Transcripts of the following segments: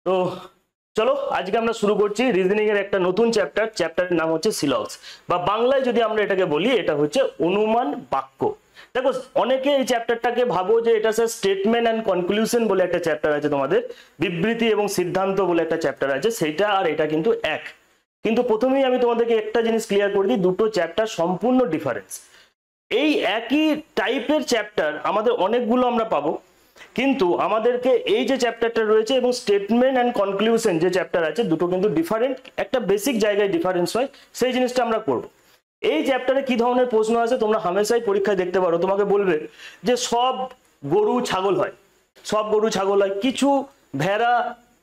তো চলো আজকে আমরা শুরু করছি রিজনিং এর একটা নতুন চ্যাপ্টারের নাম হচ্ছে সিলক্স, বা বাংলায় যদি আমরা এটাকে বলি এটা হচ্ছে অনুমান বাক্য। দেখো অনেকে এই চ্যাপ্টারটাকে ভাবো যে এটা স্যার স্টেটমেন্ট অ্যান্ড কনক্লুশন বলে একটা চ্যাপ্টার আছে, তোমাদের বিবৃতি এবং সিদ্ধান্ত বলে একটা চ্যাপ্টার আছে, সেইটা আর এটা কিন্তু এক। কিন্তু প্রথমেই আমি তোমাদেরকে একটা জিনিস ক্লিয়ার করে দিই, দুটো চ্যাপ্টার সম্পূর্ণ ডিফারেন্স। এই একই টাইপের চ্যাপ্টার আমাদের অনেকগুলো আমরা পাবো, কিন্তু আমাদেরকে এই যে চ্যাপ্টারটা রয়েছে এবং স্টেটমেন্ট অ্যান্ড কনক্লুশন যে চ্যাপ্টার আছে, দুটো কিন্তু ডিফারেন্ট, একটা বেসিক জায়গায় ডিফারেন্স হয়, সেই জিনিসটা আমরা করব। এই চ্যাপ্টারে কি ধরনের প্রশ্ন আছে তোমরা হামেশাই পরীক্ষায় দেখতে পারো, তোমাকে বলবে যে সব গরু ছাগল হয়, সব গরু ছাগল হয়, কিছু ভেড়া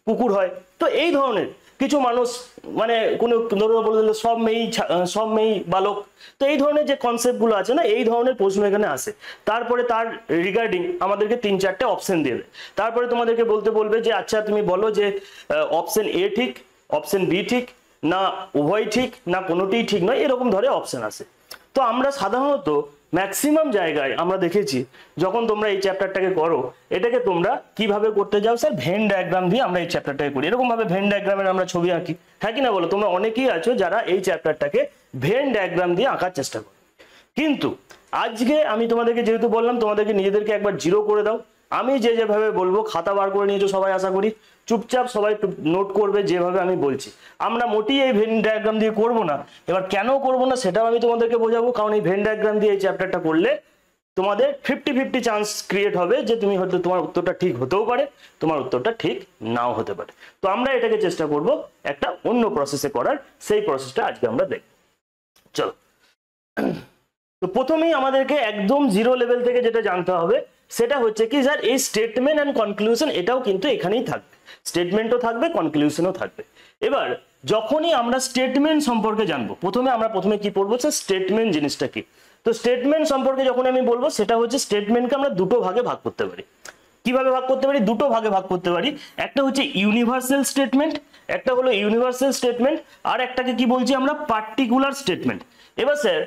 কুকুর হয়। তো এই ধরনের কিছু মানুষ মানে কোনো বলে দিল সব মেয়েই বালক। তো এই ধরনের যে কনসেপ্টগুলো আছে না, এই ধরনের প্রশ্ন এখানে আসে। তারপরে তার রিগার্ডিং আমাদেরকে 3-4টে অপশন দেবে, তারপরে তোমাদেরকে বলবে যে আচ্ছা তুমি বলো যে অপশন এ ঠিক, অপশন বি ঠিক, না উভয় ঠিক, না কোনোটিই ঠিক নয়, এরকম ধরে অপশন আসে। তো আমরা সাধারণত ম্যাক্সিমাম জায়গায় আমরা দেখেছি যখন তোমরা এই চ্যাপ্টারটাকে করো, এটাকে তোমরা কিভাবে করতে যাও স্যার, ভেন ডায়াগ্রাম দিয়ে আমরা এই চ্যাপ্টারটাকে করি, এরকম ভাবে ভেন ডায়াগ্রামের আমরা ছবি আঁকি, হ্যাঁ কি না বলো? তোমরা অনেকেই আছো যারা এই চ্যাপ্টারটাকে ভেন ডায়াগ্রাম দিয়ে আঁকার চেষ্টা করো। কিন্তু আজকে আমি তোমাদেরকে যেহেতু বললাম তোমাদেরকে নিজেদেরকে একবার জিরো করে দাও, আমি যেভাবে বলবো খাতা বার করে নিয়েছো সবাই আশা করি, চুপচাপ সবাই নোট করবে যেভাবে আমি বলছি। আমরা মোটেই এই ভেন ডায়াগ্রাম দিয়ে করব না। এবার কেন করব না সেটাও আমি তোমাদেরকে বোঝাবো, কারণ এই ভেন ডায়াগ্রাম দিয়ে এই চ্যাপ্টারটা করলে তোমাদের 50-50 চান্স ক্রিয়েট হবে যে তুমি হয়তো তোমার উত্তরটা ঠিক হতেও পারে, তোমার উত্তরটা ঠিক নাও হতে পারে। তো আমরা এটাকে চেষ্টা করব একটা অন্য প্রসেসে করার, সেই প্রসেসটা আজকে আমরা দেখব। চলো, তো প্রথমেই আমাদেরকে একদম জিরো লেভেল থেকে যেটা জানতে হবে সেটা হচ্ছে কি স্যার, এই স্টেটমেন্ট অ্যান্ড কনক্লুশন এটাও কিন্তু এখানেই থাকবে, স্টেটমেন্টও থাকবে কনক্লুশনও থাকবে। এবার যখনই আমরা স্টেটমেন্ট সম্পর্কে জানবো, প্রথমে কি পড়বো স্যার, স্টেটমেন্ট জিনিসটা কি। তো স্টেটমেন্ট সম্পর্কে যখন আমি বলবো সেটা হচ্ছে স্টেটমেন্টকে আমরা দুটো ভাগে ভাগ করতে পারি। কিভাবে ভাগ করতে পারি? দুটো ভাগে ভাগ করতে পারি। একটা হচ্ছে ইউনিভার্সাল স্টেটমেন্ট, একটা হলো ইউনিভার্সাল স্টেটমেন্ট, আর একটাকে কি বলছি আমরা, পার্টিকুলার স্টেটমেন্ট। এবার স্যার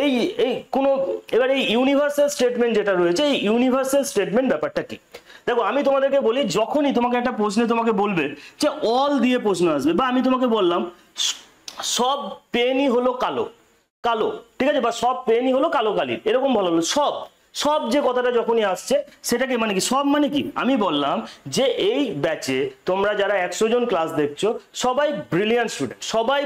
এই এই কোনো এবার এই ইউনিভার্সাল স্টেটমেন্ট যেটা রয়েছে, এই ইউনিভার্সাল স্টেটমেন্ট ব্যাপারটা কি? দেখো আমি তোমাদেরকে বলি, যখনই তোমাকে একটা প্রশ্নে তোমাকে বলবে যে অল দিয়ে প্রশ্ন আসবে, বা আমি তোমাকে বললাম সব পেনই হলো কালো কালো, ঠিক আছে, বা সব পেনই হলো কালো কালির, এরকম ভালো হলো সব সব যে কথাটা যখনই আসছে সেটাকে মানে কি, সব মানে কি, আমি বললাম যে এই ব্যাচে তোমরা যারা 100 জন ক্লাস দেখছো সবাই ব্রিলিয়ান্ট স্টুডেন্ট, সবাই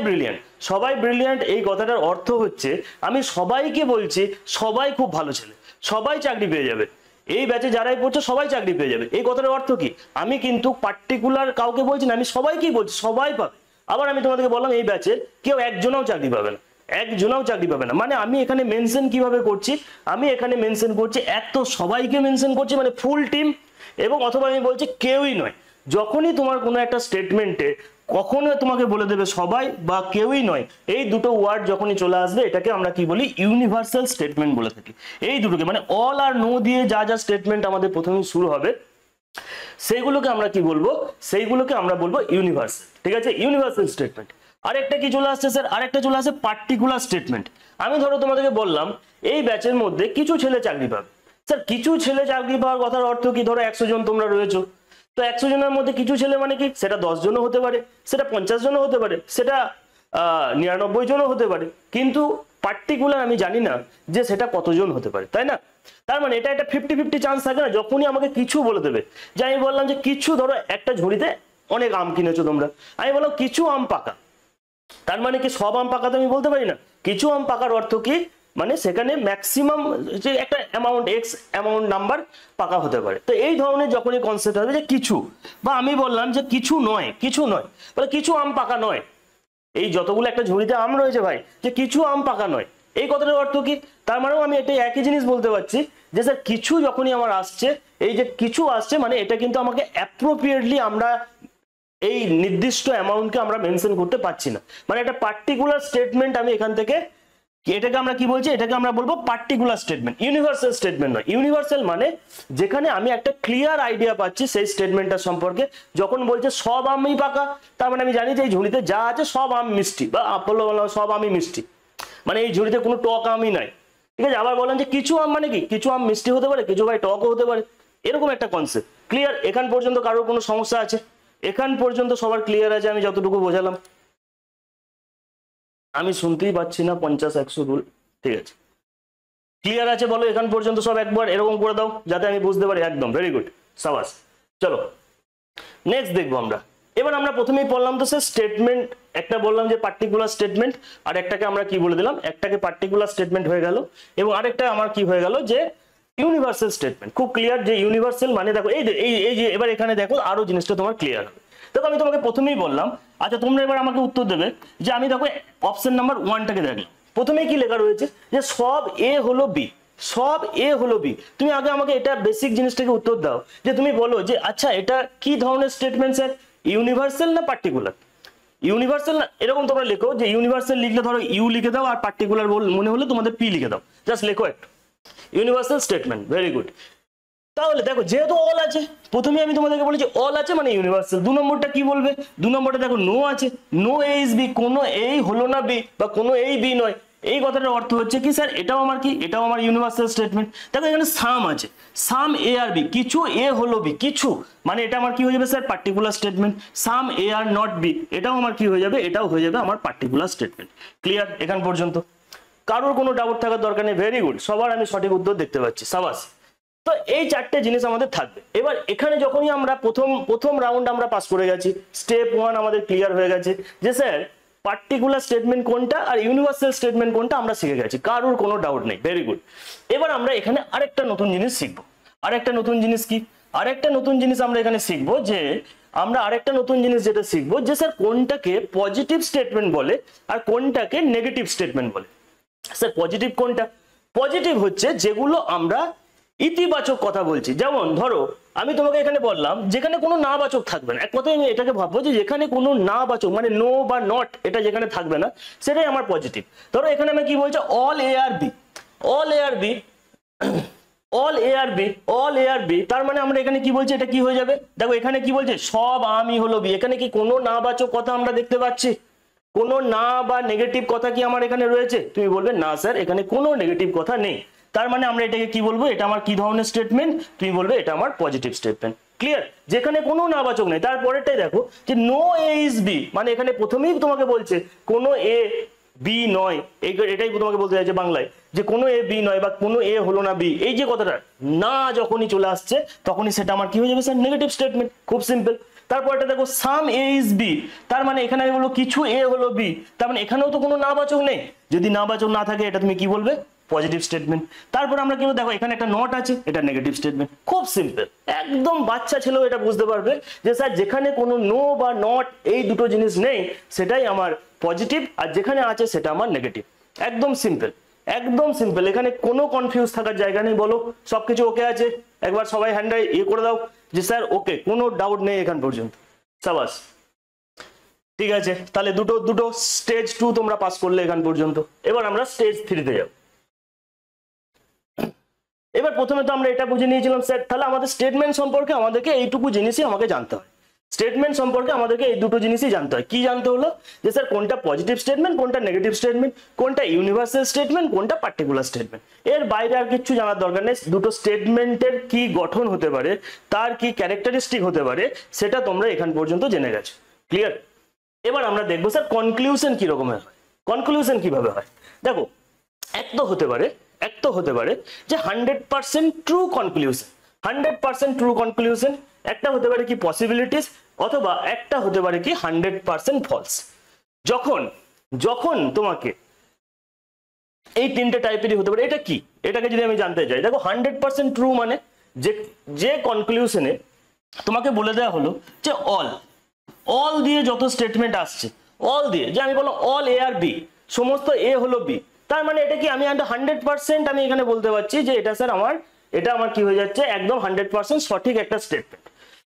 ব্রিলিয়ান্ট। এই কথাটার অর্থ হচ্ছে আমি সবাইকে বলছি সবাই খুব ভালো ছেলে, সবাই চাকরি পেয়ে যাবে, এই ব্যাচে যারাই পড়ছো সবাই চাকরি পেয়ে যাবে। এই কথাটার অর্থ কি? আমি কিন্তু পার্টিকুলার কাউকে বলছি না, আমি সবাইকেই বলছি সবাই পাবে। আবার আমি তোমাদেরকে বললাম এই ব্যাচে কেউ একজনও চাকরি পাবে না, মানে আমি এখানে মেনশন কিভাবে করছি, আমি এখানে মেনশন করছি এক তো সবাইকে মেনশন করছি মানে ফুল টিম, এবং অথবা আমি বলছি কেউই নয়। যখনই তোমার কোনো একটা স্টেটমেন্টে কখনো তোমাকে বলে দেবে সবাই বা কেউই নয়, এই দুটো ওয়ার্ড যখনই চলে আসবে এটাকে আমরা কি বলি, ইউনিভার্সাল স্টেটমেন্ট বলে থাকি। এই দুটোকে মানে অল আর নো দিয়ে যা যা স্টেটমেন্ট আমাদের প্রথমেই শুরু হবে সেইগুলোকে আমরা কি বলবো, সেইগুলোকে আমরা বলবো ইউনিভার্সাল, ঠিক আছে, ইউনিভার্সাল স্টেটমেন্ট। আরেকটা কি চলে আসছে স্যার, আরেকটা চলে আসছে পার্টিকুলার স্টেটমেন্ট। আমি ধরো তোমাদেরকে বললাম এই ব্যাচের মধ্যে কিছু ছেলে চাকরি পাবে। স্যার কিছু ছেলে চাকরি পাওয়ার কথার অর্থ কি, ধরো 100 জন তোমরা রয়েছো, তো 100 জনের মধ্যে কিছু ছেলে মানে কি, সেটা 10 জনও হতে পারে, সেটা 50 জনও হতে পারে, সেটা 99 জনও হতে পারে, কিন্তু পার্টিকুলার আমি জানি না যে সেটা কতজন হতে পারে, তাই না? তার মানে এটা একটা 50-50 চান্স থাকে না, যখনই আমাকে কিছু বলে দেবে। যে আমি বললাম যে কিছু, ধরো একটা ঝুড়িতে অনেক আম কিনেছো তোমরা, আমি বললাম কিছু আম পাকা, তার মানে কি সব আম পাকা তো আমি বলতে পারি না। কিছু আম পাকার অর্থ কি, মানে সেখানে ম্যাক্সিমাম যে একটা অ্যামাউন্ট এক্স অ্যামাউন্ট নাম্বার পাকা হতে পারে। তো এই ধরনের যখনই কনসেপ্ট হবে যে কিছু, বা আমি বললাম যে কিছু নয় বলে কিছু আম পাকা নয়, এই যতগুলো একটা ঝুড়িতে আম রয়েছে ভাই, যে কিছু আম পাকা নয়, এই কথাটার অর্থ কি? তার মানেও আমি এটা একই জিনিস বলতে পারছি যে স্যার কিছু যখনই আমার আসছে, এই যে কিছু আসছে মানে এটা কিন্তু আমাকে অ্যাপ্রোপ্রিয়েটলি আমরা এই নির্দিষ্ট অ্যামাউন্টকে আমরা মেনশন করতে পারছি না, মানে একটা পার্টিকুলার স্টেটমেন্ট আমি এখান থেকে, এটাকে আমরা কি বলছি, এটাকে আমরা বলবো পার্টিকুলার স্টেটমেন্ট, ইউনিভার্সাল স্টেটমেন্ট নয়। ইউনিভার্সাল মানে যেখানে আমি একটা ক্লিয়ার আইডিয়া পাচ্ছি সেই স্টেটমেন্টটার সম্পর্কে। যখন বলছে সব আমই পাকা, তার মানে আমি জানি যে এই ঝুড়িতে যা আছে সব আম মিষ্টি, বা আপেল সব আমই মিষ্টি, মানে এই ঝুড়িতে কোনো টক আমই নাই, ঠিক আছে। আবার বললাম যে কিছু আম মানে কি, কিছু আম মিষ্টি হতে পারে, কিছু ভাই টকও হতে পারে, এরকম একটা কনসেপ্ট। ক্লিয়ার? এখান পর্যন্ত কারোর কোনো সমস্যা আছে? এখান পর্যন্ত সবার ক্লিয়ার আছে? আমি যতটুকু বোঝালাম, আমি শুনতেই পাচ্ছি না 50-100 রুল। ঠিক আছে, ক্লিয়ার আছে বলো এখান পর্যন্ত সব? একবার এরকম করে দাও যাতে আমি বুঝতে পারি। একদম ভেরি গুড, সাবাস। চলো নেক্সট দেখবো আমরা। এবার আমরা প্রথমেই বললাম তো স্যার স্টেটমেন্ট, একটা বললাম যে পার্টিকুলার স্টেটমেন্ট, আর একটাকে আমরা কি বলে দিলাম, একটাকে পার্টিকুলার স্টেটমেন্ট হয়ে গেল, এবং আরেকটা আমার কি হয়ে গেল যে ইউনিভার্সাল স্টেটমেন্ট। খুব ক্লিয়ার যে ইউনিভার্সাল মানে দেখো এই যে এবার এখানে দেখো আরো জিনিসটা তোমার ক্লিয়ার হবে। দেখো আমি তোমাকে প্রথমেই বললাম, আচ্ছা তোমরা এবার আমাকে উত্তর দেবে যে আমি দেখো অপশন নাম্বার 1টাকে দেখলাম, প্রথমেই কি লেখা রয়েছে যে সব এ হলো বি, সব এ হলো বি। তুমি আগে আমাকে এটা বেসিক জিনিসটাকে উত্তর দাও যে তুমি বলো যে আচ্ছা এটা কি ধরনের স্টেটমেন্ট স্যার, ইউনিভার্সাল না পার্টিকুলার? ইউনিভার্সাল না, এরকম তোমরা লেখো যে ইউনিভার্সাল লিখলে ধরো ইউ লিখে দাও, আর পার্টিকুলার মনে হলে তোমাদের পি লিখে দাও, জাস্ট লেখো একটা ইউনিভার্সাল স্টেটমেন্ট। Very good. তাহলে দেখো যেহেতু অল আছে, প্রথমে আমি তোমাদেরকে বলি যে অল আছে মানে ইউনিভার্সাল। 2 নম্বরটা কি বলবে? 2 নম্বরটা দেখো নো আছে, নো এ ইজ বি, কোনো এ হলো না বি বা কোনো এই বি নয়। এই কথাটার অর্থ হচ্ছে কি স্যার এটাও আমার কি, এটাও আমার ইউনিভার্সাল স্টেটমেন্ট। দেখো এখানে সাম আছে, সাম এ আর বি, কিছু এ হলো বি, কিছু মানে এটা আমার কি হয়ে যাবে sir particular statement. Some A are not B, এটাও আমার কি হয়ে যাবে, এটাও হয়ে যাবে আমার পার্টিকুলার স্টেটমেন্ট। ক্লিয়ার এখান পর্যন্ত? কারোর কোনো ডাউট থাকার দরকার নেই। ভেরি গুড, সবার আমি সঠিক উত্তর দেখতে পাচ্ছি, সাবাস। তো এই 4টে জিনিস আমাদের থাকবে। এবার এখানে যখনই আমরা প্রথম রাউন্ড আমরা পাস করে গেছি, স্টেপ 1 আমাদের ক্লিয়ার হয়ে গেছে যে স্যার পার্টিকুলার স্টেটমেন্ট কোনটা আর ইউনিভার্সাল স্টেটমেন্ট কোনটা আমরা শিখে গেছি, কারোর কোনো ডাউট নেই। Very good. এবার আমরা এখানে আরেকটা নতুন জিনিস শিখবো। আরেকটা নতুন জিনিস কি? আরেকটা নতুন জিনিস আমরা এখানে শিখবো যে আমরা আরেকটা নতুন জিনিস যেটা শিখবো যে স্যার কোনটাকে পজিটিভ স্টেটমেন্ট বলে আর কোনটাকে নেগেটিভ স্টেটমেন্ট বলে। স্যার পজিটিভ কোনটা? পজিটিভ হচ্ছে যেগুলো আমরা ইতিবাচক কথা বলছি। যেমন ধরো আমি তোমাকে এখানে বললাম যেখানে কোনো না বাচক থাকবে না, এক কথায় আমি এটাকে ভাববো যে যেখানে কোনো না বাচক মানে নো বা নট এটা যেখানে থাকবে না সেটাই আমার পজিটিভ। ধরো এখানে আমি কি বলছি, অল এ আর বি, অল এ আর বি, অল এ আর বি, অল এ আর বি, তার মানে আমরা এখানে কি বলছি, এটা কি হয়ে যাবে? দেখো এখানে কি বলছে, সব আমি হলো বি। এখানে কি কোনো না বাচক কথা আমরা দেখতে পাচ্ছি? কোনো না বা নেগেটিভ কথা কি আমার এখানে রয়েছে? তুমি বলবে না স্যার এখানে কোনো নেগেটিভ কথা নেই। তার মানে আমরা এটাকে কি বলবো, এটা আমার কি ধরনের স্টেটমেন্ট? তুমি বলবে এটা আমার পজিটিভ স্টেটমেন্ট। ক্লিয়ার? যেখানে কোনো নাবাচক নেই। তারপরেরটাই দেখো যে নো এ ইজ বি, মানে এখানে প্রথমেই তোমাকে বলছে কোনো এ বি নয়, এটাই তোমাকে বলতে চাইছে বাংলায় যে কোনো এ বি নয় বা কোনো এ হলো না বি। এই যে কথাটা না যখনই চলে আসছে তখনই সেটা আমার কি হয়ে যাবে স্যার, নেগেটিভ স্টেটমেন্ট। খুব সিম্পল। তারপরটা দেখো সাম এ ইজ বি, তার মানে এখানে আমি বলবো কিছু এ হলো বি, তার মানে এখানেও তো কোনো নাবাচক নেই। যদি নাবাচক না থাকে এটা তুমি কি বলবে, পজিটিভ স্টেটমেন্ট। তারপর আমরা কি দেখো এখানে একটা নট আছে, এটা নেগেটিভ স্টেটমেন্ট। খুব সিম্পল, একদম বাচ্চা ছেলেও এটা বুঝতে পারবে যে স্যার যেখানে কোনো নো বা নট এই দুটো জিনিস নেই সেটাই আমার পজিটিভ, আর যেখানে আছে সেটা আমার নেগেটিভ। একদম সিম্পল, একদম সিম্পল, এখানে কোনো কনফিউজ থাকার জায়গা নেই। বলো সবকিছু ওকে আছে? একবার সবাই হ্যান্ডে করে দাও যে স্যার ওকে, কোনো ডাউট নেই এখান পর্যন্ত। সাবাস, ঠিক আছে। তাহলে দুটো স্টেজ 2 তোমরা পাস করলে এখান পর্যন্ত। এবার আমরা স্টেজ 3-তে যাব। এবার প্রথমে তো আমরা এটা বুঝে নিয়েছিলাম স্যার তাহলে আমাদের স্টেটমেন্ট সম্পর্কে আমাদেরকে এইটুকু জিনিসই আমাকে জানতে হয়। স্টেটমেন্ট সম্পর্কে আমাদেরকে এই দুটো জিনিসই জানতে হয়। কি জানতে হলো, যে স্যার কোনটা পজিটিভ স্টেটমেন্ট, কোনটা নেগেটিভ স্টেটমেন্ট, কোনটা ইউনিভার্সাল স্টেটমেন্ট, কোনটা পার্টিকুলার স্টেটমেন্ট। এর বাইরে আর কিছু জানার দরকার নেই। দুটো স্টেটমেন্টের কি গঠন হতে পারে, তার কি ক্যারেক্টারিস্টিক হতে পারে, সেটা তোমরা এখান পর্যন্ত জেনে গেছো। ক্লিয়ার? এবার আমরা দেখবো স্যার কনক্লুশন কি রকমের হয়, কনক্লুশন কিভাবে হয়। দেখো এক তো হতে পারে যে 100% ট্রু কনক্লুশন, 100% ট্রু কনক্লুশন। একটা হতে পারে কি পসিবিলিটিস, অথবা একটা হতে পারে কি 100% ফলস। যখন তোমাকে এই 3টে টাইপেরই হতে পারে। এটা কি, এটাকে যদি আমি জানতে চাই, দেখো 100% ট্রু মানে যে কনক্লুশনে তোমাকে বলে দেওয়া হলো যে অল দিয়ে যত স্টেটমেন্ট আসছে, অল দিয়ে যে আমি বললাম অল এ আর বি, সমস্ত এ হলো বি, তার মানে এটা কি আমি 100% আমি এখানে বলতে পারছি যে এটা স্যার এটা আমার কি হয়ে যাচ্ছে, একদম 100% সঠিক একটা স্টেটমেন্ট।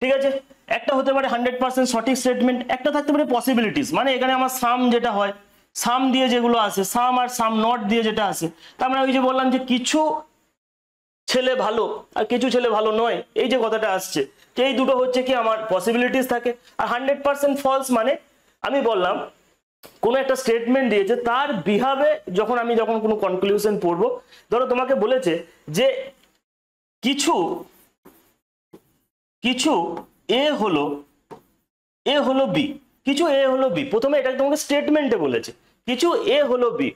ঠিক আছে? একটা হতে পারে 100% সঠিক স্টেটমেন্ট, একটা থাকতে পারে পসিবিলিটিস, মানে এখানে আমার সাম যেটা হয়, সাম দিয়ে যেগুলো আসে, সাম আর সাম নট দিয়ে যেটা আসে, তার মানে ওই যে বললাম যে কিছু ছেলে ভালো আর কিছু ছেলে ভালো নয়, এই যে কথাটা আসছে, এই দুটো হচ্ছে কি আমার পসিবিলিটিস থাকে। আর 100% ফলস মানে আমি বললাম কোনো একটা স্টেটমেন্ট দিয়েছে তার বিহাভে যখন কোনো কনক্লুশন পড়বো, ধরো তোমাকে বলেছে যে কিছু এ হলো এ হলো বি, কিছু এ হলো বি, প্রথমে এটা তোমাকে স্টেটমেন্টে বলেছে কিছু এ হলো বি,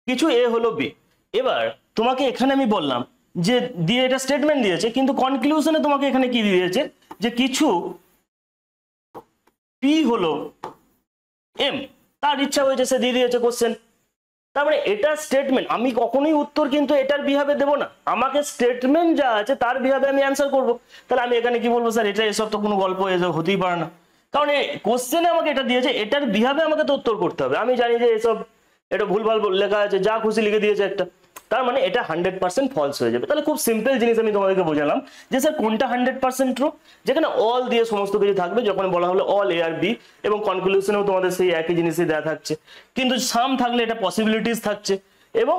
কিছু এ হলো বি। এবার তোমাকে এখানে আমি বললাম যে দিয়ে এটা স্টেটমেন্ট দিয়েছে, কিন্তু কনক্লুশনে তোমাকে এখানে কি দিয়েছে যে কিছু পি হলো এম, তার ইচ্ছা হয়েছে সে দিয়ে দিয়েছে কোশ্চেন। তার মানে এটা স্টেটমেন্ট, আমি কখনোই উত্তর কিন্তু এটার বিহাবে দেবো না, আমাকে স্টেটমেন্ট যা আছে তার বিহাবে আমি অ্যান্সার করব। তাহলে আমি এখানে কি বলবো, স্যার এটা এসব তো কোনো গল্প এসব হতেই পারে না, কারণ কোশ্চেনে আমাকে এটা দিয়েছে, এটার বিহাবে আমাকে তো উত্তর করতে হবে। আমি জানি যে এসব এটা ভুলভাল লেখা আছে, যা খুশি লিখে দিয়েছে একটা, তার মানে এটা 100% ফলস হয়ে যাবে। তাহলে খুব সিম্পল জিনিস আমি তোমাদেরকে বোঝালাম যে স্যার কোনটা 100% ট্রু, যেখানে অল দিয়ে সমস্ত কিছু থাকবে, যখন বলা হলো অল এ আর বি, এবং কনক্লুশনেও তোমাদের সেই একই জিনিসই দেওয়া থাকছে, কিন্তু সাম থাকলে এটা পসিবিলিটিস থাকছে, এবং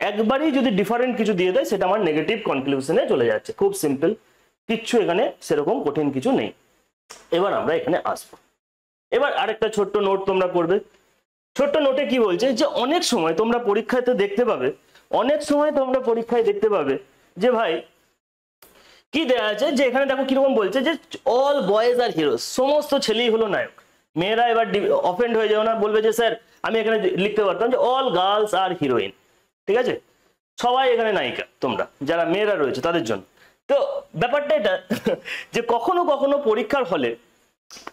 একবারই যদি ডিফারেন্ট কিছু দিয়ে দেয় সেটা আমার নেগেটিভ কনক্লুশনে চলে যাচ্ছে। খুব সিম্পল, কিচ্ছু এখানে সেরকম কঠিন কিছু নেই। এবার আমরা এখানে আসবো, এবার আরেকটা ছোট্ট নোট তোমরা করবে। ছোট্ট নোটে কি বলছে যে অনেক সময় তোমরা পরীক্ষাতে দেখতে পাবে, অনেক সময় তোমরা পরীক্ষায় দেখতে পাবে যে ভাই কি দেয়া আছে, যে এখানে দেখো কিরকম বলছে যে অল বয়েজ আর হিরোজ, সমস্ত ছেলেই হলো নায়ক। মেয়েরা এবার অফেন্ড হয়ে যাও না, বলবে যে স্যার আমি এখানে লিখতে পারতাম যে অল গার্লস আর হিরোইন, ঠিক আছে, সবাই এখানে নায়িকা, তোমরা যারা মেয়েরা রয়েছে তাদের জন্য। তো ব্যাপারটা এটা যে কখনো কখনো পরীক্ষার হলে,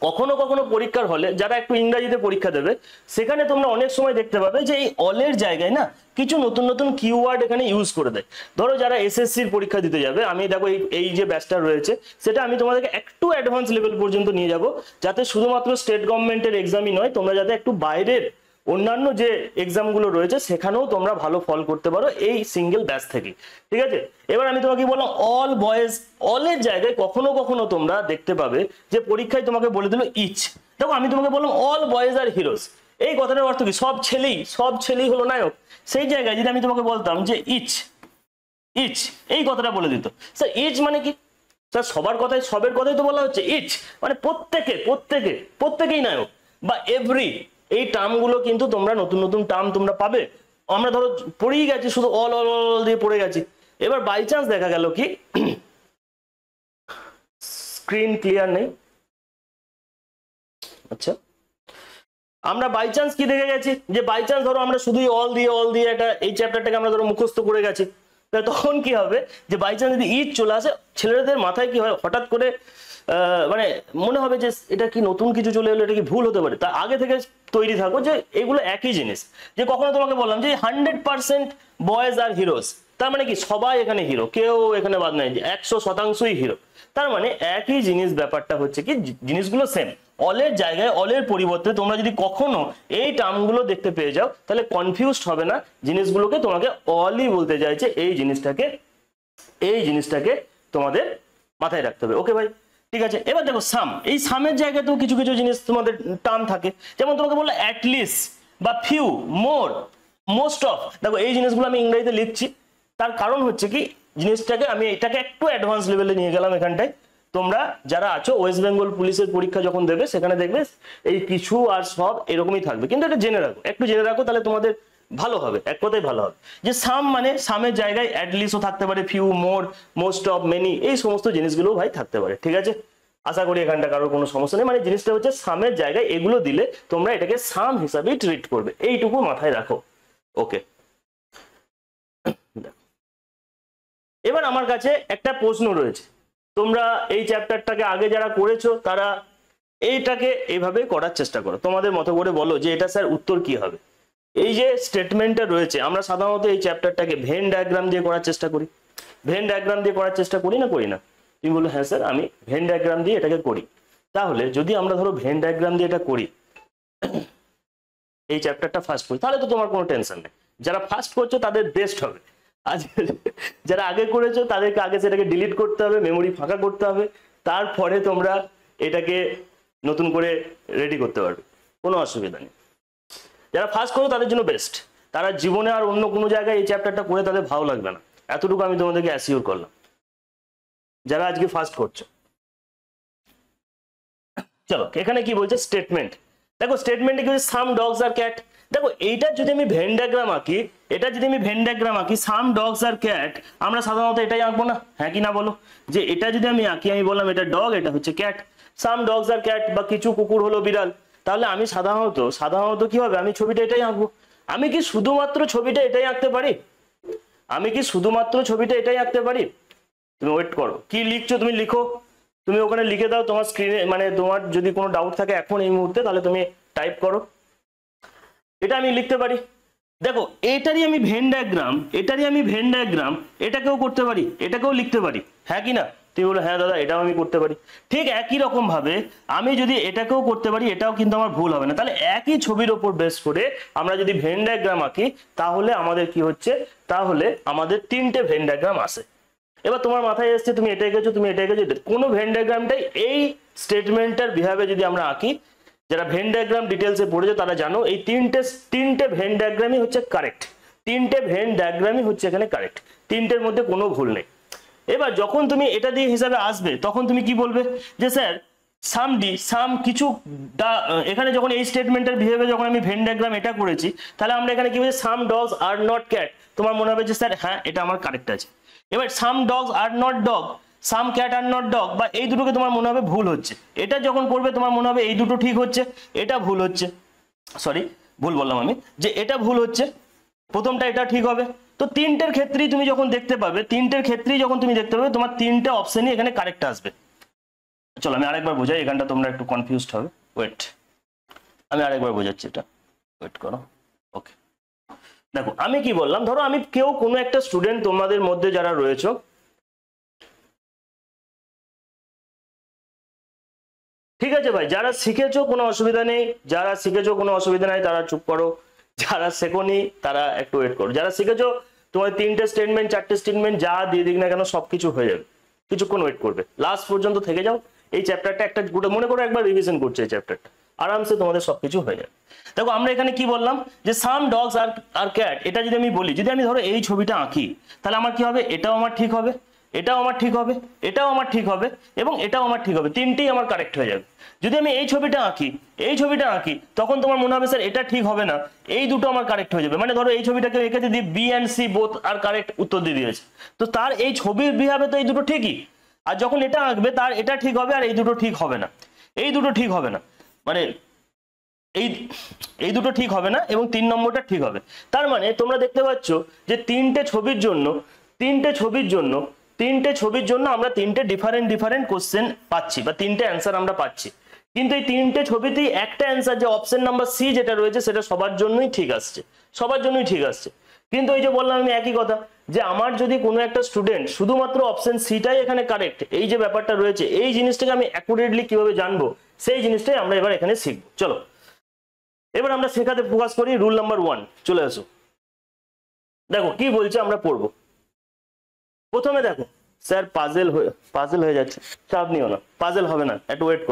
কখনো কখনো পরীক্ষার হলে যারা একটু ইংরাজিতে পরীক্ষা দেবে, সেখানে তোমরা অনেক সময় দেখতে পাবে যে এই অলের জায়গায় না কিছু নতুন নতুন কিওয়ার্ড এখানে ইউজ করে দেয়। ধরো যারা এসএসসির পরীক্ষা দিতে যাবে, আমি দেখো এই যে ব্যাচটা রয়েছে সেটা আমি তোমাদেরকে একটু অ্যাডভান্স লেভেল পর্যন্ত নিয়ে যাব, যাতে শুধুমাত্র স্টেট গভর্নমেন্টের এক্সামই নয়, তোমরা যাতে একটু বাইরের অন্যান্য যে এক্সামগুলো রয়েছে সেখানেও তোমরা ভালো ফল করতে পারো এই সিঙ্গেল ব্যাচ থেকে, ঠিক আছে। এবার আমি তোমাকে বললাম অল বয়েজ, অলের জায়গায় কখনো কখনো তোমরা দেখতে পাবে যে পরীক্ষায় তোমাকে বলে দিল ইচ। দেখো আমি তোমাকে বললাম অল বয়েজ আর হিরোজ, এই কথাটার অর্থ কি সব ছেলেই হলো নায়ক। সেই জায়গায় যদি আমি তোমাকে বলতাম যে ইচ, ইচ এই কথাটা বলে দিত, স্যার ইচ মানে কি, স্যার সবার কথাই সবের কথাই তো বলা হচ্ছে, ইচ মানে প্রত্যেকেই নায়ক, বা এভরি, এই টার্মগুলো কিন্তু তোমরা নতুন নতুন টার্ম তোমরা পাবে। আমরা ধরো পড়েই গেছি শুধু অল অল অল দিয়ে পড়ে গেছি, এবার বাই চান্স দেখা গেল কি স্ক্রিন ক্লিয়ার নেই, আচ্ছা আমরা বাই চান্স কি দেখে গেছি যে বাই চান্স ধরো আমরা শুধুই অল দিয়ে এটা এই চ্যাপ্টারটাকে আমরা ধরো মুখস্থ করে গেছি, তখন কি হবে যে বাই চান্স যদি ইট চলে আসে, ছেলেদের মাথায় কি হয় হঠাৎ করে মানে মনে হবে যে এটা কি নতুন কিছু চলে এলো, এটা কি ভুল হতে পারে। তা আগে থেকে তৈরি থাকো যে এগুলো একই জিনিস। যে কখনো তোমাকে বললাম যে 100% বয়েজ আর হিরোজ, তার মানে কি সবাই এখানে হিরো, কেউ এখানে বাদ নাই, 100%ই হিরো, তার মানে একই জিনিস। ব্যাপারটা হচ্ছে কি জিনিসগুলো সেম, অলের জায়গায় অলের পরিবর্তে তোমরা যদি কখনো এই টার্মগুলো দেখতে পেয়ে যাও তাহলে কনফিউজড হবে না, জিনিসগুলোকে তোমাকে অলই বলতে চাইছে, এই জিনিসটাকে তোমাদের মাথায় রাখতে হবে। ওকে ভাই, ঠিক আছে। এবার দেখো সাম, এই সামের জায়গাতেও কিছু কিছু জিনিস তোমাদের টার্ম থাকে, যেমন তোমাকে বললো অ্যাটলিস্ট বা ফিউ, মোর, মোস্ট অফ। দেখো এই জিনিসগুলো আমি ইংরেজিতে লিখছি, তার কারণ হচ্ছে কি জিনিসটাকে আমি এটাকে একটু অ্যাডভান্স লেভেলে নিয়ে গেলাম এখানটায়। তোমরা যারা আছো ওয়েস্ট বেঙ্গল পুলিশের পরীক্ষা যখন দেবে সেখানে দেখবে এই কিছু আর সব এরকমই থাকবে, কিন্তু এটা জেনে রাখো, একটু জেনে রাখো, তাহলে তোমাদের ভালো হবে, এক কথাই ভালো হবে। যে সাম মানে সামের জায়গায় অ্যাটলিস্টও থাকতে পারে, few, more, most of, many, এই সমস্ত জিনিসগুলো ভাই থাকতে পারে, ঠিক আছে। আশা করি এখানটা কারোর কোনো সমস্যা নেই। মানে জিনিসটা হচ্ছে সামের জায়গায় এগুলো দিলে তোমরা এটাকে সাম হিসাবেই ট্রিট করবে, এইটুকু মাথায় রাখো। ওকে, এবার আমার কাছে একটা প্রশ্ন রয়েছে, তোমরা এই চ্যাপ্টারটাকে আগে যারা করেছো তারা এইটাকে এইভাবে করার চেষ্টা করো, তোমাদের মতো করে বলো যে এটা স্যার উত্তর কি হবে। এই যে স্টেটমেন্টটা রয়েছে, আমরা সাধারণত এই চ্যাপ্টারটাকে ভেন ডায়াগ্রাম দিয়ে করার চেষ্টা করি, ভেন ডায়াগ্রাম দিয়ে করার চেষ্টা করি না করি না? তুমি বলো হ্যাঁ স্যার আমি ভেন ডায়াগ্রাম দিয়ে এটাকে করি। তাহলে যদি আমরা ধরো ভেন ডায়াগ্রাম দিয়ে এটা করি, এই চ্যাপ্টারটা ফার্স্ট করি, তাহলে তো তোমার কোনো টেনশন নেই। যারা ফার্স্ট করছো তাদের বেস্ট হবে, আজ যারা আগে করেছো তাদেরকে আগে সেটাকে ডিলিট করতে হবে, মেমোরি ফাঁকা করতে হবে, তারপরে তোমরা এটাকে নতুন করে রেডি করতে পারবে, কোনো অসুবিধা নেই। যারা ফার্স্ট করো তাদের জন্য বেস্ট, তারা জীবনে আর অন্য কোনো জায়গায় এই চ্যাপ্টারটা করে তাদের ভালো লাগবে না, এতটুকু আমি তোমাদেরকে অ্যাসিওর করলাম, যারা আজকে ফার্স্ট করছো। চলো এখানে কি বলছে স্টেটমেন্ট, দেখো স্টেটমেন্টে কি বলছে সাম ডগস আর ক্যাট, দেখো এইটা যদি আমি ভেন ডায়াগ্রাম আঁকি, এটা যদি আমি ভেন ডায়াগ্রাম আঁকি, সাম ডগস আর ক্যাট, আমরা সাধারণত এটাই আঁকবো না, হ্যাঁ কি না বলো? যে এটা যদি আমি আঁকি, আমি বললাম এটা ডগ, এটা হচ্ছে ক্যাট, সাম ডগস আর ক্যাট, বা কিছু কুকুর হলো বিড়াল, তাহলে আমি সাধারণত কি হবে, আমি ছবিটা এটাই আঁকবো। আমি কি শুধুমাত্র ছবিটা এটাই আঁকতে পারি? তুমি ওয়েট করো, কি লিখছো তুমি লিখো, তুমি ওখানে লিখে দাও তোমার স্ক্রিনে, মানে তোমার যদি কোনো ডাউট থাকে এখন এই মুহূর্তে, তাহলে তুমি টাইপ করো। এটা আমি লিখতে পারি, দেখো এটারই আমি ভেন ডায়াগ্রাম, এটাকেও করতে পারি, এটাকেও লিখতে পারি, হ্যাঁ কি না? তুমি বলো হ্যাঁ দাদা এটাও আমি করতে পারি। ঠিক একই রকম ভাবে আমি যদি এটাকেও করতে পারি, এটাও কিন্তু আমার ভুল হবে না। তাহলে একই ছবির ওপর বেস করে আমরা যদি ভেন ডায়াগ্রাম আঁকি, তাহলে আমাদের কি হচ্ছে, তাহলে আমাদের তিনটে ভেন ডায়াগ্রাম আসে। এবার তোমার মাথায় এসছে তুমি এটা এঁকেছো, কোনো ভেন ডায়াগ্রামটাই এই স্টেটমেন্টটার বিহেভে যদি আমরা আঁকি, যারা ভেন ডায়াগ্রাম ডিটেলসে পড়েছো তারা জানো এই তিনটে ভেন ডায়াগ্রামই হচ্ছে কারেক্ট, এখানে কারেক্ট, তিনটের মধ্যে কোনো ভুল নেই। এবার যখন তুমি এটা দিয়ে হিসাবে আসবে, তখন তুমি কি বলবে যে স্যার সাম কিছু এখানে যখন এই স্টেটমেন্টের বিহেভে যখন আমি ভেন ডায়াগ্রাম এটা করেছি, তাহলে আমরা এখানে কি বলছি, সাম ডগস আর নট ক্যাট, তোমার মনে হবে যে স্যার হ্যাঁ এটা আমার কারেক্ট আছে। এবার some dogs are not dog, some cat are not dog, বা এই দুটোকে তোমার মনে হবে ভুল হচ্ছে, এটা যখন করবে তোমার মনে হবে এই দুটো ঠিক হচ্ছে, এটা ভুল হচ্ছে, ভুল বললাম আমি, যে এটা ভুল হচ্ছে, প্রথমটা এটা ঠিক হবে। তো তিনটের ক্ষেত্রেই তুমি যখন দেখতে পাবে, তোমার তিনটে অপশনই এখানে কারেক্ট আসবে। চলো আমি আরেকবার বোঝাই, এখানটা তোমরা একটু কনফিউজড হবে, ওয়েট আমি আরেকবার বোঝাচ্ছি, এটা ওয়েট করো। ওকে দেখো আমি কি বললাম, ধরো আমি কোনো একটা স্টুডেন্ট তোমাদের মধ্যে যারা রয়েছে, ঠিক আছে ভাই, যারা শিখেছো কোনো অসুবিধা নেই, তারা চুপ করো, যারা শেখোনি তারা একটু ওয়েট করো, যারা শিখেছো তোমার তিনটে স্টেটমেন্ট চারটে স্টেটমেন্ট যা দিয়ে দিক না কেন সবকিছু হয়ে যাবে, কিছুক্ষণ ওয়েট করবে, লাস্ট পর্যন্ত থেকে যাও। এই চ্যাপ্টারটা একটা মনে করো একবার রিভিশন করছে, এই চ্যাপ্টারটা আরামসে তোমাদের সবকিছু হয়ে যাবে। দেখো আমরা এখানে কি বললাম, যে সাম ডগস আর ক্যাট, এটা যদি আমি বলি, যদি আমি ধরো এই ছবিটা আঁকি, তাহলে আমার কি হবে, এটাও আমার ঠিক হবে, এটাও আমার ঠিক হবে, এটাও আমার ঠিক হবে, এবং এটাও আমার ঠিক হবে, তিনটেই আমার কারেক্ট হয়ে যাবে। যদি আমি এই ছবিটা আঁকি, তখন তোমার মনে হবে স্যার এটা ঠিক হবে না, এই দুটো আমার কারেক্ট হয়ে যাবে। মানে ধরো এই ছবিটাকে এঁকে যদি B and C both are correct উত্তর দিয়ে দিয়েছে, তো তার এই ছবির বিহেভে তো এই দুটো ঠিকই, আর যখন এটা আঁকবে তার এটা ঠিক হবে, আর এই দুটো ঠিক হবে না, মানে এই দুটো ঠিক হবে না, এবং 3 নম্বরটা ঠিক হবে। তার মানে তোমরা দেখতে পাচ্ছ যে তিনটে ছবির জন্য আমরা তিনটে ডিফারেন্ট কোশ্চেন পাচ্ছি, বা তিনটে অ্যান্সার আমরা পাচ্ছি। কিন্তু এই তিনটে ছবিতেই একটা অ্যান্সার, যে অপশন নাম্বার সি যেটা রয়েছে, সেটা সবার জন্যই ঠিক আসছে। কিন্তু এই যে বললাম আমি একই কথা, যে আমার যদি কোনো একটা স্টুডেন্ট শুধুমাত্র অপশন সিটাই এখানে কারেক্ট, এই যে ব্যাপারটা রয়েছে, এই জিনিসটাকে আমি অ্যাকুরেটলি কিভাবে জানবো, সেই জিনিসটাই আমরা এবার এখানে শিখবো। চলো এবার আমরা শেখাতে ফোকাস করি। রুল নাম্বার 1 চলে আসো, দেখো কি বলছে আমরা পড়বো। প্রথমে দেখো স্যার পাজেল হয়ে যাচ্ছে, চাপ নিও না, পাজেল হবে না, একটু ওয়েট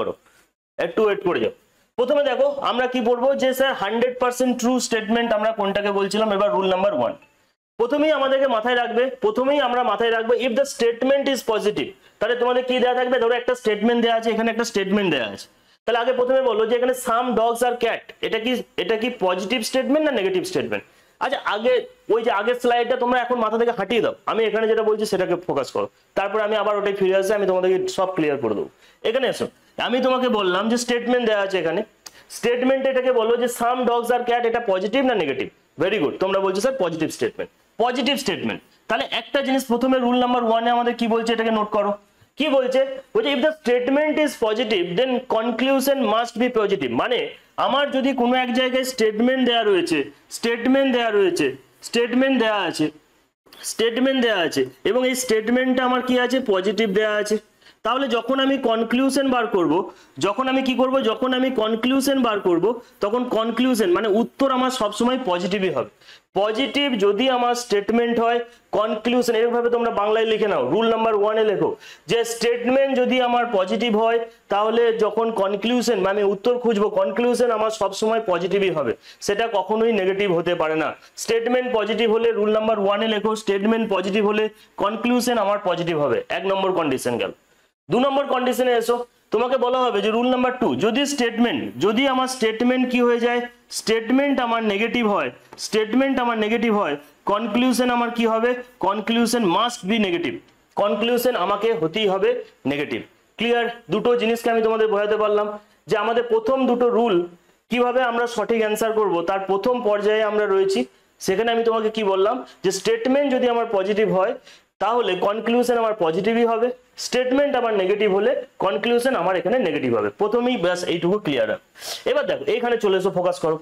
করে যাও। প্রথমে দেখো আমরা কি পড়বো, যে স্যার 100% ট্রু স্টেটমেন্ট আমরা কোনটাকে বলছিলাম। এবার রুল নাম্বার 1 প্রথমেই আমরা মাথায় রাখবো if the statement is positive, তাহলে তোমাদের কি দেওয়া থাকবে, ধরো একটা স্টেটমেন্ট দেওয়া আছে, এখানে একটা স্টেটমেন্ট দেওয়া আছে, তাহলে আগে প্রথমে বলো যে এখানে সাম ডগস আর ক্যাট, এটা কি পজিটিভ স্টেটমেন্ট না নেগেটিভ স্টেটমেন্ট? আচ্ছা আগের স্লাইডটা তোমরা এখন মাথা থেকে হাঁটিয়ে দাও, আমি এখানে যেটা বলছি সেটাকে ফোকাস করো, তারপর আমি আবার ওটাই ফিরে আসছি, আমি তোমাদেরকে সব ক্লিয়ার করে দেবো। এখানে এসো, আমি তোমাকে বললাম যে স্টেটমেন্ট দেওয়া আছে, এখানে স্টেটমেন্ট এটাকে বলো যে সাম ডগস আর ক্যাট, এটা পজিটিভ না নেগেটিভ? ভেরি গুড, তোমরা বলছো স্যার পজিটিভ স্টেটমেন্ট। তাহলে একটা জিনিস প্রথমে রুল নাম্বার 1 আমাদের কি বলছে, এটাকে নোট করো। কি বলছে if the statement is positive then conclusion must be positive. মানে আমার যদি কোনো এক জায়গায় স্টেটমেন্ট দেওয়া আছে এবং এই স্টেটমেন্টটা আমার কি আছে, পজিটিভ দেওয়া আছে, তাহলে যখন আমি কনক্লুশন বার করব, যখন তখন কনক্লুশন মানে উত্তর আমার সবসময় পজিটিভই হবে। পজিটিভ যদি আমার স্টেটমেন্ট হয়, কনক্লুশন এরকমভাবে তোমরা বাংলায় লিখে নাও, রুল নাম্বার 1 লেখো যে স্টেটমেন্ট যদি আমার পজিটিভ হয়, তাহলে যখন কনক্লুশন মানে উত্তর খুঁজবো, কনক্লুশন আমার সবসময় পজিটিভই হবে, সেটা কখনোই নেগেটিভ হতে পারে না। স্টেটমেন্ট পজিটিভ হলে রুল নাম্বার 1 লেখো, স্টেটমেন্ট পজিটিভ হলে কনক্লুশন আমার পজিটিভ হবে, 1 নম্বর কন্ডিশন গেল। 2 নম্বর কন্ডিশনে এসো, তোমাকে বলা হবে যে রুল নাম্বার 2, যদি আমার স্টেটমেন্ট কি হয়ে যায়, স্টেটমেন্ট আমার নেগেটিভ হয়, কনক্লুশন আমার কি হবে, conclusion must B negative, conclusion আমাকে হতেই হবে নেগেটিভ। ক্লিয়ার? দুটো জিনিসকে আমি তোমাদের বোঝাতে পারলাম যে আমাদের প্রথম দুটো রুল কিভাবে আমরা সঠিক অ্যান্সার করব তার প্রথম পর্যায়ে আমরা রয়েছি। সেখানে আমি তোমাকে কি বললাম যে স্টেটমেন্ট যদি আমার পজিটিভ হয় তাহলে কনক্লুশন আমার পজিটিভই হবে, স্টেটমেন্ট আমার নেগেটিভ হলে কনক্লুশন আমার এখানে নেগেটিভ হবে। প্রথমেই ব্যাস এইটুকু ক্লিয়ার। এবার দেখো এইখানে চলে এসো, ফোকাস করো।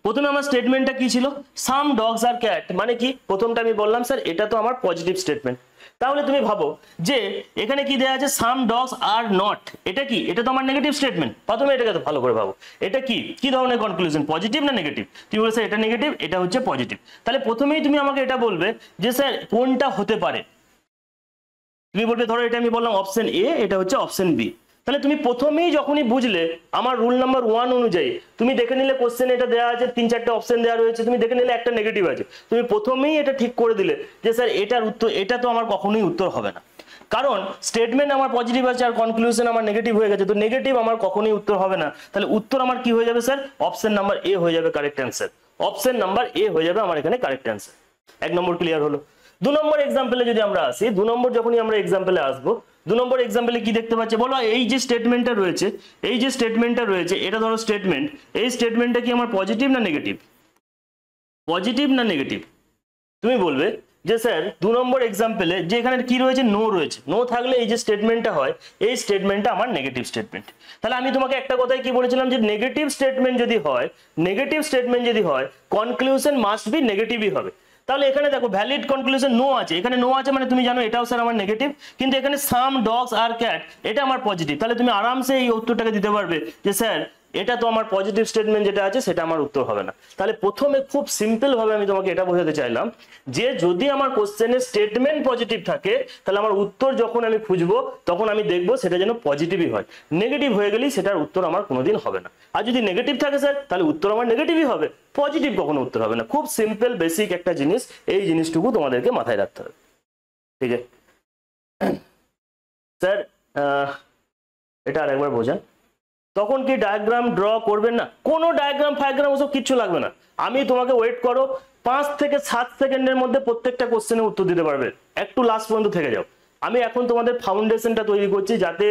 প্রথমে আমার স্টেটমেন্টটা কি ছিল, সাম ডগস আর ক্যাট, মানে কি প্রথমটা আমি বললাম স্যার এটা তো আমার পজিটিভ স্টেটমেন্ট। তাহলে তুমি ভাবো যে এখানে কি দেয়া আছে, সাম ডগস আর নট, এটা কি, এটা তো আমার নেগেটিভ স্টেটমেন্ট। প্রথমে এটাকে তো ভালো করে ভাবো, এটা কি ধরনের কনক্লুশন, পজিটিভ না নেগেটিভ? তুমি বলছো এটা নেগেটিভ, এটা হচ্ছে পজিটিভ। তাহলে প্রথমেই তুমি আমাকে এটা বলবে যে স্যার কোনটা হতে পারে। তুমি বলবে ধরো এটা আমি বললাম অপশন এ, এটা হচ্ছে অপশন বি। তাহলে তুমি প্রথমেই যখনই বুঝলে আমার রুল নাম্বার 1 অনুযায়ী, তুমি দেখে নিলে কোশ্চেন এটা দেওয়া আছে, 3-4টে অপশন দেওয়া রয়েছে, তুমি দেখে নিলে একটা নেগেটিভ আছে, তুমি প্রথমেই এটা ঠিক করে দিলে যে স্যার এটার উত্তর, এটা তো আমার কখনোই উত্তর হবে না, কারণ স্টেটমেন্ট আমার পজিটিভ আছে আর কনক্লুশন আমার নেগেটিভ হয়ে গেছে, তো নেগেটিভ আমার কখনোই উত্তর হবে না। তাহলে উত্তর আমার কি হয়ে যাবে স্যার, অপশন নাম্বার এ হয়ে যাবে correct answer, option number A হয়ে যাবে আমার এখানে কারেক্ট অ্যান্সার। 1 নম্বর ক্লিয়ার হলো। 2 নম্বর এক্সাম্পলে যদি আমরা আসি, 2 নম্বর যখনই আমরা এক্সাম্পলে আসবো, 2 নম্বর এক্সাম্পলে কি দেখতে পাচ্ছি বলো, এই যে স্টেটমেন্টটা রয়েছে, এটা ধরো স্টেটমেন্ট, এই স্টেটমেন্টটা কি আমার পজিটিভ না নেগেটিভ? পজিটিভ না নেগেটিভ? তুমি বলবে যে স্যার 2 নম্বর এক্সাম্পলে যে এখানে কি রয়েছে, নো থাকলে এই যে স্টেটমেন্টটা হয়, এই স্টেটমেন্টটা আমার নেগেটিভ স্টেটমেন্ট। তাহলে আমি তোমাকে একটা কথাই কি বলেছিলাম যে নেগেটিভ স্টেটমেন্ট যদি হয় কনক্লুশন মাস্ট বি নেগেটিভই হবে। তাহলে এখানে দেখো ভ্যালিড কনক্লুশন নো আছে, এখানে নো আছে মানে তুমি জানো এটাও স্যার আমার নেগেটিভ, কিন্তু এখানে সাম ডগস আর ক্যাট এটা আমার পজিটিভ। তাহলে তুমি আরামসে এই উত্তরটাকে দিতে পারবে যে স্যার এটা তো আমার পজিটিভ স্টেটমেন্ট যেটা আছে সেটা আমার উত্তর হবে না। তাহলে প্রথমে খুব সিম্পল ভাবে আমি তোমাকে এটা বোঝাতে চাইলাম যে যদি আমার কোশ্চেনের স্টেটমেন্ট পজিটিভ থাকে তাহলে আমার উত্তর যখন আমি খুঁজবো তখন আমি দেখবো সেটা যেন পজিটিভই হয়, নেগেটিভ হয়ে গেলেই সেটার উত্তর আমার কোনোদিন হবে না। আর যদি নেগেটিভ থাকে স্যার তাহলে উত্তর আমার নেগেটিভই হবে, পজিটিভ কখনো উত্তর হবে না। খুব সিম্পল বেসিক একটা জিনিস, এই জিনিসটুকু তোমাদেরকে মাথায় রাখতে হবে। ঠিক আছে স্যার, এটা আরেকবার বোঝান। তখন কি ডায়াগ্রাম ড্র করবেন না? কোনো ডায়াগ্রাম ফায়াগ্রাম ওসব কিচ্ছু লাগবে না, আমি তোমাকে ওয়েট করো 5 থেকে 7 সেকেন্ডের মধ্যে প্রত্যেকটা কোশ্চেনের উত্তর দিতে পারবে, একটু লাস্ট পর্যন্ত থেকে যাও। আমি এখন তোমাদের ফাউন্ডেশনটা তৈরি করছি, যাতে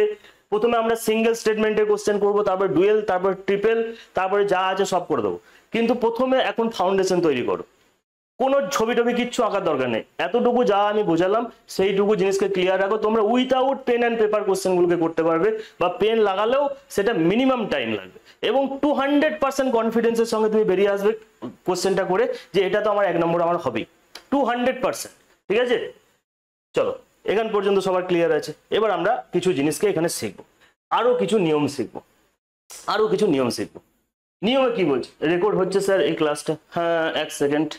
প্রথমে আমরা সিঙ্গেল স্টেটমেন্টের কোশ্চেন করবো, তারপর ডুয়েল, তারপর ট্রিপল, তারপরে যা আছে সব করে দেবো। কিন্তু প্রথমে এখন ফাউন্ডেশন তৈরি করো, কোনো ছবি টবি কিচ্ছু আঁকার দরকার নেই, এতটুকু যা আমি বোঝালাম সেইটুকু জিনিসকে ক্লিয়ার রাখো। তোমরা উইথাউট পেন অ্যান্ড পেপার কোশ্চেনগুলোকে করতে পারবে, বা পেন লাগালেও সেটা মিনিমাম টাইম লাগবে, এবং 200% কনফিডেন্সের সঙ্গে তুমি বেরিয়ে আসবে কোশ্চেনটা করে যে এটা তো আমার 1 নম্বর আমার হবেই, 200%। ঠিক আছে, চলো এখান পর্যন্ত সবার ক্লিয়ার আছে। এবার আমরা কিছু জিনিসকে এখানে শিখবো, আরো কিছু নিয়ম শিখবো। নিয়মে কি বলছে, রেকর্ড হচ্ছে স্যার এই ক্লাসটা? হ্যাঁ 1 সেকেন্ড,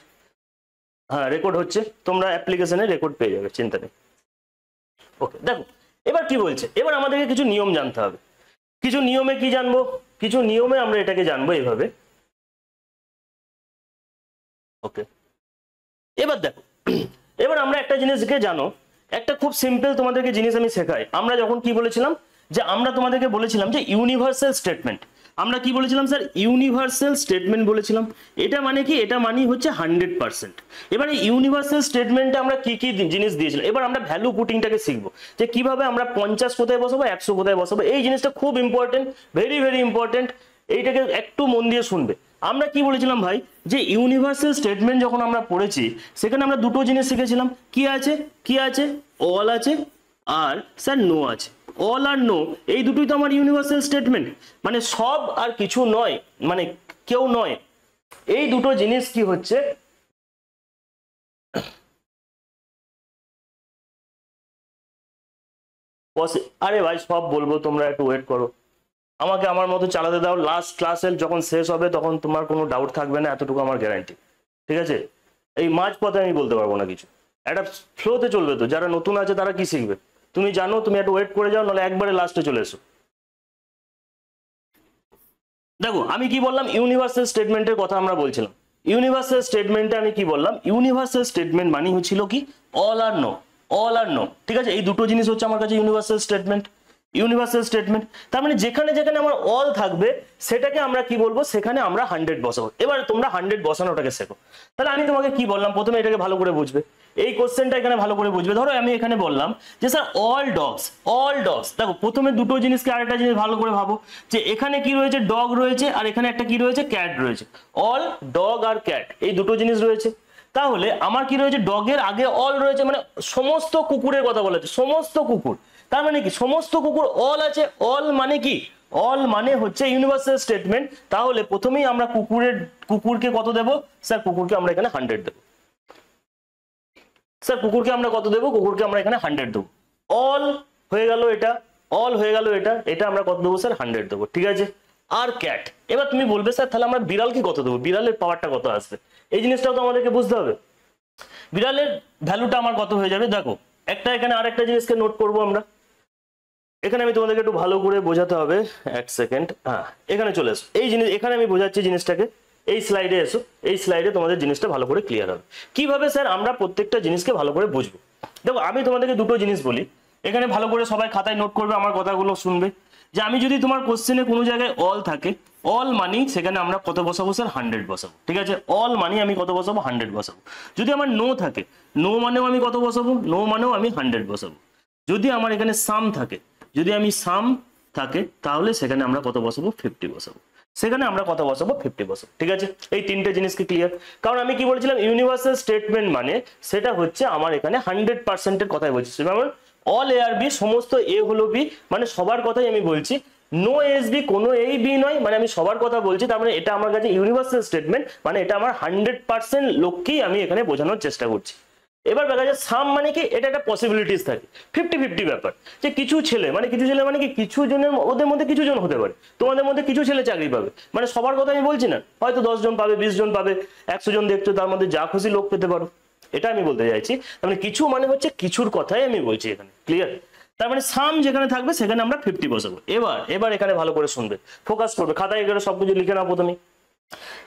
হ্যাঁ রেকর্ড হচ্ছে, তোমরা অ্যাপ্লিকেশনে রেকর্ড পেয়ে যাবে, চিন্তা নেই। ওকে দেখো এবার কি বলছে, এবার আমাদেরকে কিছু নিয়ম জানতে হবে। কিছু নিয়মে কি জানবো, কিছু নিয়মে আমরা এটাকে জানবো এইভাবে। ওকে এবার দেখো, এবার আমরা একটা জিনিসকে জানো, একটা খুব সিম্পল তোমাদেরকে জিনিস আমি শেখাই। আমরা যখন কি বলেছিলাম যে আমরা তোমাদেরকে বলেছিলাম যে ইউনিভার্সাল স্টেটমেন্ট, আমরা কি বলেছিলাম স্যার, ইউনিভার্সাল স্টেটমেন্ট বলেছিলাম। এটা মানে কি, এটা মানে হচ্ছে 100%। এবার এই ইউনিভার্সাল স্টেটমেন্টে আমরা কি কি জিনিস দিয়েছিলাম, এবার আমরা ভ্যালু পুটিংটাকে শিখবো, যে কিভাবে আমরা 50 কোথায় বসাবো, 100 কোথায় বসাবো। এই জিনিসটা খুব ইম্পর্টেন্ট, ভেরি ভেরি ইম্পর্টেন্ট, এইটাকে একটু মন দিয়ে শুনবে। আমরা কি বলেছিলাম ভাই, যে ইউনিভার্সাল স্টেটমেন্ট যখন আমরা পড়েছি সেখানে আমরা দুটো জিনিস শিখেছিলাম, কি আছে, অল আছে আর স্যার নো আছে। অল আর নো এই দুটোই তো আমার ইউনিভার্সাল স্টেটমেন্ট, মানে সব আর কিছু নয়, মানে কেউ নয়। এই দুটো জিনিস কি হচ্ছে, আরে ভাই সব বলবো, তোমরা একটু ওয়েট করো, আমাকে আমার মতো চালাতে দাও। লাস্ট ক্লাসে যখন শেষ হবে তখন তোমার কোনো ডাউট থাকবে না, এতটুকু আমার গ্যারান্টি। ঠিক আছে, এই মাঝ পথে আমি বলতে পারবো না কিছু, একটা ফ্লোতে চলবে। তো যারা নতুন আছে তারা কি শিখবে, তুমি জানো, তুমি একটু ওয়েট করে যাও, নাহলে একবারে লাস্টে চলে এসো। দেখো আমি কি বললাম, ইউনিভার্সাল স্টেটমেন্টের কথা আমরা বলছিলাম। ইউনিভার্সাল স্টেটমেন্টে আমি কি বললাম, ইউনিভার্সাল স্টেটমেন্ট মানে হচ্ছিল কি, অল আর নো। অল আর নো, ঠিক আছে, এই দুটো জিনিস হচ্ছে আমার কাছে ইউনিভার্সাল স্টেটমেন্ট। ইউনিভার্সাল স্টেটমেন্ট তার মানে যেখানে যেখানে আমার অল থাকবে সেটাকে আমরা কি বলবো, সেখানে আমরা 100 বসাবো। এবার তোমরা 100 বসানোটাকে শেখো। তাহলে আমি তোমাকে কি বললাম, প্রথমে এটাকে ভালো করে বুঝবে, এই কোশ্চেনটা এখানে ভালো করে বুঝবে। ধরো আমি এখানে বললাম যে স্যার অল ডগস, দেখো প্রথমে দুটো জিনিসকে আরেকটা জিনিস ভালো করে ভাবো, যে এখানে কি রয়েছে, ডগ রয়েছে, আর এখানে একটা কি রয়েছে, ক্যাট রয়েছে। অল ডগ আর ক্যাট এই দুটো জিনিস রয়েছে। তাহলে আমার কি রয়েছে, ডগের আগে অল রয়েছে, মানে সমস্ত কুকুরের কথা বলা হচ্ছে, সমস্ত কুকুর। তার মানে কি সমস্ত কুকুর অল আছে, অল মানে কি, অল মানে হচ্ছে ইউনিভার্সাল স্টেটমেন্ট। তাহলে প্রথমেই আমরা কুকুরকে কত দেব, স্যার কুকুরকে আমরা এখানে 100 দেবো। স্যার কুকুরকে আমরা কত দেবো, কুকুরকে আমরা এখানে 100 দেবো। অল হয়ে গেল এটা, অল হয়ে গেল এটা, এটা আমরা কত দেবো স্যার, 100 দেবো, ঠিক আছে। আর ক্যাট, এবার তুমি বলবে স্যার তাহলে আমরা বিড়ালকে কত দেবো, বিড়ালের পাওয়ারটা কত আসবে, এই জিনিসটাও তো আমাদেরকে বুঝতে হবে। বিড়ালের ভ্যালুটা আমার কত হয়ে যাবে, দেখো একটা এখানে আরেকটা জিনিসকে নোট করবো আমরা, এখানে আমি তোমাদেরকে একটু ভালো করে বোঝাতে হবে, এক সেকেন্ড, হ্যাঁ এখানে চলে এসো, এই জিনিস এখানে আমি বোঝাচ্ছি জিনিসটাকে, এই স্লাইডে এসো, এই স্লাইডে তোমাদের জিনিসটা ভালো করে ক্লিয়ার হবে কিভাবে স্যার আমরা প্রত্যেকটা জিনিসকে ভালো করে বুঝবো। দেখো আমি তোমাদেরকে দুটো জিনিস বলি, এখানে ভালো করে সবাই খাতায় নোট করবে, আমার কথাগুলো শুনবে, যে আমি যদি তোমার কোশ্চেনে কোনো জায়গায় অল থাকে, অল মানি সেখানে আমরা কত বসাবো স্যার, 100 বসাবো, ঠিক আছে। অল মানি আমি কত বসাবো, 100 বসাবো। যদি আমার নো থাকে, নো মানেও আমি কত বসাবো, নো মানেও আমি 100 বসাবো। যদি আমার এখানে সাম থাকে, যদি আমি সাম থাকে, তাহলে সেখানে আমরা কত বসাবো, 50 বসাবো। সেখানে আমরা কত বসাবো, 50 বসাবো, ঠিক আছে। এই তিনটে জিনিসকে ক্লিয়ার, কারণ আমি কি বলেছিলাম, ইউনিভার্সাল স্টেটমেন্ট মানে সেটা হচ্ছে আমার এখানে 100%-এর কথাই বলছি, যেমন অল এ আর বি, সমস্ত এ হলো বি, মানে সবার কথাই আমি বলছি। নো এস বি, কোনো এই বি নয়, মানে আমি সবার কথা বলছি। তার মানে এটা আমার কাছে ইউনিভার্সাল স্টেটমেন্ট, মানে এটা আমার 100% লোককেই আমি এখানে বোঝানোর চেষ্টা করছি। এবার দেখা যায় সাম মানে কি, এটা একটা পসিবিলিটিস থাকে, 50-50 ব্যাপার, যে কিছু ছেলে মানে কি কিছু জনের ওদের মধ্যে কিছু জন হতে পারে, তোমাদের মধ্যে কিছু ছেলে চাকরি পাবে, মানে সবার কথা আমি বলছি না, হয়তো 10 জন পাবে, 20 জন পাবে, 100 জন দেখছো, তার মধ্যে যা খুশি লোক পেতে পারো, এটা আমি বলতে চাইছি। তার মানে কিছু মানে হচ্ছে কিছুর কথাই আমি বলছি এখানে, ক্লিয়ার। তার মানে সাম যেখানে থাকবে সেখানে আমরা 50 বসাবো। এবার এখানে ভালো করে শুনবে, ফোকাস করবে, খাতায় এখানে সবকিছু লিখে নাও প্রথমে।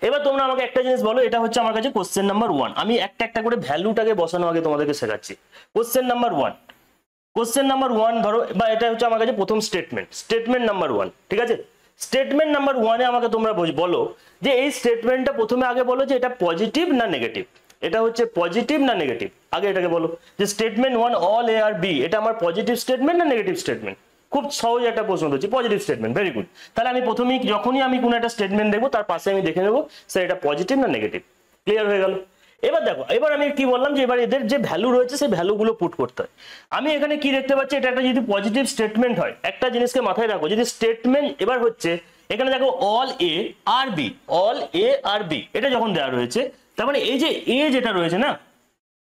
এবার তোমরা আমাকে একটা জিনিস বলো, এটা হচ্ছে আমার কাছে কোশ্চেন নাম্বার 1, আমি একটা একটা করে ভ্যালুটাকে বসানো আগে তোমাদেরকে শেখাচ্ছি। কোশ্চেন নাম্বার 1 ধরো, বা এটা হচ্ছে আমার কাছে প্রথম স্টেটমেন্ট নাম্বার 1, ঠিক আছে। স্টেটমেন্ট নাম্বার 1-এ আমাকে তোমরা বলো যে এই স্টেটমেন্টটা প্রথমে আগে বলো যে এটা পজিটিভ না নেগেটিভ, এটা হচ্ছে পজিটিভ না নেগেটিভ, আগে এটাকে বলো যে স্টেটমেন্ট 1 অল এ আর বি, এটা আমার পজিটিভ স্টেটমেন্ট না নেগেটিভ স্টেটমেন্ট। খুব সহজ একটা প্রশ্ন হচ্ছে, পজিটিভ স্টেটমেন্ট, ভেরি গুড। তাহলে আমি প্রথমেই যখনই আমি কোনো একটা স্টেটমেন্ট দেখবো তার পাশে আমি দেখে নেবো স্যার এটা পজিটিভ না নেগেটিভ, ক্লিয়ার হয়ে গেল। এবার দেখো, এবার আমি কি বললাম যে এবার এদের যে ভ্যালু রয়েছে সেই ভ্যালুগুলো পুট করতে হয়। আমি এখানে কি দেখতে পাচ্ছি, এটা একটা যদি পজিটিভ স্টেটমেন্ট হয়, একটা জিনিসকে মাথায় রাখো, যদি স্টেটমেন্ট এবার হচ্ছে এখানে দেখো অল এ আর বি, অল এ আর বি এটা যখন দেওয়া রয়েছে, তার মানে এই যে এ যেটা রয়েছে না,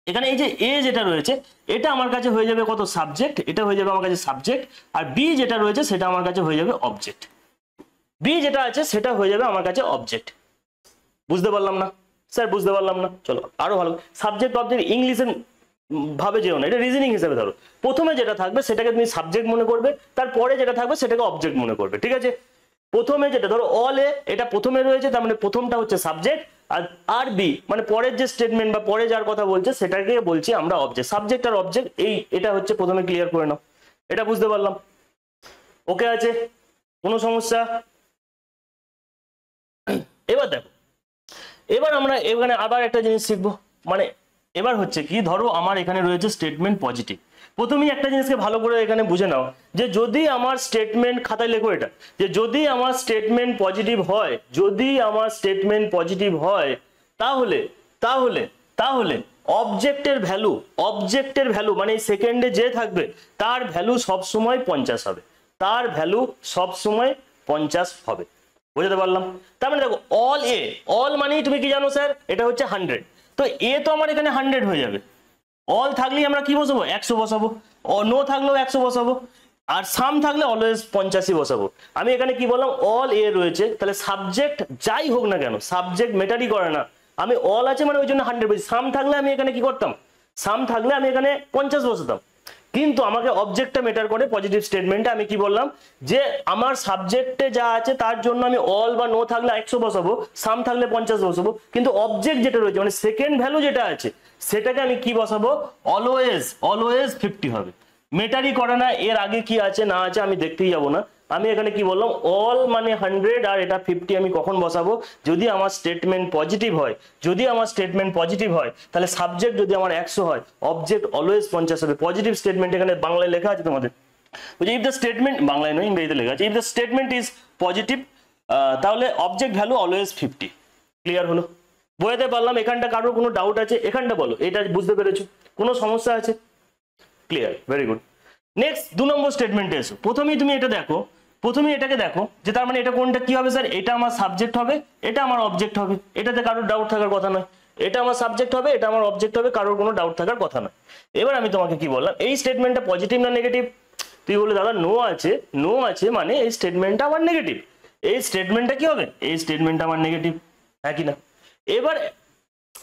এখানে এই যে এ যেটা রয়েছে এটা আমার কাছে হয়ে যাবে কত, সাবজেক্ট, এটা হয়ে যাবে আমার কাছে সাবজেক্ট, আর বি যেটা রয়েছে সেটা আমার কাছে হয়ে যাবে অবজেক্ট, বি যেটা আছে সেটা হয়ে যাবে আমার কাছে অবজেক্ট। বুঝতে পারলাম না স্যার, বুঝতে পারলাম না, চলো আরো ভালো, সাবজেক্ট অবজেক্ট ইংলিশে ভাবে যেও না, এটা রিজনিং হিসেবে ধরো, প্রথমে যেটা থাকবে সেটাকে তুমি সাবজেক্ট মনে করবে, তারপরে যেটা থাকবে সেটাকে অবজেক্ট মনে করবে, ঠিক আছে। প্রথমে যেটা ধরো অল এ, এটা প্রথমে রয়েছে, তার মানে প্রথমটা হচ্ছে সাবজেক্ট, আর বি মানে পরের যে স্টেটমেন্ট বা পরে যার কথা বলছে সেটাকে বলছি আমরা অবজেক্ট, সাবজেক্ট আর অবজেক্ট, এই এটা হচ্ছে প্রথমে ক্লিয়ার করে নাও, এটা বুঝতে পারলাম, ওকে আছে, কোনো সমস্যা। এবার দেখো, এবার আমরা এখানে আবার একটা জিনিস শিখবো, মানে এবার হচ্ছে কি, ধরো আমার এখানে রয়েছে স্টেটমেন্ট পজিটিভ, প্রথমেই একটা জিনিসকে ভালো করে এখানে বুঝে নাও যে যদি আমার স্টেটমেন্ট, খাতায় লেখো এটা, যে যদি আমার স্টেটমেন্ট পজিটিভ হয়, যদি আমার স্টেটমেন্ট পজিটিভ হয়, তাহলে তাহলে তাহলে অবজেক্টের ভ্যালু মানে সেকেন্ডে যে থাকবে তার ভ্যালু সবসময় 50 হবে, তার ভ্যালু সবসময় 50 হবে, বুঝতে পারলাম। তার মানে দেখো অল মানেই তুমি কি জানো স্যার, এটা হচ্ছে 100, তো এ তো আমার এখানে 100 হয়ে যাবে, অল থাকলেই আমরা কি বসাবো, 100 বসাবো, নো থাকলেও 100 বসাবো, আর সাম থাকলে অলওয়েজ 85 বসাবো। আমি এখানে কি বললাম, অল এ রয়েছে, তাহলে সাবজেক্ট যাই হোক না কেন, সাবজেক্ট ম্যাটারই করে না, আমি অল আছে মানে ওই জন্য 100 বলছি, সাম থাকলে আমি এখানে কি করতাম, সাম থাকলে আমি এখানে 50 বসাতাম, কিন্তু আমাকে অবজেক্টটা ম্যাটার করে পজিটিভ স্টেটমেন্টে। আমি কি বললাম যে আমার সাবজেক্টে যা আছে তার জন্য আমি অল বা নো থাকলে 100 বসাবো, সাম থাকলে 50 বসাবো, কিন্তু অবজেক্ট যেটা রয়েছে মানে সেকেন্ড ভ্যালু যেটা আছে সেটাকে আমি কি বসাবো, অলওয়েজ 50 হবে। মেটারই করে না এর আগে কি আছে না আছে আমি দেখতেই যাবো না, আমি এখানে কি বললাম অল মানে 100 আর এটা 50 আমি কখন বসাবো, যদি আমার স্টেটমেন্ট পজিটিভ হয়, যদি আমার স্টেটমেন্ট পজিটিভ হয় তাহলে সাবজেক্ট যদি আমার 100 হয় অবজেক্ট অলওয়েজ 50 হবে। পজিটিভ স্টেটমেন্ট এখানে বাংলায় লেখা আছে তোমাদের, ইফ দ্য স্টেটমেন্ট, বাংলায় নয় ইংরেজিতে লেখা আছে, if the statement is positive তাহলে অবজেক্ট ভ্যালু অলওয়েজ 50। ক্লিয়ার হলো, বোঝাতে পারলাম? এখানটা কারোর কোনো ডাউট আছে? এখানটা বলো, এটা বুঝতে পেরেছো? কোনো সমস্যা আছে? Clear, very good. নেক্সট 2 নম্বর স্টেটমেন্টে এসো। প্রথমেই তুমি এটা দেখো, প্রথমেই এটাকে দেখো যে তার মানে এটা কোনটা কি হবে স্যার, এটা আমার সাবজেক্ট হবে, এটা আমার অবজেক্ট হবে, এটাতে কারোর ডাউট থাকার কথা নয়। এটা আমার সাবজেক্ট হবে, এটা আমার অবজেক্ট হবে, কারোর কোনো ডাউট থাকার কথা নয়। এবার আমি তোমাকে কি বললাম, এই স্টেটমেন্টটা পজিটিভ না নেগেটিভ? তুই বলে দাদা নো আছে, নো আছে মানে এই স্টেটমেন্টটা আমার নেগেটিভ। এই স্টেটমেন্টটা কি হবে, এই স্টেটমেন্টটা আমার নেগেটিভ, হ্যাঁ কি না?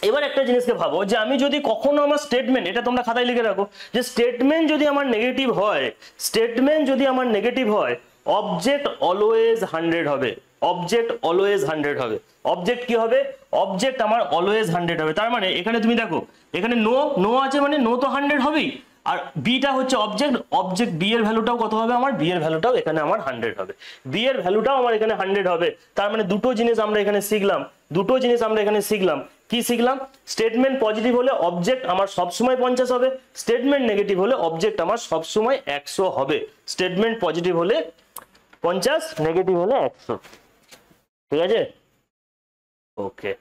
এবার একটা জিনিসকে ভাবো যে আমি যদি কখনো আমার স্টেটমেন্ট, এটা তোমরা খাতায় লিখে রাখো, যে স্টেটমেন্ট যদি আমার নেগেটিভ হয়, স্টেটমেন্ট যদি আমার নেগেটিভ হয় অবজেক্ট অলওয়েজ 100 হবে, অবজেক্ট অলওয়েজ 100 হবে। অবজেক্ট কি হবে, অবজেক্ট আমার অলওয়েজ 100 হবে। তার মানে এখানে তুমি দেখো, এখানে নো আছে মানে নো তো 100 হবেই, আর বিটা হচ্ছে অবজেক্ট, অবজেক্ট বি এর ভ্যালুটাও কত হবে আমার, বি এর ভ্যালুটাও এখানে আমার 100 হবে, বি এর ভ্যালুটাও আমার এখানে 100 হবে। তার মানে দুটো জিনিস আমরা এখানে শিখলাম, দুটো জিনিস আমরা এখানে শিখলাম। কি শিখলাম, স্টেটমেন্ট পজিটিভ হলে অবজেক্ট আমার সবসময় 50 হবে, স্টেটমেন্ট নেগেটিভ হলে অবজেক্ট আমার সবসময় 100 হবে। স্টেটমেন্ট পজিটিভ হলে 50, নেগেটিভ হলে 100। ঠিক আছে, ওকে।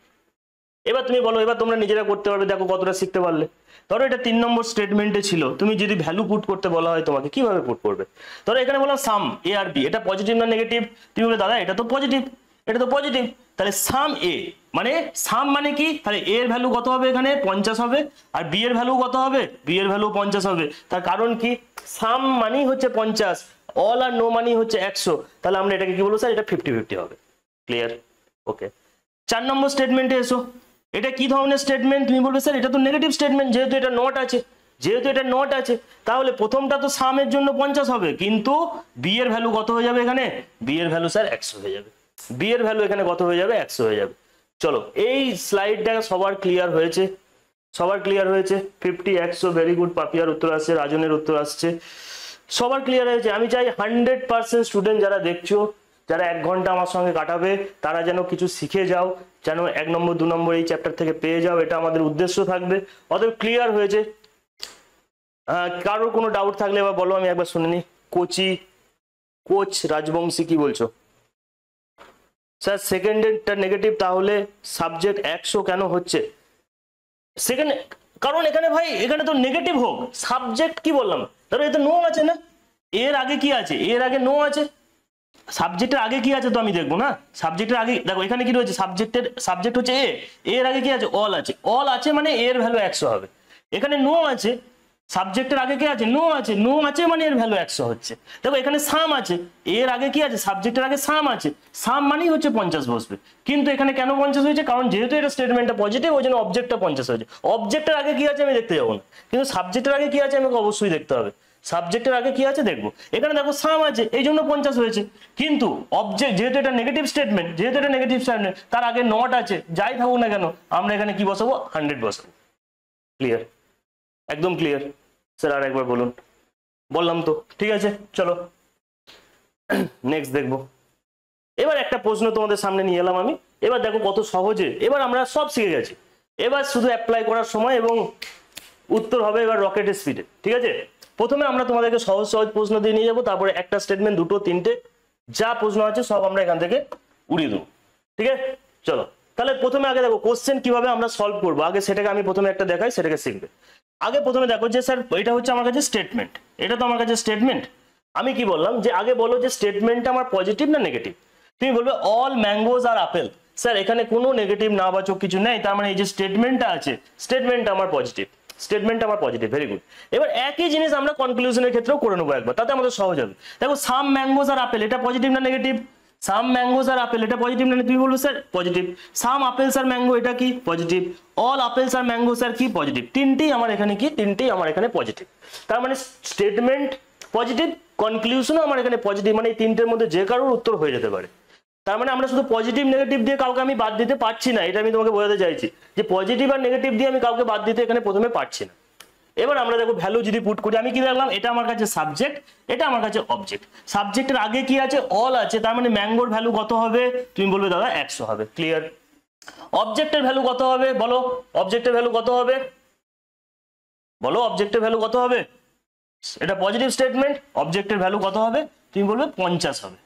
এবার তুমি বলো, এবার তোমরা নিজেরা করতে পারবে, দেখো কতটা শিখতে পারলে। ধরো এটা 3 নম্বর স্টেটমেন্টে ছিল, তুমি যদি ভ্যালু পুট করতে বলা হয় তোমাকে কিভাবে পুট করবে? ধরো এখানে বললাম সাম এ আর বি, এটা পজিটিভ না নেগেটিভ? তুমি বলে দাদা এটা তো পজিটিভ, এটা তো পজিটিভ, তাহলে সাম এ মানে সাম মানে কি, তাহলে এ এর ভ্যালু কত হবে এখানে 50 হবে, আর বি এর ভ্যালু কত হবে, বি এর ভ্যালু 50 হবে। তার কারণ কি, সাম মানেই হচ্ছে 50, অল আর নো মানেই হচ্ছে 100, তাহলে আমরা এটাকে কি বলবো স্যার, এটা 50-50 হবে। ক্লিয়ার, ওকে। 4 নম্বর স্টেটমেন্টে এসো। এটা কি ধরনের স্টেটমেন্ট? তুমি বলবে স্যার এটা তো নেগেটিভ স্টেটমেন্ট, যেহেতু এটা নট আছে, যেহেতু এটা নট আছে তাহলে প্রথমটা তো সামের জন্য 50 হবে, কিন্তু বি এর ভ্যালু কত হয়ে যাবে এখানে, বি এর ভ্যালু স্যার 100 হয়ে যাবে, বি এর ভ্যালু এখানে কত হয়ে যাবে, 100 হয়ে যাবে। চলো এই স্লাইডটা সবার ক্লিয়ার হয়েছে, সবার ক্লিয়ার হয়েছে? 50 100, ভেরি গুড। পাপিয়ার উত্তর আসছে, রাজনের উত্তর আসছে, সবার ক্লিয়ার হয়েছে। আমি চাই 100% স্টুডেন্ট যারা দেখছো, যারা 1 ঘন্টা আমার সঙ্গে কাটাবে, তারা যেন কিছু শিখে যাও, যেন 1 নম্বর 2 নম্বর এই চ্যাপ্টার থেকে পেয়ে যাও, এটা আমাদের উদ্দেশ্য থাকবে। অতএব ক্লিয়ার হয়েছে? কারোর কোনো ডাউট থাকলে এবার বলো, আমি একবার শুনে নি। কোচ রাজবংশী কি বলছো? স্যার সেকেন্ডেরটা নেগেটিভ, তাহলে সাবজেক্ট 100 কেন হচ্ছে? সেকেন্ড, কারণ এখানে ভাই এখানে তো নেগেটিভ হোক, সাবজেক্ট কি বললাম, ধরো এতে নো আছে না, এর আগে কি আছে, এর আগে নো আছে, সাবজেক্টের আগে কি আছে তো আমি দেখবো না, সাবজেক্টের আগে দেখো এখানে কি রয়েছে, সাবজেক্ট হচ্ছে এ, এর আগে কি আছে, অল আছে, অল আছে মানে এর ভ্যালু 100 হবে। এখানে নো আছে, সাবজেক্টের আগে কি আছে, নো আছে, নো আছে মানে এর ভ্যালু 100 হচ্ছে। দেখো এখানে সাম আছে, এর আগে কি আছে, সাবজেক্টের আগে সাম আছে, সাম মানেই হচ্ছে 50 বসবে। কিন্তু এখানে কেন 50 হয়েছে, কারণ যেহেতু এটা স্টেটমেন্টটা পজিটিভ ওই জন্য অবজেক্টটা 50 হয়েছে। অবজেক্টের আগে কি আছে আমি দেখতে যাবো না, কিন্তু সাবজেক্টের আগে কি আছে আমাকে অবশ্যই দেখতে হবে। সাবজেক্টের আগে কি আছে দেখবো, এখানে দেখো সাম আছে এই জন্য 50 হয়েছে, কিন্তু অবজেক্ট যেহেতু এটা নেগেটিভ স্টেটমেন্ট, যেহেতু এটা নেগেটিভ স্টেটমেন্ট তার আগে নট আছে, যাই থাকুক না কেন আমরা এখানে কি বসাবো, 100 বসাবো। ক্লিয়ার, একদম ক্লিয়ার? স্যার আর একবার বলুন। বললাম তো, ঠিক আছে। চলো নেক্সট দেখবো। এবার একটা প্রশ্ন তোমাদের সামনে নিয়ে এলাম আমি, এবার দেখো কত সহজে, এবার আমরা সব শিখে গেছি, এবার শুধু অ্যাপ্লাই করার সময় এবং উত্তর হবে এবার রকেটের স্পিডে। ঠিক আছে, প্রথমে আমরা তোমাদেরকে সহজ সহজ প্রশ্ন দিয়ে নিয়ে যাবো, তারপরে একটা স্টেটমেন্ট, দুটো, তিনটে যা প্রশ্ন আছে সব আমরা এখান থেকে উড়িয়ে দেবো। ঠিক আছে, চলো তাহলে প্রথমে আগে দেখো কোশ্চেন কিভাবে আমরা সলভ করবো, আগে সেটাকে আমি প্রথমে একটা দেখাই, সেটাকে শিখবে। আগে প্রথমে দেখো যে স্যার এটা হচ্ছে আমার কাছে স্টেটমেন্ট, এটা তো আমার কাছে স্টেটমেন্ট, আমি কি বললাম যে আগে বলো যে স্টেটমেন্টটা আমার পজিটিভ না নেগেটিভ? তুমি বলবে all mangoes are apple. Sir এখানে কোনো নেগেটিভ না বাচক কিছু নেই, তার মানে এই যে স্টেটমেন্টটা আছে, স্টেটমেন্টটা আমার পজিটিভ, স্টেটমেন্টটা আমার পজিটিভ, ভেরি গুড। এবার একই জিনিস আমরা কনক্লুশনের ক্ষেত্রেও করে নেবো একবার, তাতে আমাদের সহজ হবে। দেখো সাম ম্যাঙ্গোজ আর আপেল, এটা পজিটিভ না negative? Some mangoes are apple, এটা পজিটিভ না? তুমি বলবো স্যার পজিটিভ। সাম আপেলস আর ম্যাঙ্গো, এটা কি পজিটিভ? অল আপেলস আর ম্যাঙ্গো স্যার কি পজিটিভ? তিনটেই আমার এখানে কি, তিনটেই আমার এখানে পজিটিভ। তার মানে স্টেটমেন্ট পজিটিভ, কনক্লুশনও আমার এখানে পজিটিভ, মানে এই তিনটের মধ্যে যে কারোর উত্তর হয়ে যেতে পারে। তার মানে আমরা শুধু পজিটিভ নেগেটিভ দিয়ে কাউকে আমি বাদ দিতে পারছি না, এটা আমি তোমাকে বোঝাতে চাইছি যে পজিটিভ আর নেগেটিভ দিয়ে আমি কাউকে বাদ দিতে এখানে প্রথমে পারছি না। এবার আমরা দেখো ভ্যালু যদি পুট করি, আমি কি দেখলাম, এটা আমার কাছে সাবজেক্ট, এটা আমার কাছে অবজেক্ট। সাবজেক্টের আগে কি আছে, অল আছে, তার মানে ম্যাঙ্গোর ভ্যালু কত হবে, তুমি বলবে দাদা 100 হবে। ক্লিয়ার। অবজেক্টের ভ্যালু কত হবে বলো, অবজেক্টের ভ্যালু কত হবে বলো, অবজেক্টের ভ্যালু কত হবে, এটা পজিটিভ স্টেটমেন্ট, অবজেক্টের ভ্যালু কত হবে, তুমি বলবে 50 হবে,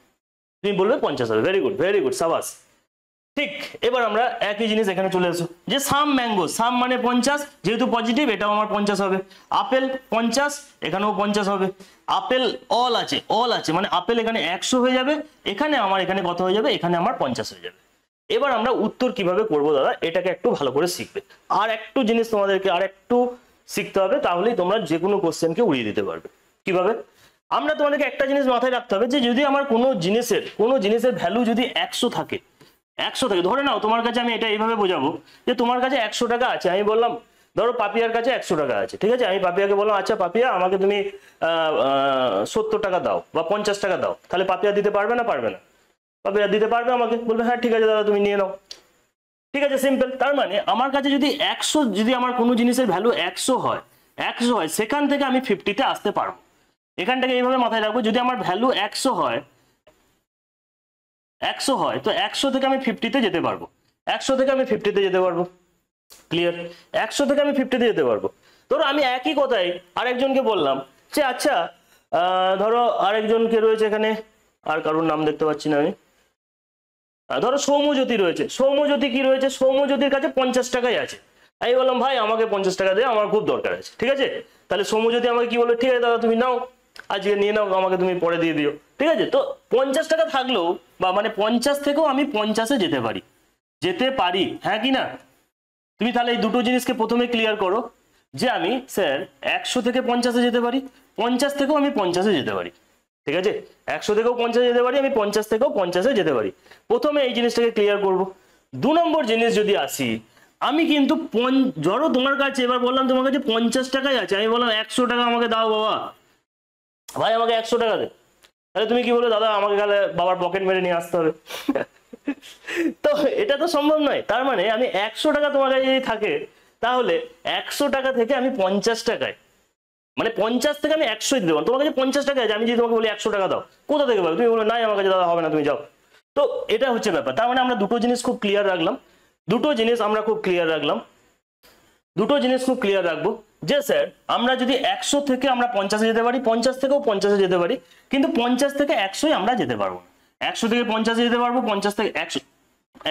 তুমি বলবে 50 হবে। ভেরি গুড সাবাস। ঠিক, এবার আমরা একই জিনিস এখানে চলে আসো যে সাম ম্যাঙ্গো, সাম মানে 50, যেহেতু পজিটিভ এটাও আমার 50 হবে। আপেল 50, এখানেও 50 হবে। আপেল অল আছে, অল আছে মানে আপেল এখানে 100 হয়ে যাবে, এখানে আমার এখানে কত হয়ে যাবে, এখানে আমার 50 হয়ে যাবে। এবার আমরা উত্তর কিভাবে করব দাদা, এটাকে একটু ভালো করে শিখবে। আর একটু জিনিস তোমাদেরকে আর একটু শিখতে হবে, তাহলেই তোমরা যে কোনো কোশ্চেনকে উড়িয়ে দিতে পারবে। কিভাবে, আমরা তোমাদেরকে একটা জিনিস মাথায় রাখতে হবে যে যদি আমার কোনো জিনিসের ভ্যালু যদি 100 থাকে, 100 থাকে, ধরে নাও তোমার কাছে, আমি এটা এইভাবে বোঝাবো যে তোমার কাছে 100 টাকা আছে, আমি বললাম ধরো পাপিয়ার কাছে 100 টাকা আছে, ঠিক আছে, আমি পাপিয়াকে বললাম আচ্ছা পাপিয়া আমাকে তুমি 70 টাকা দাও বা 50 টাকা দাও, তাহলে পাপিয়া দিতে পারবে না, পারবে না? পাপিয়া দিতে পারবে, আমাকে বলবে হ্যাঁ ঠিক আছে দাদা তুমি নিয়ে নাও, ঠিক আছে, সিম্পল। তার মানে আমার কাছে যদি 100, যদি আমার কোনো জিনিসের ভ্যালু 100 হয়, সেখান থেকে আমি 50-তে আসতে পারবো। এখানটাকে এইভাবে মাথায় রাখবো, যদি আমার ভ্যালু 100 হয় তো 100 থেকে আমি 50-তে যেতে পারবো, 100 থেকে আমি 50-তে যেতে পারবো। ক্লিয়ার, 100 থেকে আমি 50-তে যেতে পারবো। ধরো আমি একই কথাই আরেকজনকে বললাম যে আচ্ছা ধরো আরেকজনকে রয়েছে এখানে, আর কারোর নাম দেখতে পাচ্ছি না আমি, ধরো সৌম্যজ্যোতি রয়েছে, সৌম্যজ্যোতি কি রয়েছে, সৌম্যজ্যোতির কাছে 50 টাকাই আছে, আমি বললাম ভাই আমাকে 50 টাকা দে, আমার খুব দরকার আছে, ঠিক আছে। তাহলে সৌম্যজ্যোতি আমাকে কি বললো, ঠিক আছে দাদা তুমি নাও, আজকে নিয়ে নাও, আমাকে তুমি পরে দিয়ে দিও, ঠিক আছে। তো 50 টাকা থাকলেও বা মানে 50 থেকেও আমি 50-এ যেতে পারি, হ্যাঁ কি না? তুমি তাহলে এই দুটো জিনিসকে প্রথমে ক্লিয়ার করো যে আমি স্যার 100 থেকে 50-এ যেতে পারি, 50 থেকেও আমি 50-এ যেতে পারি, ঠিক আছে, 100 থেকেও 50-এ যেতে পারি, আমি 50 থেকেও 50-এ যেতে পারি। প্রথমে এই জিনিসটাকে ক্লিয়ার করব। 2 নম্বর জিনিস যদি আসি, আমি কিন্তু ধরো তোমার কাছে, এবার বললাম তোমার কাছে 50 টাকাই আছে, আমি বললাম 100 টাকা আমাকে দাও বাবা, ভাই আমাকে 100 টাকা দে, তাহলে তুমি কি বলবে, দাদা আমাকে গেলে বাবার পকেট মেরে নিয়ে আসতে হবে। তো এটা তো সম্ভব নয়। তার মানে আমি 100 টাকা তোমার কাছে যদি থাকে, তাহলে 100 টাকা থেকে আমি 50 টাকায়, মানে 50 থেকে আমি 100 দিতে পারবো। তোমার কাছে 50 টাকা আছে, আমি যদি তোমাকে বলি 100 টাকা দাও, কোথা থেকে পাবে? তুমি বলো নাই আমার কাছে দাদা হবে না, তুমি যাও। তো এটা হচ্ছে ব্যাপার। তার মানে আমরা দুটো জিনিস খুব ক্লিয়ার রাখলাম, দুটো জিনিস খুব ক্লিয়ার রাখবো যে স্যার আমরা যদি 100 থেকে আমরা 50-এ যেতে পারি, 50 থেকেও 50-এ যেতে পারি, কিন্তু 50 থেকে 100-ই আমরা যেতে পারবো। 100 থেকে 50-এ যেতে পারবো, 50 থেকে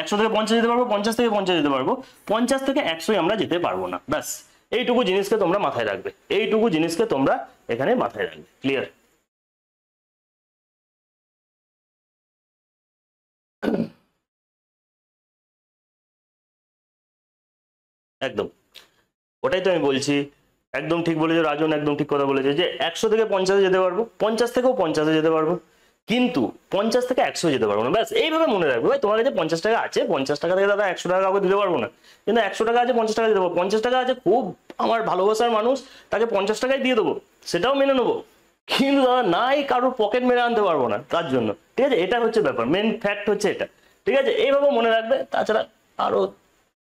100 থেকে 50 যেতে পারবো, 50 থেকে 50 যেতে পারবো, 50 থেকে 100-ই আমরা যেতে পারবো না। ব্যাস এইটুকু জিনিসকে তোমরা মাথায় রাখবে, এইটুকু জিনিসকে তোমরা এখানে মাথায় রাখবে। ক্লিয়ার? একদম, ওটাই তো আমি বলছি, একদম ঠিক বলেছে রাজন, একদম ঠিক কথা বলেছে যে 100 থেকে 50-এ যেতে পারবো, 50 থেকেও 50-এ যেতে পারবো, কিন্তু 50 থেকে 100 যেতে পারবো না। ব্যাস এইভাবে মনে রাখবে। ভাই তোমার কাছে 50 টাকা আছে, 50 টাকা থেকে দাদা 100 টাকা কাউকে দিতে পারবো না, কিন্তু 100 টাকা আছে 50 টাকা দিতে পারবো। 50 টাকা আছে খুব আমার ভালোবাসার মানুষ, তাকে 50 টাকাই দিয়ে দেবো, সেটাও মেনে নেবো, কিন্তু দাদা নাই কারোর পকেট মেরে আনতে পারবো না তার জন্য, ঠিক আছে। এটা হচ্ছে ব্যাপার, মেন ফ্যাক্ট হচ্ছে এটা, ঠিক আছে। এইভাবে মনে রাখবে। তাছাড়া আরো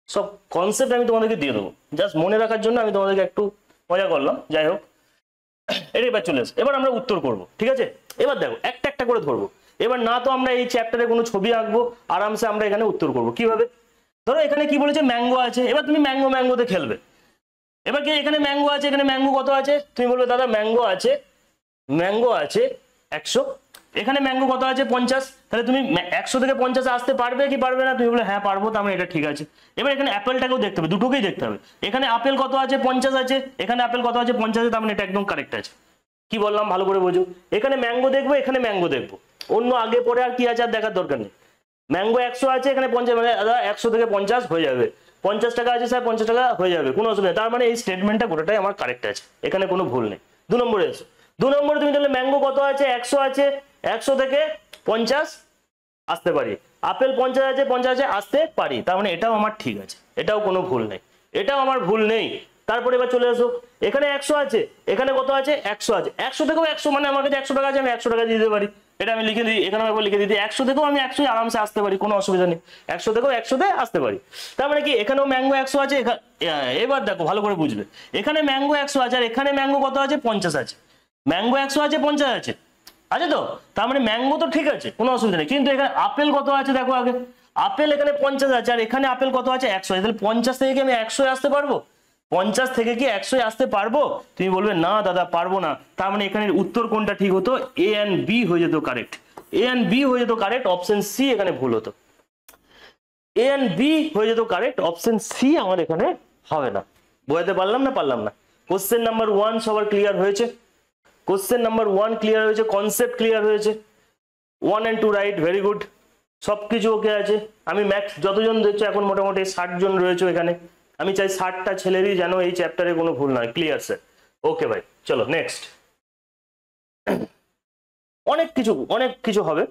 সব কনসেপ্ট আমি তোমাদেরকে দিয়ে দেবো, জাস্ট মনে রাখার জন্য আমি তোমাদেরকে একটু মজা করলাম। যাই হোক, এটা এবার চলে এসে এবার আমরা উত্তর করব, ঠিক আছে। এবার দেখো একটা একটা করে ধরবো। এবার না তো আমরা এই চ্যাপ্টারে কোনো ছবি আঁকবো, আরামসে আমরা এখানে উত্তর করব। কিভাবে? ধরো এখানে কি বলেছে, ম্যাঙ্গো আছে, এবার তুমি ম্যাঙ্গোতে খেলবে। এবার কি এখানে ম্যাঙ্গো আছে, এখানে ম্যাঙ্গো কত আছে, তুমি বলবে দাদা ম্যাঙ্গো আছে 100, এখানে ম্যাঙ্গো কত আছে 50, তাহলে তুমি 100 থেকে 50-এ আসতে পারবে কি পারবে না? তুমি বলে হ্যাঁ পারবো, তার মানে এটা ঠিক আছে। এবার এখানে অ্যাপেলটাকেও দেখতে হবে, দুটোকেই দেখতে হবে। এখানে আপেল কত আছে 50 আছে, এখানে আপেল কত আছে 50 আছে, তার মানে এটা একদম কারেক্ট আছে। কি বললাম ভালো করে বোঝো। এখানে ম্যাঙ্গো দেখবো, এখানে ম্যাঙ্গো দেখবো, অন্য আগে পরে আর কি আছে আর দেখার দরকার নেই। ম্যাঙ্গো 100 আছে, এখানে 50, মানে দাদা 100 থেকে 50 হয়ে যাবে, 50 টাকা আছে স্যার 50 টাকা হয়ে যাবে, কোনো অসুবিধা নেই। তার মানে এই স্টেটমেন্টটা গোটাটাই আমার কারেক্ট আছে, এখানে কোনো ভুল নেই। 2 নম্বরে এসো। 2 নম্বরে তুমি তাহলে ম্যাঙ্গো কত আছে 100 আছে, 100 থেকে 50 আসতে পারি, আপেল 50 আছে 50 আছে আসতে পারি, তার মানে এটাও আমার ঠিক আছে, এটাও কোনো ভুল নেই, এটাও আমার ভুল নেই। তারপরে এবার চলে আসো, এখানে 100 আছে, এখানে কত আছে 100 আছে, 100 থেকেও 100, মানে আমার কাছে 100 টাকা আছে, আমি 100 টাকা দিতে পারি, এটা আমি লিখে দিই, এখানে একবার লিখে দিই 100 থেকেও আমি 100 আরামসে আসতে পারি, কোনো অসুবিধা নেই, 100 থেকেও 100-তে আসতে পারি। তার মানে কি এখানেও ম্যাঙ্গো 100 আছে, এবার দেখো ভালো করে বুঝবে, এখানে ম্যাঙ্গো 100 আছে আর এখানে ম্যাঙ্গো কত আছে 50 আছে, ম্যাঙ্গো 100 আছে 50 আছে, আছে তো, তার মানে ম্যাঙ্গো তো ঠিক আছে, কোনো অসুবিধা নেই। কিন্তু এখানে আপেল কত আছে দেখো আগে, আপেল এখানে 50 আছে আর এখানে আপেল কত আছে 100 আছে, তাহলে 50 থেকে কি আমি 100 আসতে পারবো? 50 থেকে কি 100 আসতে পারবো? তুমি বলবে না দাদা পারবো না। তার মানে এখানে উত্তর কোনটা ঠিক হতো? এ এন্ড বি হয়ে যেত কারেক্ট, এ এন্ড বি হয়ে যেত কারেক্ট, অপশন সি এখানে ভুল হতো, এ এন্ড বি হয়ে যেত কারেক্ট, অপশন সি আমার এখানে হবে না। বোঝাতে পারলাম না? পারলাম না? কোশ্চেন নাম্বার 1 সবার ক্লিয়ার হয়েছে? কোশ্চেন নাম্বার 1 ক্লিয়ার হয়েছে, কনসেপ্ট ক্লিয়ার হয়েছে, 1 and 2 রাইট, ভেরি গুড, সবকিছু ওকে আছে। আমি ম্যাক্স যতজন দেখছো এখন মোটামুটি 60 জন রয়েছে এখানে, আমি চাই 60টা ছেলেরই যেন এই চ্যাপ্টারে কোনো ভুল নয়। Clear sir? ওকে ভাই, চলো নেক্সট। অনেক কিছু হবে,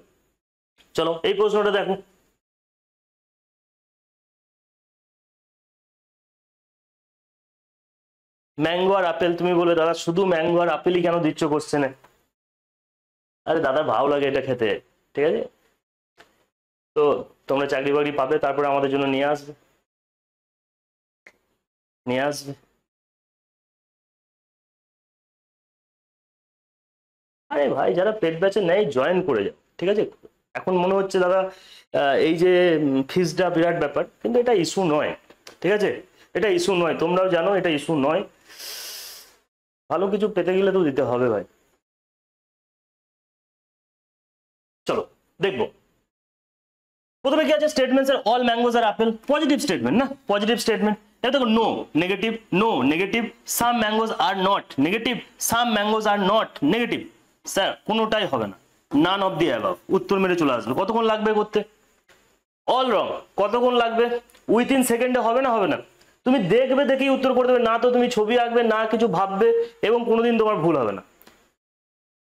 চলো এই প্রশ্নটা দেখো। ম্যাঙ্গো আর আপেল, তুমি বলে দাদা শুধু ম্যাঙ্গো আর আপেলই কেন দিচ্ছ কোশ্চেনে? আরে দাদা ভালো লাগে এটা খেতে, ঠিক আছে, তো তোমরা চাকরি বাকরি পাবে তারপরে আমাদের জন্য নিয়ে আসবে, নিয়ে আসবে। আরে ভাই যারা পেড ব্যাচে নেয় জয়েন করে যাও, ঠিক আছে। এখন মনে হচ্ছে দাদা এই যে ফিসটা বিরাট ব্যাপার, কিন্তু এটা ইস্যু নয়, ঠিক আছে, এটা ইস্যু নয়, তোমরাও জানো এটা ইস্যু নয়। ভালো কিছু পেতে গেলে তো দিতে হবে ভাই। চলো দেখবো প্রথমে কি আছে, statements are all mangoes are apple, positive statement না, পজিটিভ স্টেটমেন্ট। এটা দেখো no negative, no negative, some mangoes are not negative, some mangoes are not negative, sir কোনোটাই হবে না, নান অফ দি অ্যাবাভ, উত্তর মেরে চলে আসবে। কতক্ষণ লাগবে করতে? অল রং, কতক্ষণ লাগবে? উইথিন সেকেন্ডে হবে না? হবে না, তুমি দেখবে দেখেই উত্তর করে দেবে, না তো তুমি ছবি আঁকবে না কিছু ভাববে, এবং কোনোদিন তোমার ভুল হবে না,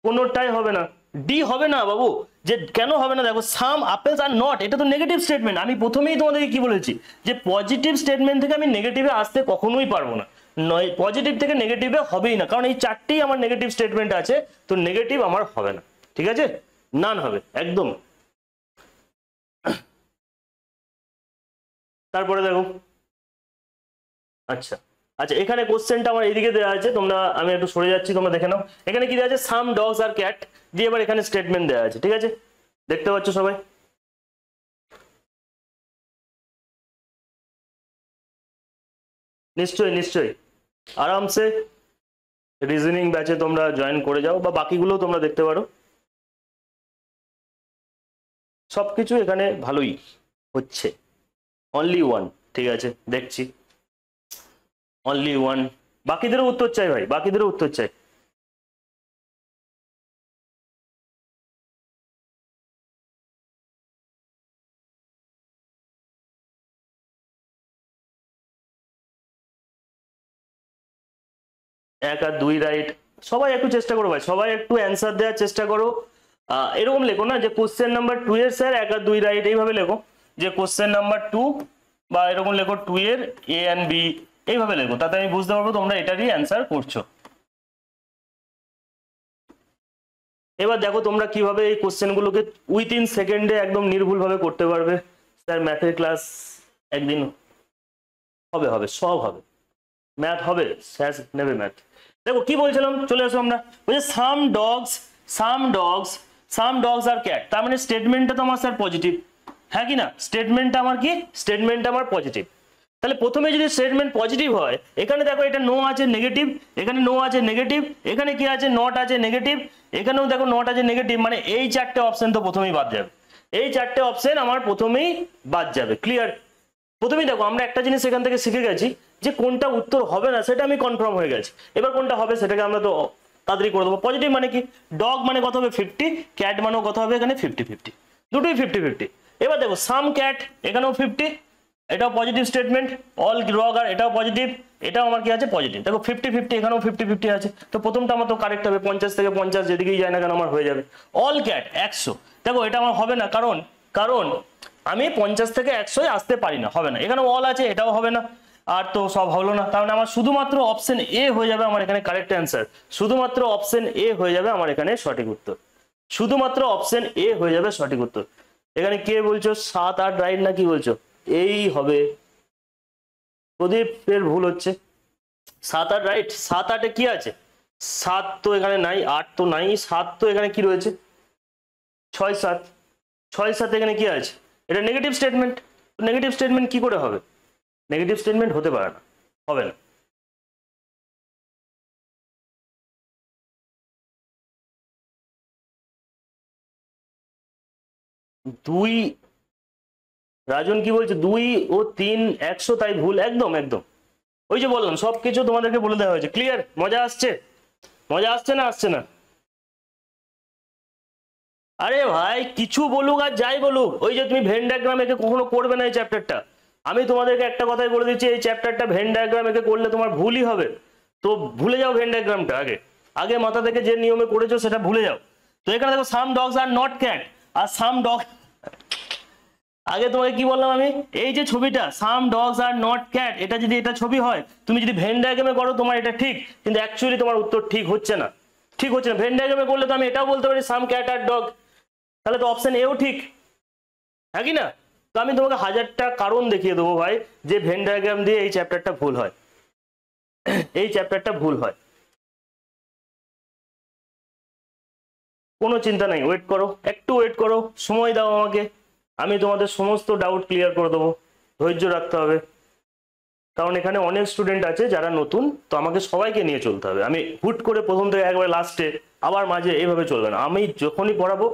কোনোটাই হবে না। ডি হবে না বাবু, যে কেন হবে না দেখো, সাম আপেলস আর নট, এটা তো নেগেটিভ স্টেটমেন্ট। আমি প্রথমেই তোমাদেরকে কি বলেছি যে পজিটিভ স্টেটমেন্ট থেকে আমি নেগেটিভে আসতে কখনোই পারবো না, নয় পজিটিভ থেকে নেগেটিভে হবেই না, কারণ এই চারটেই আমার নেগেটিভ স্টেটমেন্ট আছে, তো নেগেটিভ আমার হবে না, ঠিক আছে, নান হবে একদম। তারপরে দেখো, আচ্ছা আচ্ছা, এখানে কোশ্চেনটা আমার এইদিকে দেওয়া আছে, তোমরা আমি একটু সরে যাচ্ছি, তোমরা দেখে নাও। এখানে কি দেওয়া আছে, সাম ডগস আর ক্যাট দিয়ে এবার এখানে স্টেটমেন্ট দেওয়া আছে, ঠিক আছে, দেখতে পাচ্ছ সবাই? নিশ্চয়ই নিশ্চয়ই, আরামসে রিজনিং ব্যাচে তোমরা জয়েন করে যাও, বা বাকিগুলো তোমরা দেখতে পারো, সবকিছু এখানে ভালোই হচ্ছে। অনলি ওয়ান, ঠিক আছে দেখছি, অনলি ওয়ান, বাকিদেরও উত্তর চাই ভাই, বাকিদেরও উত্তর চাই। এক আর দুই রাইট, সবাই একটু চেষ্টা করো ভাই, সবাই একটু অ্যান্সার দেওয়ার চেষ্টা করো। এরকম লেখো না যে কোশ্চেন নাম্বার 2 এর স্যার এক আর দুই রাইট, এইভাবে লেখো যে কোশ্চেন নাম্বার 2, বা এরকম লেখো 2 এর এ এন্ড বি, এইভাবে লেখো, তাতে আমি বুঝতে পারবো তোমরা এটারই অ্যান্সার করছো। এবার দেখো তোমরা কিভাবে এই কোশ্চেনগুলোকে উইথিন সেকেন্ডে একদম নির্ভুলভাবে করতে পারবে। স্যার ম্যাথের ক্লাস একদিন হবে, হবে সব হবে, ম্যাথ হবে, স্যার নেবে ম্যাথ। দেখো কি বলছিলাম, চলে আসো আমরা, বলছে সাম ডগস, সাম ডগস, সাম ডগস আর ক্যাট, তার মানে স্টেটমেন্টটা তো আমার স্যার পজিটিভ, হ্যাঁ কি না, স্টেটমেন্টটা আমার কি, স্টেটমেন্টটা আমার পজিটিভ। তাহলে প্রথমে যদি স্টেটমেন্ট পজিটিভ হয়, এখানে দেখো এটা নো আছে নেগেটিভ, এখানে নো আছে নেগেটিভ, এখানে কি আছে নট আছে নেগেটিভ, এখানেও দেখো নট আছে নেগেটিভ, মানে এই চারটে অপশন তো প্রথমেই বাদ যাবে, এই চারটে অপশন আমার প্রথমেই বাদ যাবে। ক্লিয়ার? প্রথমেই দেখো আমরা একটা জিনিস এখান থেকে শিখে গেছি যে কোনটা উত্তর হবে না সেটা আমি কনফার্ম হয়ে গেছি, এবার কোনটা হবে সেটাকে আমরা তো তাড়াতাড়ি করে দেবো। পজিটিভ মানে কি, ডগ মানে কত হবে 50, ক্যাট মানেও কত হবে এখানে 50-50, দুটোই 50-50। এবার দেখো সাম ক্যাট, এখানেও 50, এটাও পজিটিভ স্টেটমেন্ট, অল ডগ আর এটাও পজিটিভ, এটাও আমার কি আছে পজিটিভ, দেখো 50-50, এখানেও 50-50 আছে, তো প্রথমটা আমার তো কারেক্ট হবে, 50 থেকে 50 যেদিকেই যায় না কেন আমার হয়ে যাবে। অল ক্যাট 100, দেখো এটা আমার হবে না, কারণ কারণ আমি 50 থেকে 100 আসতে পারি না, হবে না, এখানে অল আছে এটাও হবে না, আর তো সব হলো না, কারণ আমার শুধুমাত্র অপশন এ হয়ে যাবে আমার এখানে কারেক্ট অ্যান্সার, শুধুমাত্র অপশন এ হয়ে যাবে আমার এখানে সঠিক উত্তর। শুধুমাত্র অপশন এ হয়ে যাবে সঠিক উত্তর। এখানে কে বলছো 7 8 রাইট না কি বলছো? এই হবে। প্রদীপের ভুল হচ্ছে। 7 8 রাইট। 7 8 কি আছে? 7 তো এখানে নাই, 8 তো নাই, 7 তো এখানে কি রয়েছে? 6 7। 6 7 এখানে কি আছে? এটা নেগেটিভ স্টেটমেন্ট। নেগেটিভ স্টেটমেন্ট কি করে হবে? নেগেটিভ স্টেটমেন্ট হতে পারে না, হবে না। দুই, রাজন কি বলছে 2 ও 3 100, তাই ভুল। একদম একদম, ওই যে বললাম সবকিছু তোমাদেরকে বলে দেওয়া হয়েছে। ক্লিয়ার? মজা আসছে? মজা আসছে না আসছে না? আরে ভাই কিছু বলুক আর যাই বলুক, ওই যে তুমি ভেন ডায়াগ্রাম একে কখনো করবে না এই চ্যাপ্টারটা। আমি তোমাদেরকে একটা কথাই বলে দিচ্ছি, এই চ্যাপ্টারটা ভেন ডায়াগ্রাম একে করলে তোমার ভুলই হবে। তো ভুলে যাও ভেন ডায়াগ্রামটা, আগে আগে মাথা থেকে যে নিয়মে করেছো সেটা ভুলে যাও। তো এখানে দেখো some dogs are not cat, আর সাম ডগ, আগে তোমাকে কি বললাম আমি, এই যে ছবিটা some dogs are not cat, এটা যদি এটা ছবি হয়, তুমি যদি ভেন ডায়াগ্রামে করো তোমার এটা ঠিক, কিন্তু অ্যাকচুয়ালি তোমার উত্তর ঠিক হচ্ছে না। ঠিক হচ্ছে না। ভেন ডায়াগ্রামে করলে তো আমি এটাও বলতে পারি সাম ক্যাট আর ডগ, তাহলে তো অপশন এও ঠিক, হ্যাঁ কি না? তো আমি তোমাকে 1000টা কারণ দেখিয়ে দেবো ভাই যে ভেন ডায়াগ্রাম দিয়ে এই চ্যাপ্টারটা ভুল হয়, এই চ্যাপ্টারটা ভুল হয়। কোনো চিন্তা নেই, ওয়েট করো, একটু ওয়েট করো, সময় দাও আমাকে, আমি তোমাদের সমস্ত ডাউট ক্লিয়ার করে দেবো। ধৈর্য রাখতে হবে, কারণ এখানে অনেক স্টুডেন্ট আছে যারা নতুন, তো আমাকে সবাইকে নিয়ে চলতে হবে। আমি হুট করে প্রথম থেকে একবারে লাস্টে আবার মাঝে এইভাবে চলবে না। আমি যখনই পড়াবো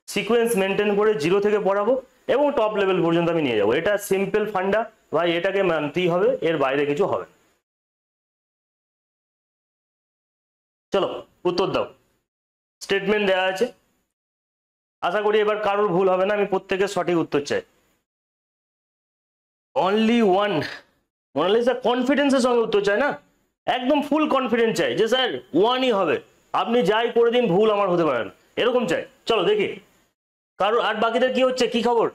সিকোয়েন্স মেনটেন করে 0 থেকে পড়াবো এবং টপ লেভেল পর্যন্ত আমি নিয়ে যাবো। এটা সিম্পল ফান্ডা ভাই, এটাকে মানতেই হবে, এর বাইরে কিছু হবে না। চলো উত্তর দাও। স্টেটমেন্ট দেওয়া আছে, আশা করি এবার কারোর ভুল হবে না, আমি প্রত্যেকের সঠিক উত্তর চাই। অনলি ওয়ান, মোনালিসা কনফিডেন্সের সঙ্গে উত্তর চাই না, একদম ফুল কনফিডেন্স চাই যে স্যার ওয়ানই হবে, আপনি যাই করে দিন ভুল আমার হতে পারে না, এরকম চাই। চলো দেখি কারোর আর বাকিদের কি হচ্ছে, কি খবর।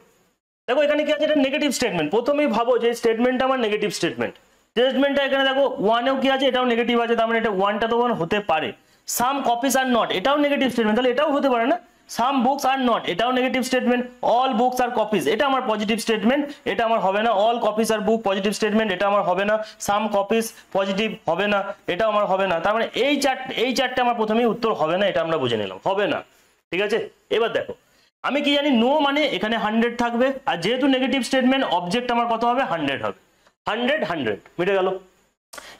দেখো এখানে কি আছে, এটা নেগেটিভ স্টেটমেন্ট। প্রথমেই ভাবো যে স্টেটমেন্টটা আমার নেগেটিভ স্টেটমেন্ট। স্টেটমেন্টটা এখানে দেখো ওয়ানেও কি আছে, এটাও নেগেটিভ আছে, তার মানে এটা ওয়ানটা তো হতে পারে। সাম কপিস আর নট, এটাও নেগেটিভ স্টেটমেন্ট, তাহলে এটাও হতে পারে না। সাম বুকস আর নট, এটাও negative statement. All books are copies, এটা আমার পজিটিভ স্টেটমেন্ট, এটা আমার হবে না। অল কপিস আর বুক পজিটিভ স্টেটমেন্ট, এটা আমার হবে না। সাম কপিস পজিটিভ, হবে না, এটাও আমার হবে না। তার মানে এই চারটে আমার প্রথমেই উত্তর হবে না, এটা আমরা বুঝে নিলাম, হবে না। ঠিক আছে, এবার দেখো আমি কি জানি, নো মানে এখানে 100 থাকবে, আর যেহেতু নেগেটিভ স্টেটমেন্ট অবজেক্ট আমার কত হবে, 100 হবে। 100 100 মিটে গেল।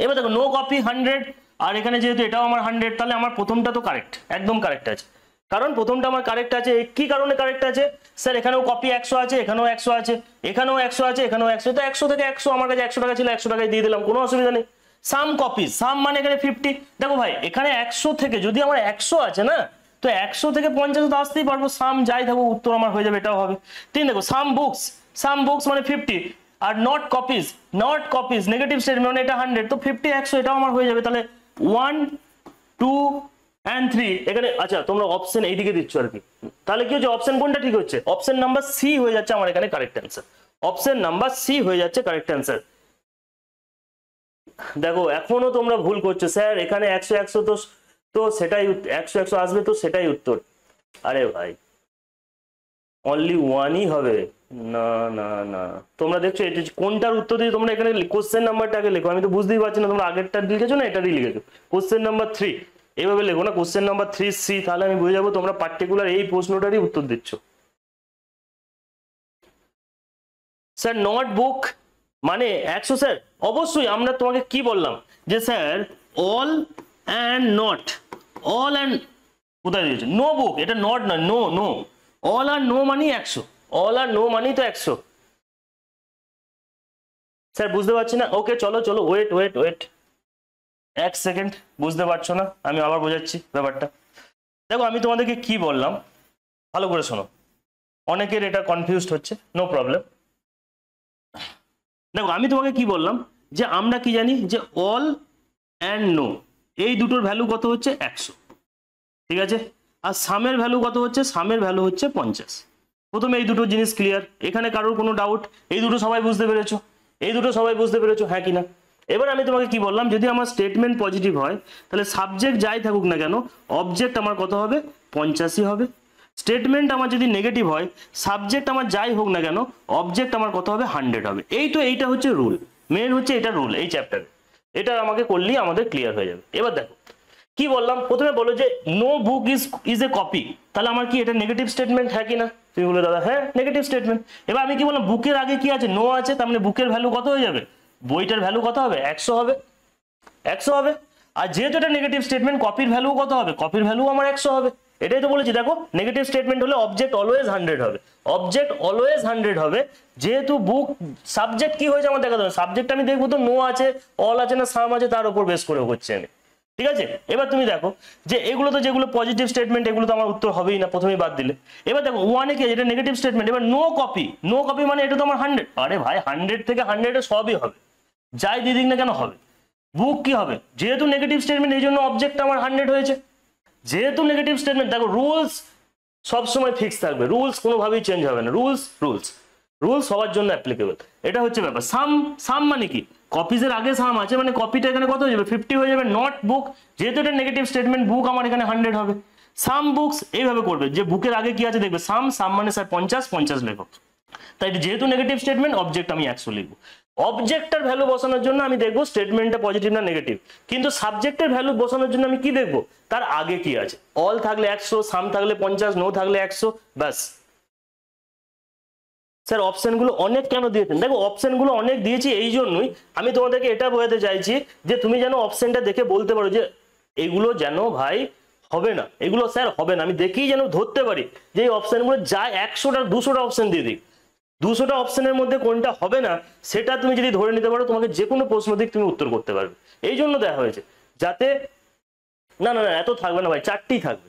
এবার দেখো নো কপি 100, আর এখানে যেহেতু এটাও আমার 100, তাহলে আমার প্রথমটা তো কারেক্ট, একদম কারেক্ট আছে। কারণ প্রথমটা আমার কারেক্ট আছে, কি কারণে কারেক্ট আছে স্যার, এখানেও কপি 100 আছে, এখানেও 100 আছে, এখানেও 100 আছে, এখানেও 100, তো 100 থেকে 100, আমার কাছে 100 টাকা ছিল, 100 টাকায় দিয়ে দিলাম, কোনো অসুবিধা নেই। সাম কপিজ, সাম মানে এখানে 50। দেখো ভাই এখানে 100 থেকে যদি আমার 100 আছে না, তো 100 থেকে 50 তো আসতেই পারবো, সাম যাই থাকবো উত্তর আমার হয়ে যাবে, এটাও হবে। তিন দেখো সাম বুকস মানে 50, are not copies negative statement মানে এটা 100, তো 50 100 এটাও আমার হয়ে যাবে। তাহলে 1 2 and 3 এখানে, আচ্ছা তোমরা অপশন এইদিকে দিচ্ছ আর কি, তাহলে কি হচ্ছে, অপশন কোনটা ঠিক হচ্ছে, অপশন নাম্বার সি হয়ে যাচ্ছে আমার এখানে correct answer. Option number C হয়ে যাচ্ছে কারেক্ট অ্যান্সার। দেখো এখনো তোমরা ভুল করছো, স্যার এখানে 100 100, তো সেটাই 100 100 আসবে, তো সেটাই উত্তর। আরে ভাই অনলি ওয়ানই হবে, না না না, তোমরা দেখছো এটা কোনটার উত্তর দিয়ে, তোমরা এখানে কোশ্চেন নাম্বারটা আগে লেখো, আমি তো বুঝতেই পারছি না তোমরা আগেরটা লিখেছো না এটারই লিখেছো। কোশ্চেন নাম্বার 3 এইভাবে লেখো না, কোশ্চেন নাম্বার 3C, তাহলে আমি বুঝে যাবো তোমরা পার্টিকুলার এই প্রশ্নটারই উত্তর দিচ্ছ। স্যার নট বুক মানে 100, স্যার অবশ্যই আমরা তোমাকে কি বললাম যে sir all and not, all and কোথায় দিয়েছে, নো বুক, এটা নট নয়, নো নো, অল আর নো মানি 100, অল আর নো মানি তো 100। স্যার বুঝতে পারছি না, ওকে চলো চলো ওয়েট ওয়েট ওয়েট 1 সেকেন্ড, বুঝতে পারছো না আমি আবার বোঝাচ্ছি ব্যাপারটা। দেখো আমি তোমাদেরকে কি বললাম ভালো করে শোনো, অনেকের এটা কনফিউজড হচ্ছে, নো প্রবলেম। দেখো আমি তোমাকে কি বললাম যে আমরা কি জানি যে অল অ্যান্ড নো এই দুটোর ভ্যালু কত হচ্ছে 100, ঠিক আছে, আর সামের ভ্যালু কত হচ্ছে, সামের ভ্যালু হচ্ছে 50। প্রথমে এই দুটো জিনিস ক্লিয়ার, এখানে কারোর কোনো ডাউট, এই দুটো সবাই বুঝতে পেরেছো, এই দুটো সবাই বুঝতে পেরেছো, হ্যাঁ কিনা। এবার আমি তোমাকে কি বললাম, যদি আমার স্টেটমেন্ট পজিটিভ হয় তাহলে সাবজেক্ট যাই থাকুক না কেন অবজেক্ট আমার কত হবে, 85 হবে। স্টেটমেন্ট আমার যদি নেগেটিভ হয়, সাবজেক্ট আমার যাই হোক না কেন, অবজেক্ট আমার কত হবে 100 হবে। এইটা হচ্ছে রুল, মেন হচ্ছে এটা রুল এই চ্যাপ্টারে। এটা আমাকে করলেই আমাদের ক্লিয়ার হয়ে যাবে। এবার দেখো কি বললাম, প্রথমে বলো যে no book is a copy, তাহলে আমার কি এটা নেগেটিভ স্টেটমেন্ট হ্যাঁ কি না? তুমি বলে দাদা হ্যাঁ নেগেটিভ স্টেটমেন্ট। এবার আমি কি বললাম, বুকের আগে কি আছে, নো আছে, তার মানে বুকের ভ্যালু কত হয়ে যাবে, বইটার ভ্যালু কত হবে 100 হবে, 100 হবে। আর যেহেতু এটা নেগেটিভ স্টেটমেন্ট, কপির ভ্যালু কত হবে, কপির ভ্যালু আমার 100 হবে। এটাই তো বলেছি, দেখো নেগেটিভ স্টেটমেন্ট হলে অবজেক্ট অলওয়েজ 100 হবে, অবজেক্ট অলওয়েজ 100 হবে। যেহেতু বুক সাবজেক্ট কি হয়েছে আমার দেখাতে হবে, সাবজেক্ট আমি দেখবো তো নো আছে, অল আছে না সাম আছে, তার উপর বেস করে করছি আমি, ঠিক আছে। এবার তুমি দেখো যে এগুলো তো যেগুলো পজিটিভ স্টেটমেন্ট, এগুলো তো আমার উত্তর হবেই না, প্রথমেই বাদ দিলে। এবার দেখো ওয়ানে কি, এটা নেগেটিভ স্টেটমেন্ট। এবার নো কপি, নো কপি মানে এটা তো আমার 100, আরে ভাই 100 থেকে 100 সবই হবে, যাই দিয়ে দিক না কেন হবে। বুক কি হবে, যেহেতু নেগেটিভ স্টেটমেন্ট এই জন্য অবজেক্ট আমার 100 হয়েছে। যেহেতু নেগেটিভ স্টেটমেন্ট, দেখো রুলস সবসময় ফিক্স থাকবে, রুলস কোনোভাবেই চেঞ্জ হবে না, রুলস রুলস রুলস সবার জন্য অ্যাপ্লিকেবল, এটা হচ্ছে ব্যাপার। সাম, সাম মানে কি, কপিজের আগে সাম আছে মানে কপিটা এখানে কত হয়ে যাবে 50 হয়ে যাবে, নট বুক, যেহেতু এটা নেগেটিভ স্টেটমেন্ট বুক আমার এখানে 100 হবে। সাম বুকস এইভাবে করবে যে বুকের আগে কি আছে দেখবে সাম, সাম মানে স্যার 50, 50 লেখো, তাই যেহেতু নেগেটিভ স্টেটমেন্ট অবজেক্ট আমি 100 লিখবো। অবজেক্টের ভ্যালু বসানোর জন্য আমি দেখবো স্টেটমেন্টটা পজিটিভ না নেগেটিভ, কিন্তু সাবজেক্টের ভ্যালু বসানোর জন্য আমি কি দেখবো, তার আগে কি আছে, অল থাকলে 100, সাম থাকলে 50, নো থাকলে 100, ব্যাস। স্যার অপশনগুলো অনেক কেন দিয়েছেন, দেখো অপশনগুলো অনেক দিয়েছি এই জন্যই আমি তোমাদেরকে এটা বোঝাতে চাইছি যে তুমি যেন অপশনটা দেখে বলতে পারো যে এগুলো যেন ভাই হবে না, এগুলো স্যার হবে না, আমি দেখেই যেন ধরতে পারি যে এই অপশনগুলো যা 100টা 200টা অপশন দিয়ে দিই, 200টা অপশনের মধ্যে কোনটা হবে না সেটা তুমি যদি ধরে নিতে পারো, তোমাকে যে কোনো প্রশ্ন দিক তুমি উত্তর করতে পারবে। এই জন্য দেওয়া হয়েছে যাতে না না না এত থাকবে না ভাই, 4টি থাকবে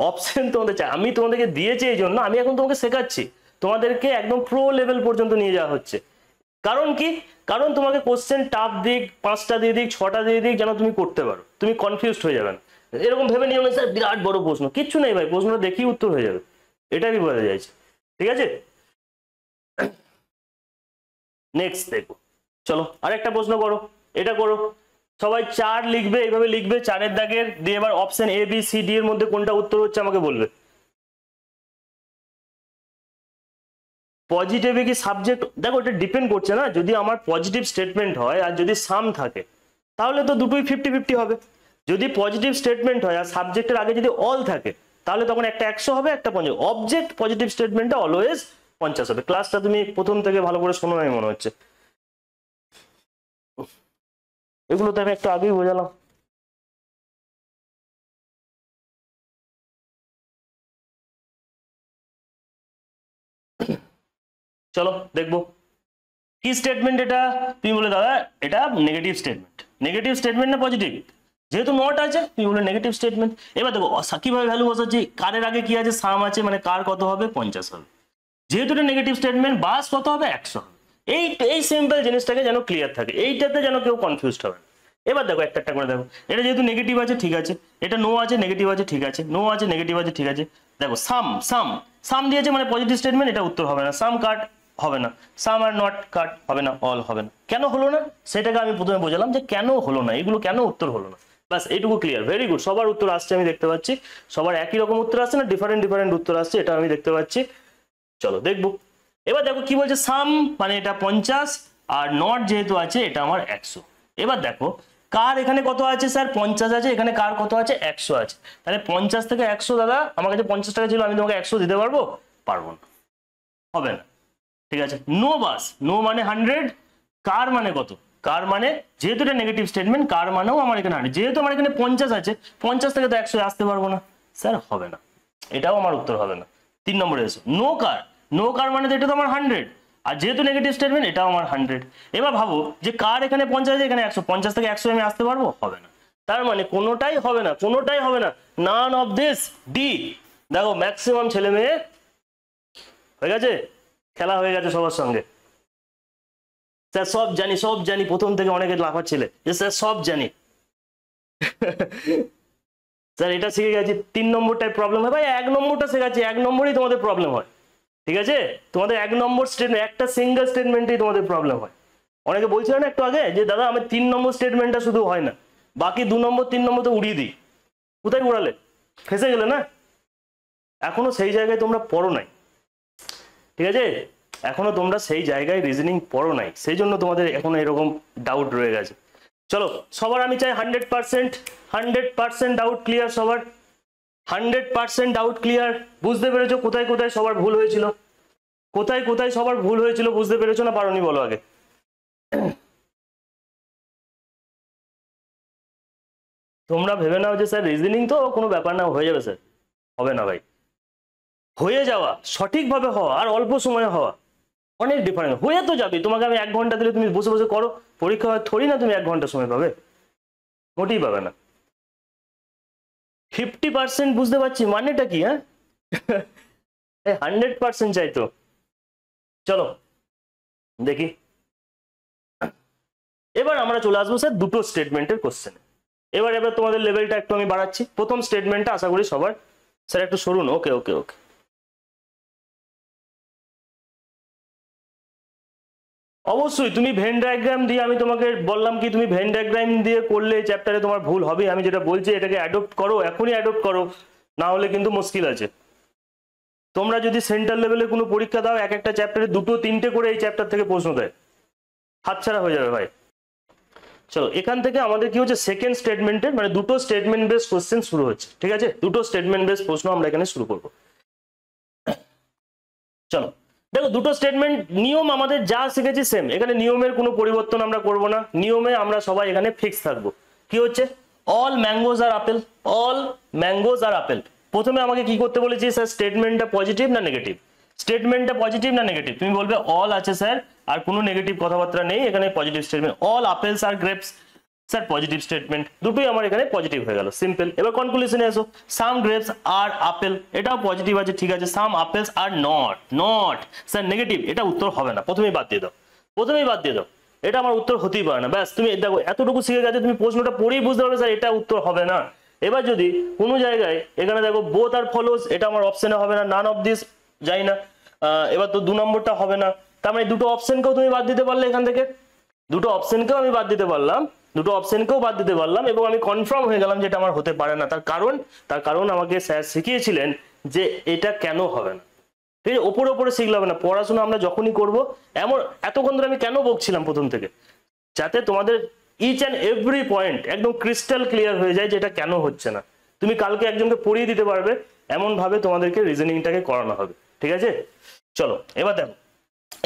অপশন তোমাদের চাই, আমি তোমাদেরকে দিয়েছি এই জন্য, আমি এখন তোমাকে শেখাচ্ছি, তোমাদেরকে একদম প্রো লেভেল পর্যন্ত নিয়ে যাওয়া হচ্ছে। কারণ কি, কারণ তোমাকে কোশ্চেন টাফ দিক, 5টা দিয়ে দিক, 6টা দিয়ে দিক, যেন তুমি করতে পারো, তুমি কনফিউজড হয়ে যাবে না, এরকম ভেবে নিও না স্যার বিরাট বড় প্রশ্ন, কিচ্ছু নেই ভাই, প্রশ্নটা দেখেই উত্তর হয়ে যাবে, এটা আমি বলতে চাইছি, ঠিক আছে। নেক্সট দেখো, চলো আরেকটা প্রশ্ন করো, এটা করো, সবাই 4 লিখবে, এইভাবে লিখবে 4-এর দাগের দিয়ে, এবার option A B C D এর মধ্যে কোনটা উত্তর হচ্ছে আমাকে বলবে। পজিটিভে কি সাবজেক্ট, দেখো এটা ডিপেন্ড করছে না, যদি আমার পজিটিভ স্টেটমেন্ট হয় আর যদি সাম থাকে তাহলে তো দুটোই 50-50 হবে। যদি পজিটিভ স্টেটমেন্ট হয় আর সাবজেক্টের আগে যদি অল থাকে তাহলে তখন একটা 100 হবে, একটা 50। অবজেক্ট পজিটিভ স্টেটমেন্টটা অলওয়েজ 50 হবে। ক্লাসটা তুমি প্রথম থেকে ভালো করে শোনো নাই মনে হচ্ছে, এগুলো তো আমি একটু আগেই বোঝালাম। চলো দেখবো কি স্টেটমেন্ট এটা, তুমি বলে দাদা এটা নেগেটিভ স্টেটমেন্ট, নেগেটিভ স্টেটমেন্ট না পজিটিভ, যেহেতু নট আছে তুমি বলে নেগেটিভ স্টেটমেন্ট। এবার দেখো কিভাবে ভ্যালু বসাচ্ছি, কারের আগে কি আছে সাম আছে মানে কার কত হবে 50 হবে, যেহেতু এটা নেগেটিভ স্টেটমেন্ট বাস কত হবে 100 হবে। এই এই সিম্পল জিনিসটাকে যেন ক্লিয়ার থাকে, এইটাতে যেন কেউ কনফিউজড হবে না। এবার দেখো একটা একটা করে দেখো, এটা যেহেতু নেগেটিভ আছে ঠিক আছে, এটা নো আছে নেগেটিভ আছে ঠিক আছে, নো আছে নেগেটিভ আছে ঠিক আছে, দেখো সাম, সাম সাম দিয়েছে মানে পজিটিভ স্টেটমেন্ট, এটা উত্তর হবে না, সাম কাট হবে না, সাম আর নট কাট হবে না, অল হবে না। কেন হলো না সেটাকে আমি প্রথমে বোঝালাম যে কেন হলো না, এগুলো কেন উত্তর হলো না, বাস এইটুকু ক্লিয়ার। ভেরি গুড, সবার উত্তর আসছে আমি দেখতে পাচ্ছি, সবার একই রকম উত্তর আসছে না, ডিফারেন্ট ডিফারেন্ট উত্তর আসছে, এটা আমি দেখতে পাচ্ছি। চলো দেখবো, এবার দেখো কি বলছে, সাম মানে এটা 50 আর নট যেহেতু আছে এটা আমার 100। এবার দেখো কার এখানে কত আছে স্যার 50 আছে, এখানে কার কত আছে 100 আছে, তাহলে 50 থেকে 100 দাদা আমার কাছে 50 টাকা ছিল, আমি তোমাকে 100 দিতে পারবো, পারবো না, হবে না, ঠিক আছে। নো বাস, নো মানে 100, কার মানে কত, কার মানে যেহেতু এটা নেগেটিভ স্টেটমেন্ট কার মানেও আমার এখানে 100, যেহেতু আমার এখানে 50 আছে 50 থেকে তো 100 আসতে পারবো না, স্যার হবে না, এটাও আমার উত্তর হবে না। 3 নম্বরে এসো, নো কার, নো কার মানে তো এটা তো আমার 100, আর যেহেতু নেগেটিভ স্টেটমেন্ট এটাও আমার 100। এবার ভাবো যে কার এখানে 50 আছে এখানে 100, 50 থেকে 100 আমি আসতে পারবো, হবে না, তার মানে কোনোটাই হবে না, কোনোটাই হবে না, নান অফ দিস ডি। দেখো ম্যাক্সিমাম ছেলে মেয়ে হয়ে গেছে, খেলা হয়ে গেছে সবার সঙ্গে, স্যার সব জানি সব জানি, প্রথম থেকে অনেকে লাফাচ্ছিলে যে স্যার সব জানি স্যার এটা শিখে গেছি, 3 নম্বরটায় প্রবলেম হয় ভাই, 1 নম্বরটা শেখাচ্ছি, 1 নম্বরই তোমাদের প্রবলেম হয়, ঠিক আছে, তোমাদের 1 নম্বর স্টেটমেন্ট, একটা সিঙ্গেল স্টেটমেন্টেই তোমাদের প্রবলেম হয়। অনেকে বলছিল না একটু আগে যে দাদা আমার 3 নম্বর স্টেটমেন্টটা শুধু হয় না, বাকি 2 নম্বর 3 নম্বর তো উড়িয়ে দিই, কোথায় উড়ালে, ফেসে গেলে না, এখনো সেই জায়গায় তোমরা পড়ো নাই, ঠিক আছে? এখনো তোমরা সেই জায়গায় রিজনিং পড়ো নাই, সেই জন্য তোমাদের এখনো এরকম ডাউট রয়ে গেছে। চলো, সবার আমি চাই 100% ডাউট ক্লিয়ার, সবার 100% ডাউট ক্লিয়ার। বুঝতে পেরেছো কোথায় কোথায় সবার ভুল হয়েছিল? কোথায় কোথায় সবার ভুল হয়েছিল বুঝতে পেরেছো না পারোনি বলো আগে? তোমরা ভেবে নাও যে স্যার রিজনিং তো কোনো ব্যাপার না, হয়ে যাবে স্যার। হবে না ভাই, হয়ে যাওয়া, সঠিকভাবে হওয়া আর অল্প সময়ে হওয়া অনেক ডিফারেন্স। হয়ে তো যাবে, তোমাকে আমি 1 ঘন্টা দিলে তুমি বসে বসে করো, পরীক্ষা হয় থোড়ি না তুমি 1 ঘন্টা সময় পাবে, মোটেই পাবে না। 50% বুঝতে পারছি মানেটা কি? হ্যাঁ 100% চাই তো। চলো দেখি, এবার আমরা চলে আসবো স্যার দুটো স্টেটমেন্টের কোশ্চেনে। এবার এবার তোমাদের লেভেলটা একটু আমি বাড়াচ্ছি। প্রথম স্টেটমেন্টটা আশা করি সবার, স্যার একটু সরুন, ওকে ওকে ওকে। অবশ্যই তুমি ভেন ডায়াগ্রাম দিয়ে, আমি তোমাকে বললাম কি তুমি ভেন ডায়াগ্রাম দিয়ে করলে চ্যাপ্টারে তোমার ভুল হবে, আমি যেটা বলছি এটাকে অ্যাডপ্ট করো, এখনই অ্যাডপ্ট করো, না হলে কিন্তু মুশকিল আছে। তোমরা যদি সেন্টার লেভেলে কোনো পরীক্ষা দাও, এক একটা চ্যাপ্টারে 2-3টে করে এই চ্যাপ্টার থেকে প্রশ্ন দেয়, হাতছাড়া হয়ে যাবে ভাই। চলো, এখান থেকে আমাদের কি হচ্ছে, সেকেন্ড স্টেটমেন্টের মানে দুটো স্টেটমেন্ট বেস কোশ্চেন শুরু হচ্ছে, ঠিক আছে? দুটো স্টেটমেন্ট বেস প্রশ্ন আমরা এখানে শুরু করবো। চলো দেখো, দুটো স্টেটমেন্ট, নিয়ম আমাদের যা শিখেছি সেম, এখানে নিয়মের কোনো পরিবর্তন আমরা করব না, নিয়মে আমরা সবাই এখানে ফিক্স থাকবো। কি হচ্ছে, all mangoes are apple, all mangoes are apple. প্রথমে আমাকে কি করতে বলেছি স্যার, স্টেটমেন্টটা পজিটিভ না নেগেটিভ? স্টেটমেন্টটা পজিটিভ না নেগেটিভ? তুমি বলবে অল আছে স্যার, আর কোনো নেগেটিভ কথাবার্তা নেই, এখানে positive statement. All apples are grapes, sir positive statement, দুটোই আমার এখানে পজিটিভ হয়ে গেল, সিম্পল। এবার কনক্লুশনে এসো, সাম গ্রেপস আর আপেল, এটাও পজিটিভ আছে, ঠিক আছে। Some apples are not, not sir negative, এটা উত্তর হবে না, প্রথমেই বাদ দিয়ে দাও, প্রথমেই বাদ দিয়ে দাও, এটা আমার উত্তর হতেই পারে না। ব্যাস, তুমি দেখো এতটুকু শিখে গেছে, তুমি প্রশ্নটা পড়েই বুঝতে পারবে স্যার এটা উত্তর হবে না। এবার যদি কোনো জায়গায় এখানে দেখো বোথ আর ফলোস, এটা আমার অপশনে হবে না, নান অফ দিস, যাই না। এবার তো 2 নম্বরটা হবে না, তার মানে দুটো অপশনকেও তুমি বাদ দিতে পারলে এখান থেকে, দুটো অপশনকেও আমি বাদ দিতে পারলাম, দুটো অপশনকেও বাদ দিতে পারলাম, এবং আমি কনফার্ম হয়ে গেলাম যে এটা আমার হতে পারে না। তার কারণ আমাকে স্যার শিখিয়েছিলেন যে এটা কেন হবে না। ঠিক আছে, ওপরে ওপরে শিখলে হবে না, পড়াশোনা আমরা যখনই করব, এমন এতক্ষণ ধরে আমি কেন বকছিলাম প্রথম থেকে, যাতে তোমাদের ইচ অ্যান্ড এভরি পয়েন্ট একদম ক্রিস্টাল ক্লিয়ার হয়ে যায় যে এটা কেন হচ্ছে না। তুমি কালকে একজনকে পড়িয়ে দিতে পারবে, এমন ভাবে তোমাদেরকে রিজনিংটাকে করানো হবে, ঠিক আছে? চলো এবার দেখো,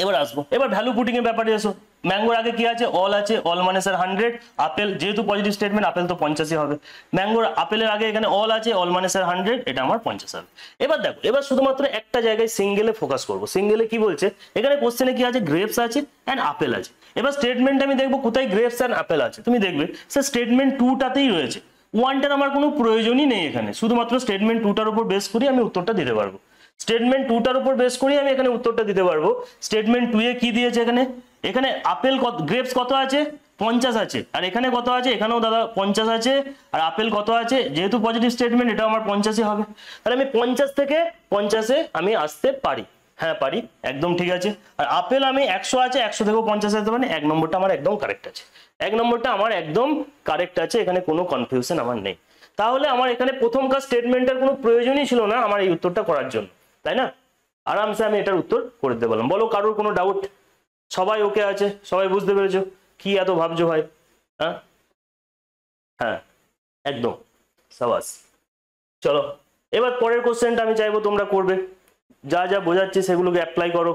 এবার আসবো, এবার ভ্যালু পুটিং এর ব্যাপারে এসো। ম্যাঙ্গোর আগে কি আছে, অল আছে, অল মানে স্যার 100, আপেল যেহেতু পজিটিভ স্টেটমেন্ট, আপেল তো 50ই হবে। ম্যাঙ্গোর আপেলের আগে এখানে অল আছে, অল মানে স্যার 100, এটা আমার 50 হবে। এবার দেখো, এবার শুধুমাত্র একটা জায়গায় সিঙ্গেলে ফোকাস করবো। সিঙ্গেলে কি বলছে, এখানে কোশ্চেনে কি আছে, গ্রেপস আছে অ্যান্ড আপেল আছে। এবার স্টেটমেন্ট আমি দেখবো কোথায় গ্রেপস অ্যান্ড আপেল আছে, তুমি দেখবে স্যার স্টেটমেন্ট 2টাতেই রয়েছে, 1টার আমার কোনো প্রয়োজনই নেই এখানে, শুধুমাত্র স্টেটমেন্ট 2টার উপর বেস করে আমি উত্তরটা দিতে পারবো। স্টেটমেন্ট 2টার উপর বেস করে আমি এখানে উত্তরটা দিতে পারবো। স্টেটমেন্ট 2 এ কি দিয়েছে, এখানে এখানে আপেল কত, গ্রেপস কত আছে, 50 আছে, আর এখানে কত আছে, এখানেও দাদা 50 আছে, আর আপেল কত আছে, যেহেতু পজিটিভ স্টেটমেন্ট এটা আমার 50ই হবে। তাহলে আমি 50 থেকে 50-এ আমি আসতে পারি, হ্যাঁ পারি, একদম ঠিক আছে। আর আপেল আমি 100 আছে, 100 থেকেও 50 আসতে পারি, 1 নম্বরটা আমার একদম কারেক্ট আছে, 1 নম্বরটা আমার একদম কারেক্ট আছে, এখানে কোনো কনফিউশন আমার নেই। তাহলে আমার এখানে প্রথমকার স্টেটমেন্টের কোনো প্রয়োজনই ছিল না আমার এই উত্তরটা করার জন্য, তাই না? আরামসে আমি এটার উত্তর করে দিতে পারলাম। বলো কারোর কোনো ডাউট? সবাই ওকে আছে, সবাই বুঝতে পেরেছো? কি এত ভাবছো ভাই? হ্যাঁ হ্যাঁ একদম সাবাস। চলো এবার পরের কোশ্চেনটা আমি চাইবো তোমরা করবে, যা যা বোঝাচ্ছি সেগুলোকে অ্যাপ্লাই করো।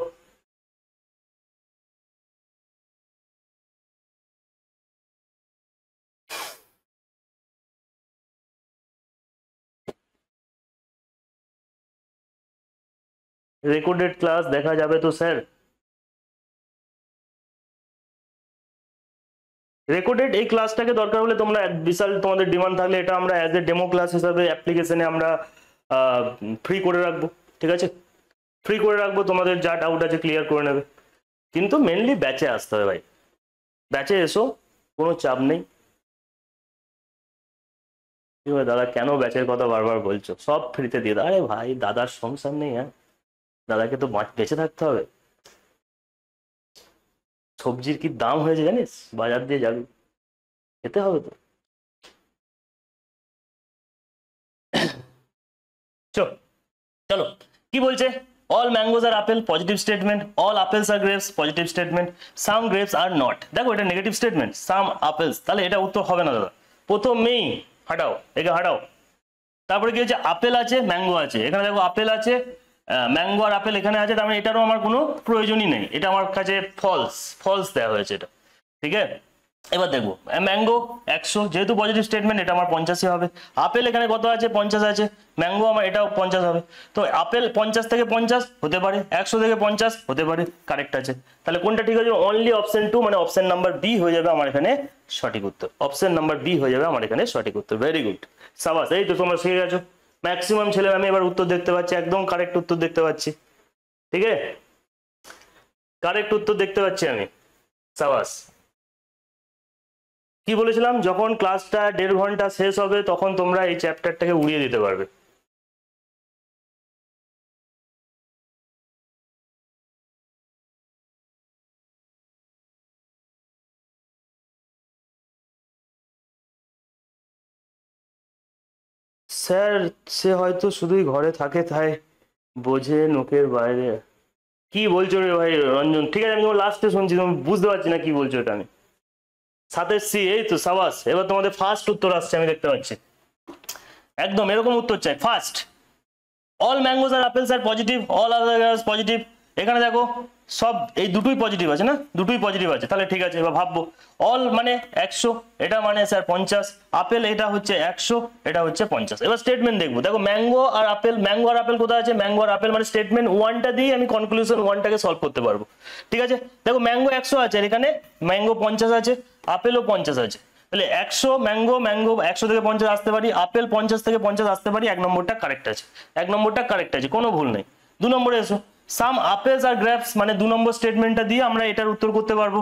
রেকর্ডেড ক্লাস দেখা যাবে তো স্যার? রেকর্ডেড এই ক্লাসটাকে দরকার হলে তোমরা বিশাল তোমাদের ডিমান্ড থাকলে এটা আমরা অ্যাজ এ ডেমো ক্লাস হিসাবে অ্যাপ্লিকেশনে আমরা ফ্রি করে রাখবো, ঠিক আছে? ফ্রি করে রাখবো, তোমাদের যা ডাউট আছে ক্লিয়ার করে নেবে। কিন্তু মেনলি ব্যাচে আসতে হবে ভাই, ব্যাচে এসো, কোনো চাপ নেই। কি হয় দাদা, কেন ব্যাচের কথা বারবার বলছো? সব ফ্রিতে দিয়ে দাও। আরে ভাই দাদার সংসার নেই, হ্যাঁ দাদাকে তো বেঁচে থাকতে হবে। সবজির কি দাম হয়েছে জানিস, বাজার দিয়ে যাবি, খেতে হবে তো। চল চলো কি বলছে, all mangoes are apple positive statement, all apples are grapes positive statement, some grapes are not. দেখো এটা নেগেটিভ স্টেটমেন্ট, সাম আপেলস, তাহলে এটা উত্তর হবে না দাদা, প্রথমেই হাঁটাও, একে হাঁটাও। তারপরে কি হচ্ছে, আপেল আছে ম্যাঙ্গো আছে, এখানে দেখো আপেল আছে, ম্যাঙ্গো আর আপেল এখানে আছে, তার মানে এটারও আমার কোনো প্রয়োজনই নেই, এটা আমার কাছে ফলস, ফলস দেওয়া হয়েছে এটা, ঠিক আছে। এবার দেখবো ম্যাঙ্গো 100, যেহেতু পজিটিভ স্টেটমেন্ট এটা আমার 50ই হবে। আপেল এখানে কত আছে, 50 আছে, ম্যাঙ্গো আমার এটাও 50 হবে, তো আপেল 50 থেকে 50 হতে পারে, 100 থেকে 50 হতে পারে, কারেক্ট আছে। তাহলে কোনটা ঠিক আছে, অনলি অপশন 2 মানে অপশন নাম্বার বি হয়ে যাবে আমার এখানে সঠিক উত্তর, অপশন নাম্বার বি হয়ে যাবে আমার এখানে সঠিক উত্তর। ভেরি গুড, সাবাস, এই তো তোমরা শিখে গেছো। ম্যাক্সিমাম ছেলে আমি এবার উত্তর দেখতে পাচ্ছি, একদম কারেক্ট উত্তর দেখতে পাচ্ছি, ঠিক আছে, কারেক্ট উত্তর দেখতে পাচ্ছি আমি, সাবাস। কি বলেছিলাম, যখন ক্লাসটা 1.5 ঘন্টা শেষ হবে তখন তোমরা এই চ্যাপ্টারটাকে উড়িয়ে দিতে পারবে। স্যার সে হয়তো শুধুই ঘরে থাকে, তাই বোঝে নোকের বাইরে। কি বলছো রে ভাই রঞ্জন, ঠিক আছে আমি তোমার লাস্টে শুনছি, তুমি বুঝতে পারছি না কি বলছো এটা আমি। 27C, এই তো সাবাস, এবার তোমাদের ফার্স্ট উত্তর আসছে আমি দেখতে পাচ্ছি, একদম এরকম উত্তর চাই ফার্স্ট। অল ম্যাঙ্গোস আর আপেলস আর পজিটিভ, অল আদার পজিটিভ, এখানে দেখো সব এই দুটোই পজিটিভ আছে না, দুটোই পজিটিভ আছে, তাহলে ঠিক আছে। এবার ভাববো অল মানে 100, এটা মানে স্যার 50, আপেল এটা হচ্ছে 100, এটা হচ্ছে 50। এবার স্টেটমেন্ট দেখবো, দেখো ম্যাঙ্গো আর আপেল, ম্যাঙ্গো আর আপেল কোথায় আছে, ম্যাঙ্গো আর আপেল মানে স্টেটমেন্ট 1টা দিয়ে আমি কনক্লুশন 1টাকে সলভ করতে পারবো, ঠিক আছে। দেখো ম্যাঙ্গো 100 আছে, আর এখানে ম্যাঙ্গো 50 আছে, আপেলও 50 আছে, তাহলে 100 ম্যাঙ্গো, ম্যাঙ্গো 100 থেকে 50 আসতে পারি, আপেল 50 থেকে 50 আসতে পারি, 1 নম্বরটা কারেক্ট আছে, 1 নম্বরটা কারেক্ট আছে, কোনো ভুল নেই। 2 নম্বরে এসো, সাম আপেলস আর গ্রেপস মানে 2 নম্বর স্টেটমেন্টটা দিয়ে আমরা এটার উত্তর করতে পারবো।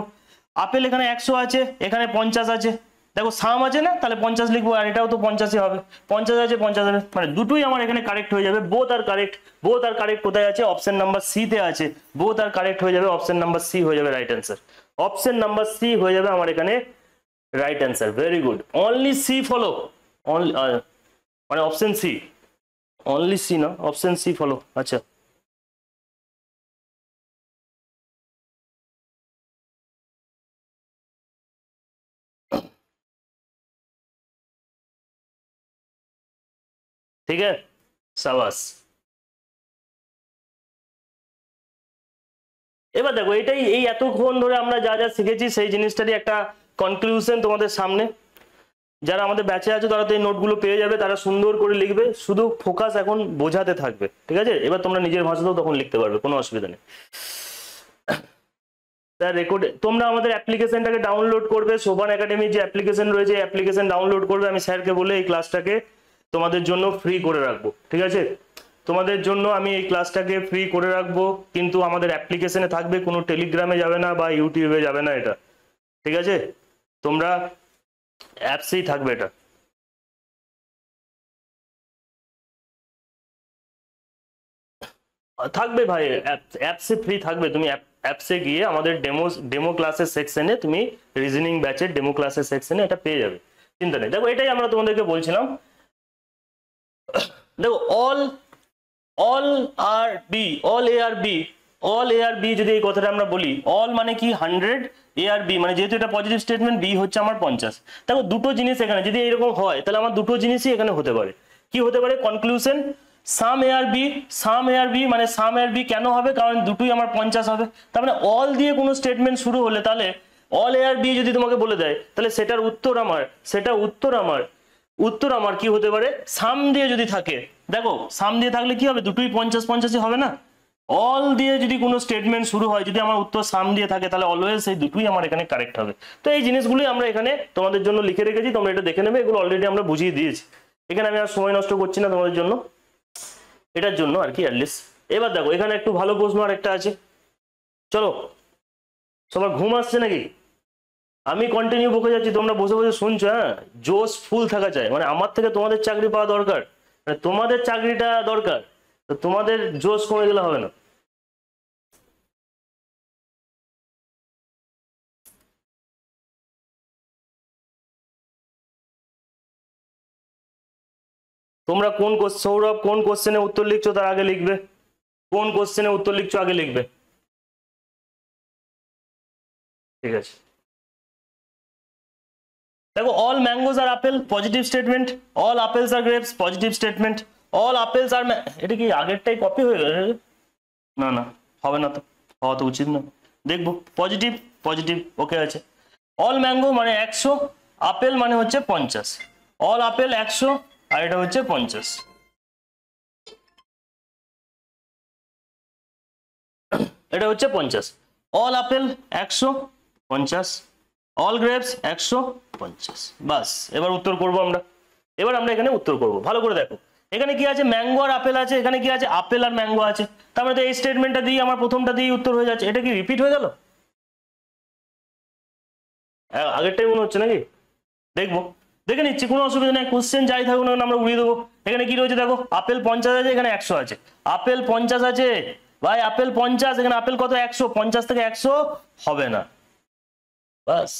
আপেল এখানে 100 আছে, এখানে 50 আছে, দেখো সাম আছে না, তাহলে 50 লিখবো, আর এটাও তো 50ই হবে, 50 আছে 50 হবে, মানে দুটোই আমার এখানে কারেক্ট হয়ে যাবে, both are correct. Both are correct কোথায় আছে, অপশন নাম্বার সি তে আছে, বোথ আর কারেক্ট হয়ে যাবে, অপশন নাম্বার সি হয়ে যাবে right answer, option number C হয়ে যাবে আমার এখানে right answer. Very good, only C follow, only মানে অপশন সি, অনলি সি না অপশন সি ফলো, আচ্ছা ঠিক আছে, সাবাস। এবার দেখো এটাই, এই এতক্ষণ ধরে আমরা যা যা শিখেছি সেই জিনিসটারই একটা কনক্লুশন তোমাদের সামনে। যারা আমাদের ব্যাচে আছে তারা তো এই নোটগুলো পেয়ে যাবে, তারা সুন্দর করে লিখবে, শুধু ফোকাস এখন বোঝাতে থাকবে, ঠিক আছে। এবার তোমরা নিজের ভাষাতেও তখন লিখতে পারবে, কোনো অসুবিধা নেই। তার রেকর্ড তোমরা আমাদের অ্যাপ্লিকেশনটাকে ডাউনলোড করবে, শোভান একাডেমির যে অ্যাপ্লিকেশন রয়েছে অ্যাপ্লিকেশন ডাউনলোড করবে, আমি স্যারকে বলে এই ক্লাসটাকে তোমাদের জন্য ফ্রি করে রাখবো, ঠিক আছে। তোমাদের জন্য আমি এই ক্লাসটাকে ফ্রি করে রাখবো, কিন্তু আমাদের অ্যাপ্লিকেশনে থাকবে, কোনো টেলিগ্রামে যাবে না বা ইউটিউবে যাবে না এটা, ঠিক আছে। তোমরা অ্যাপসেই থাকবে এটা। থাকবে ভাই, অ্যাপসে ফ্রি থাকবে, তুমি অ্যাপসে গিয়ে আমাদের ডেমো ক্লাসের সেকশনে তুমি রিজনিং ব্যাচের ডেমো ক্লাসের সেকশনে এটা পেয়ে যাবে, চিন্তা নেই। দেখো এটাই আমরা তোমাদেরকে বলছিলাম, দেখো অল, অল আর বি, অল এ আর বি, অল এ আর বি যদি এই কথাটা আমরা বলি, অল মানে কি 100, এ আর বি মানে যেহেতু এটা পজিটিভ স্টেটমেন্ট, বি হচ্ছে আমার 50। দেখো দুটো জিনিস এখানে যদি এরকম হয় তাহলে আমার দুটো জিনিসই এখানে হতে পারে, কি হতে পারে, conclusion some A R B, some A R B মানে সাম এ আর বি কেন হবে, কারণ দুটোই আমার 50 হবে, তার মানে অল দিয়ে কোনো স্টেটমেন্ট শুরু হলে, তাহলে অল এ আর বি যদি তোমাকে বলে দেয় তাহলে সেটার উত্তর আমার, সেটা উত্তর আমার, উত্তর আমার কি হতে পারে, সাম দিয়ে যদি থাকে, দেখো সাম দিয়ে থাকলে কি হবে, দুটোই 50 50 হবে না। অল দিয়ে যদি কোনো স্টেটমেন্ট শুরু হয়, যদি আমার উত্তর সাম দিয়ে থাকে, তাহলে অলওয়েজ সেই দুটোই আমার এখানে কারেক্ট হবে। তো এই জিনিসগুলোই আমরা এখানে তোমাদের জন্য লিখে রেখেছি, তোমরা এটা দেখে নেবে, এগুলো অলরেডি আমরা বুঝিয়ে দিয়েছি, এখানে আমি আর সময় নষ্ট করছি না তোমাদের জন্য, এটার জন্য আর কি অ্যাটলিস্ট। এবার দেখো এখানে একটু ভালো প্রশ্ন আর একটা আছে, চলো, সবার ঘুম আসছে নাকি, আমি কন্টিনিউ বকে যাচ্ছি, তোমরা বসে বসে শুনছো, হ্যাঁ, জোশ ফুল থাকা চাই, মানে আমার থেকে তোমাদের চাকরি পাওয়া দরকার, মানে তোমাদের চাকরিটা দরকার, তো তোমাদের জোশ কমে গেলে হবে না। তোমরা কোন সৌরভ কোন কোশ্চেনে উত্তর লিখছো তার আগে লিখবে, কোন কোশ্চেনে উত্তর লিখছো আগে লিখবে। ঠিক আছে, দেখো all mangoes are apple positive statement, all apples are grapes positive statement, all apples are, এটা কি আগেরটাই কপি হয়ে গেল? না না হবে না, তো হওয়া তো উচিত না। দেখবো পজিটিভ পজিটিভ ওকে আছে। অল ম্যাঙ্গো মানে 100, আপেল মানে হচ্ছে 50, অল আপেল 100 আর এটা হচ্ছে 50, এটা হচ্ছে 50, অল আপেল 150, অল গ্রেপস 150, বাস। এবার উত্তর করব আমরা, এবার আমরা এখানে উত্তর করব। ভালো করে দেখো এখানে কি আছে, ম্যাঙ্গো আর আপেল আছে, এখানে কি আছে, আপেল আর ম্যাঙ্গো আছে। তার মানে তো এই স্টেটমেন্টটা দিয়ে আমার প্রথমটা দিয়ে উত্তর হয়ে যাচ্ছে। এটা কি রিপিট হয়ে গেল? আগেরটাই মনে হচ্ছে নাকি? দেখবো, দেখে নিচ্ছি, কোনো অসুবিধা নেই। কোশ্চেন যাই থাকুক না আমরা উড়িয়ে দেবো। এখানে কি রয়েছে দেখো, আপেল 50 আছে, এখানে 100 আছে। আপেল 50 আছে ভাই, আপেল 50, এখানে আপেল কত 100, 50 থেকে 100 হবে না, বাস।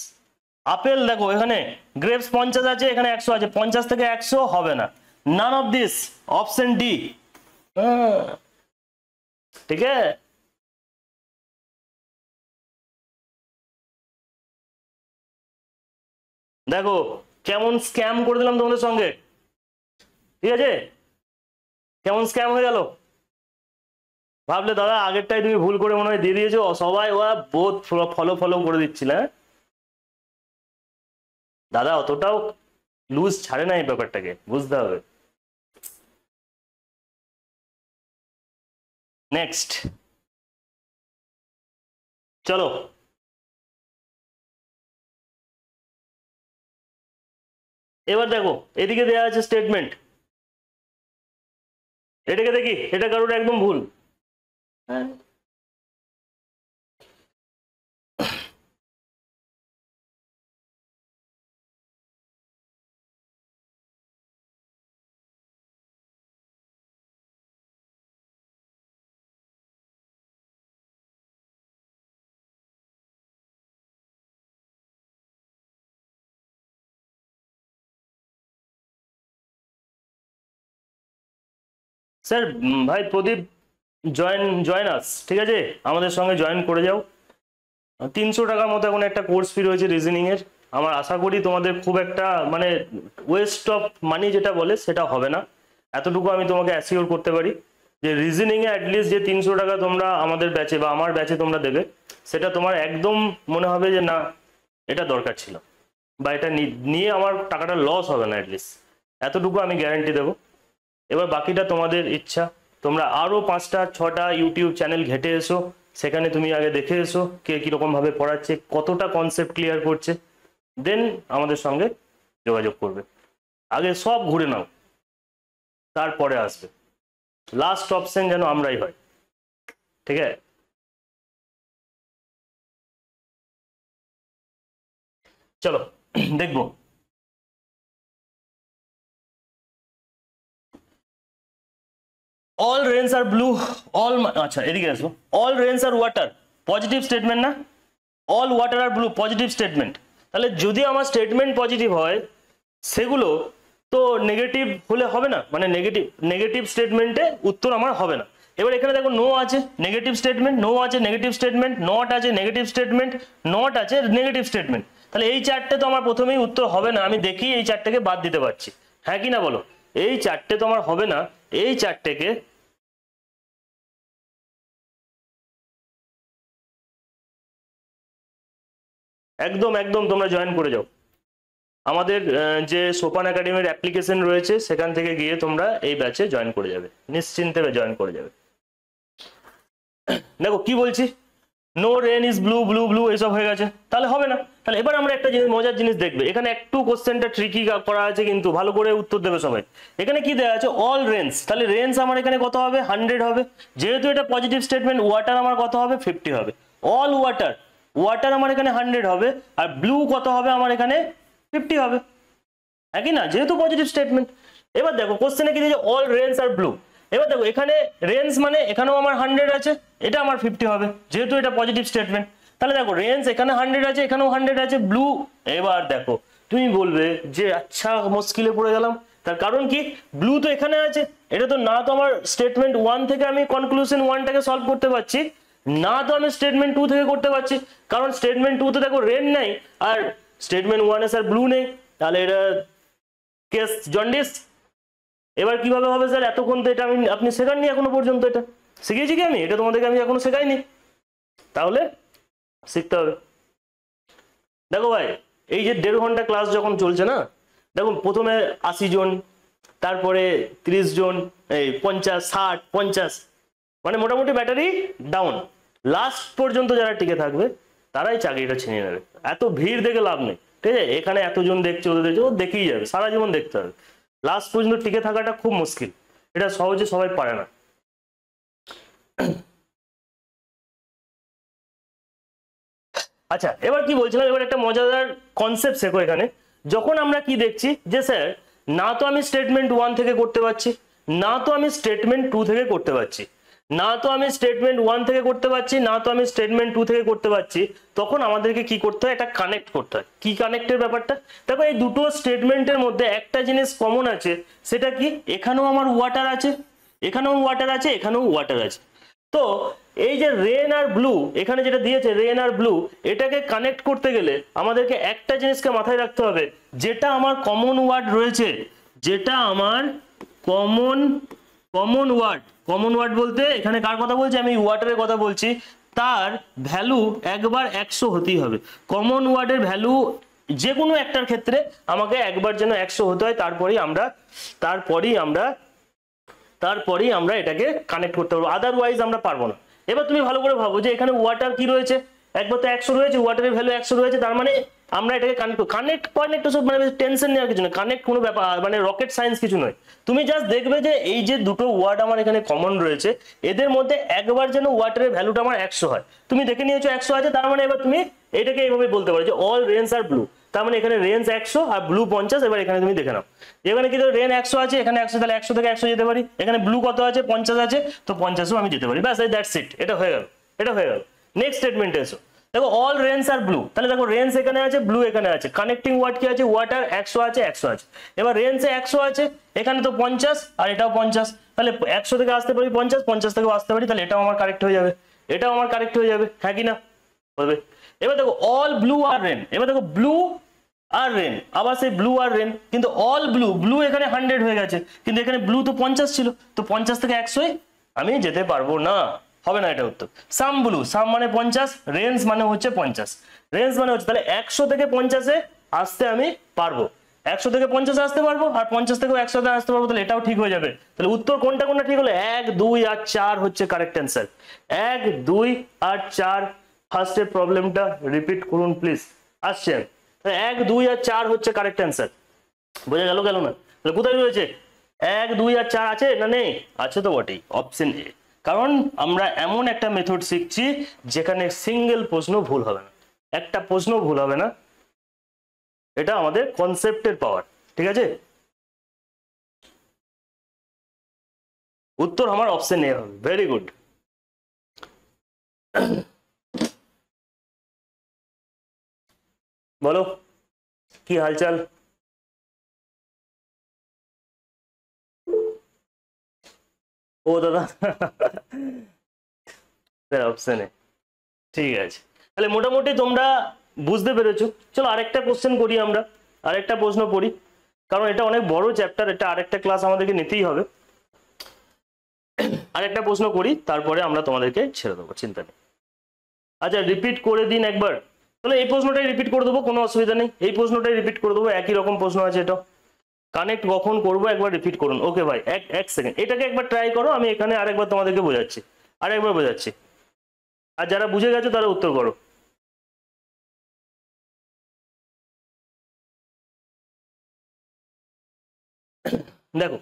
আপেল দেখো এখানে গ্রেপস 50 আছে, এখানে 100 আছে, 50 থেকে 100 হবে না, none of this, option D. ঠিক আছে, দেখো কেমন স্ক্যাম করে দিলাম তোমাদের সঙ্গে, ঠিক আছে, কেমন স্ক্যাম হয়ে গেল। ভাবলে দাদা আগেরটাই তুমি ভুল করে মনে হয় দিয়ে দিয়েছো, সবাই ওরা বোধ ফলো ফলো করে দিচ্ছিল। হ্যাঁ দাদা অতটাও লুজ ছাড়ে না এই ব্যাপারটাকে, বুঝতে হবে। নেক্সট চলো, এবার দেখো এদিকে দেওয়া আছে স্টেটমেন্ট, এটাকে দেখি, এটা কারোর একদম ভুল। হ্যাঁ স্যার, ভাই প্রদীপ জয়েন আস, ঠিক আছে, আমাদের সঙ্গে জয়েন করে যাও। 300 টাকার মতো এখন একটা কোর্স ফি রয়েছে রিজনিং এর। আমার আশা করি তোমাদের খুব একটা মানে ওয়েস্ট অফ মানি যেটা বলে সেটা হবে না, এতটুকু আমি তোমাকে অ্যাসিওর করতে পারি যে রিজনিং এ অ্যাটলিস্ট যে 300 টাকা তোমরা আমাদের ব্যাচে বা আমার ব্যাচে তোমরা দেবে, সেটা তোমার একদম মনে হবে যে না এটা দরকার ছিল, বা এটা নিয়ে আমার টাকাটা লস হবে না, অ্যাটলিস্ট এতটুকু আমি গ্যারান্টি দেবো। এবার বাকিটা তোমাদের ইচ্ছা, তোমরা আরো 5টা 6টা ইউটিউব চ্যানেল ঘেটে এসো, সেখানে তুমি আগে দেখে এসো কে কিরকম ভাবে পড়াচ্ছে, কতটা কনসেপ্ট ক্লিয়ার করছে, দেন আমাদের সঙ্গে যোগাযোগ করবে। আগে সব ঘুরে নাও, তারপরে আসবে। লাস্ট অপশন যেন আমরাই হয়, ঠিক আছে। চলো দেখবো, অল রেন্স আর ব্লু, অল, আচ্ছা এদিকে আসবো, অল রেন্স আর ওয়াটার পজিটিভ স্টেটমেন্ট না, অল ওয়াটার আর ব্লু পজিটিভ স্টেটমেন্ট। তাহলে যদি আমার স্টেটমেন্ট পজিটিভ হয় সেগুলো তো নেগেটিভ হলে হবে না, মানে নেগেটিভ স্টেটমেন্টে উত্তর আমার হবে না। এবার এখানে দেখো নো আছে নেগেটিভ স্টেটমেন্ট, নো আছে নেগেটিভ স্টেটমেন্ট, নট আছে নেগেটিভ স্টেটমেন্ট, নট আছে নেগেটিভ স্টেটমেন্ট। তাহলে এই চারটে তো আমার প্রথমেই উত্তর হবে না, আমি দেখি এই চারটেকে বাদ দিতে পারছি, হ্যাঁ কি না বলো। এই চারটে তো আমার হবে না, এই চারটেকে একদম একদম তোমরা জয়েন করে যাও। আমাদের যে সোপান একাডেমির অ্যাপ্লিকেশন রয়েছে সেখান থেকে গিয়ে তোমরা এই ব্যাচে জয়েন করে যাবে, নিশ্চিন্তে জয়েন করে যাবে। দেখো কি বলছি, no rain is blue, blue blue এইসব হয়ে গেছে, তাহলে হবে না। তাহলে এবার আমরা একটা জিনিস, মজার জিনিস দেখবে, এখানে একটু কোশ্চেনটা ট্রিকি করা আছে, কিন্তু ভালো করে উত্তর দেবে সবাই। এখানে কি দেওয়া আছে, অল রেন্স, তাহলে রেন্স আমার এখানে কত হবে, 100 হবে। যেহেতু এটা পজিটিভ স্টেটমেন্ট, ওয়াটার আমার কত হবে, 50 হবে। অল ওয়াটার, ওয়াটার আমার এখানে 100 হবে, আর ব্লু কত হবে আমার এখানে 50 হবে, একই না, যেহেতু পজিটিভ স্টেটমেন্ট। এবার দেখো কোশ্চেনে কি দিয়েছে, অল রেন্স আর ব্লু। এবার দেখো এখানে রেঞ্জ মানে এখানেও আমার 100 আছে, এটা আমার 50 হবে, যেহেতু এটা পজিটিভ স্টেটমেন্ট। তাহলে দেখো রেঞ্জ এখানে 100 আছে, এখানেও 100 আছে, ব্লু। এবার দেখো তুমি বলবে যে আচ্ছা মুশকিলে পড়ে গেলাম, তার কারণ কি, ব্লু তো এখানে আছে, এটা তো না তো আমার স্টেটমেন্ট 1 থেকে আমি কনক্লুশন 1টাকে সলভ করতে পারছি, না তো আমি স্টেটমেন্ট 2 থেকে করতে পারছি, কারণ স্টেটমেন্ট 2 তে দেখো রেন নেই আর স্টেটমেন্ট 1 এ স্যার ব্লু নেই, তাহলে এটা কেস জন্ডিস। এবার কিভাবে হবে স্যার, এতক্ষণ তো এটা আপনি শেখাননি এখনো পর্যন্ত, এটা শিখিয়েছি কি আমি, এটা তোমাদেরকে আমি এখনো শেখাইনি, তাহলে শিখতে হবে। দেখো ভাই, এই যে 1.5 ঘন্টা ক্লাস যখন চলছে না, দেখুন প্রথমে 80 জন, তারপরে 30 জন, এই 50, 60, 50, মানে মোটামুটি ব্যাটারি ডাউন, লাস্ট পর্যন্ত যারা টিকে থাকবে তারাই চাকরিটা ছিনিয়ে নেবে। এত ভিড় দেখে লাভ নেই, ঠিক আছে, এখানে এতজন দেখছে ওদের দেখছে, ও দেখেই যাবে, সারা জীবন দেখতে হবে, লাস্ট পর্যন্ত টিকে থাকাটা খুব মুশকিল, এটা সহজে সবাই পারে না। আচ্ছা, এবার কি বলছিলাম, এবার একটা মজাদার কনসেপ্ট শেখো এখানে। যখন আমরা কি দেখছি যে স্যার না তো আমি স্টেটমেন্ট 1 থেকে করতে পারছি, না তো আমি স্টেটমেন্ট 2 থেকে করতে পারছি, না তো আমি স্টেটমেন্ট 1 থেকে করতে পারছি, না তো আমি স্টেটমেন্ট 2 থেকে করতে পারছি, তখন আমাদেরকে কি করতে হয়, এটা কানেক্ট করতে হয়। কি কানেক্টের ব্যাপারটা, দেখো এই দুটো স্টেটমেন্টের মধ্যে একটা জিনিস কমন আছে, সেটা কি, এখানেও আমার ওয়াটার আছে, এখানেও ওয়াটার আছে, এখানেও ওয়াটার আছে। তো এই যে রেন আর ব্লু এখানে যেটা দিয়েছে, রেন আর ব্লু, এটাকে কানেক্ট করতে গেলে আমাদেরকে একটা জিনিসকে মাথায় রাখতে হবে, যেটা আমার কমন ওয়ার্ড রয়েছে, যেটা আমার কমন ওয়ার্ড বলতে এখানে কার কথা বলছি, আমি ওয়াটারের কথা বলছি, তার ভ্যালু একবার 100 হতেই হবে। কমন ওয়ার্ডের ভ্যালু যে কোনো একটার ক্ষেত্রে আমাকে একবার যেন 100 হতে হয়, তারপরেই আমরা এটাকে কানেক্ট করতে পারবো, আদারওয়াইজ আমরা পারবো না। এবার তুমি ভালো করে ভাবো যে এখানে ওয়াটার কি রয়েছে, একবার তো 100 রয়েছে, ওয়াটারের ভ্যালু 100 রয়েছে, তার মানে আমরা এটাকে কানেক্ট সব মানে টেনশন নেওয়ার কিছু নয়, কানেক্ট কোনো ব্যাপার মানে রকেট সায়েন্স কিছু নয়। তুমি জাস্ট দেখবে যে এই যে দুটো ওয়ার্ড আমার এখানে কমন রয়েছে, এদের মধ্যে একবার যেন ওয়াটারের ভ্যালুটা আমার 100 হয়। তুমি দেখে নিয়েছো 100 আছে, তার মানে এবার তুমি এটাকে এইভাবে বলতে পারো যে অল রেঞ্জ আর ব্লু, তার মানে এখানে রেঞ্জ 100 আর ব্লু 50। এবার এখানে তুমি দেখে নাও, এখানে কি রেন 100 আছে, এখানে 100, তাহলে 100 থেকে 100 যেতে পারি, এখানে ব্লু কত আছে, 50 আছে, তো 50ও আমি যেতে পারি, ব্যাস, দ্যাটস ইট, এটা হয়ে গেল। নেক্সট স্টেটমেন্টে এসো, দেখো অল রেঞ্জ আর ব্লু, তাহলে দেখো রেঞ্জ এখানে আছে, ব্লু এখানে আছে, কানেক্টিং ওয়ার্ড কি আছে, ওয়াটার 100 আছে, 100 আছে। এবার রেঞ্জে 100 আছে, এখানে তো 50 আর এটাও 50, তাহলে 100 থেকে আসতে পারি 50, 50 থেকেও আসতে পারি, তাহলে এটাও আমার কারেক্ট হয়ে যাবে, হ্যাঁ কি না হবে। এবার দেখো অল ব্লু আর রেন, এবার দেখো ব্লু আর রেন, আবার সেই ব্লু আর রেন, কিন্তু অল ব্লু এখানে 100 হয়ে গেছে, কিন্তু এখানে ব্লু তো 50 ছিল, তো 50 থেকে 100 আমি যেতে পারবো না, হবে না এটা উত্তর। সাম ব্লু, সাম মানে 50, রেঞ্জ মানে হচ্ছে 50, তাহলে 100 থেকে 50-এ আসতে আমি পারবো, 100 থেকে 50-এ আসতে পারবো, আর 50 থেকে 100-তে আসতে পারবো, তাহলে এটাও ঠিক হয়ে যাবে। তাহলে উত্তর কোনটা ঠিক হলো, 1, 2 আর 4 হচ্ছে কারেক্ট অ্যান্সার। 1, 2 আর 4, ফার্স্টের প্রবলেমটা রিপিট করুন প্লিজ, আসছে 1, 2 আর 4 হচ্ছে কারেক্ট অ্যান্সার। বোঝা গেল না, তাহলে কোথায় রয়েছে 1, 2 আর 4 আছে না নেই, আছে তো বটেই, অপশন এ, কারণ আমরা এমন একটা মেথড শিখছি যেখানে সিঙ্গেল প্রশ্ন ভুল হবে না, একটা প্রশ্ন ভুল হবে না, এটা আমাদের কনসেপ্টের পাওয়ার, ঠিক আছে। উত্তর আমার অপশন এ হবে, ভেরি গুড। বলো কি হালচাল, ও দাদা অপশন এ, ঠিক আছে, তাহলে মোটামুটি তোমরা বুঝতে পেরেছো। চলো আরেকটা কোশ্চেন করি, আমরা আরেকটা প্রশ্ন পড়ি, কারণ এটা অনেক বড় চ্যাপ্টার, এটা আরেকটা ক্লাস আমাদেরকে নিতেই হবে। আরেকটা প্রশ্ন করি, তারপরে আমরা তোমাদেরকে ছেড়ে দেবো, চিন্তা নেই। আচ্ছা রিপিট করে দিন একবার, তাহলে এই প্রশ্নটাই রিপিট করে দেবো, কোনো অসুবিধা নেই, এই প্রশ্নটাই রিপিট করে দেবো, একই রকম প্রশ্ন আছে এটা। কানেক্ট কখন করবো একবার রিপিট করুন, ওকে ভাই, এক সেকেন্ড এটাকে একবার ট্রাই করো, আমি এখানে আরেকবার তোমাদেরকে বোঝাচ্ছি, আরেকবার বোঝাচ্ছি, আর যারা বুঝে গেছো তারা উত্তর করো। দেখো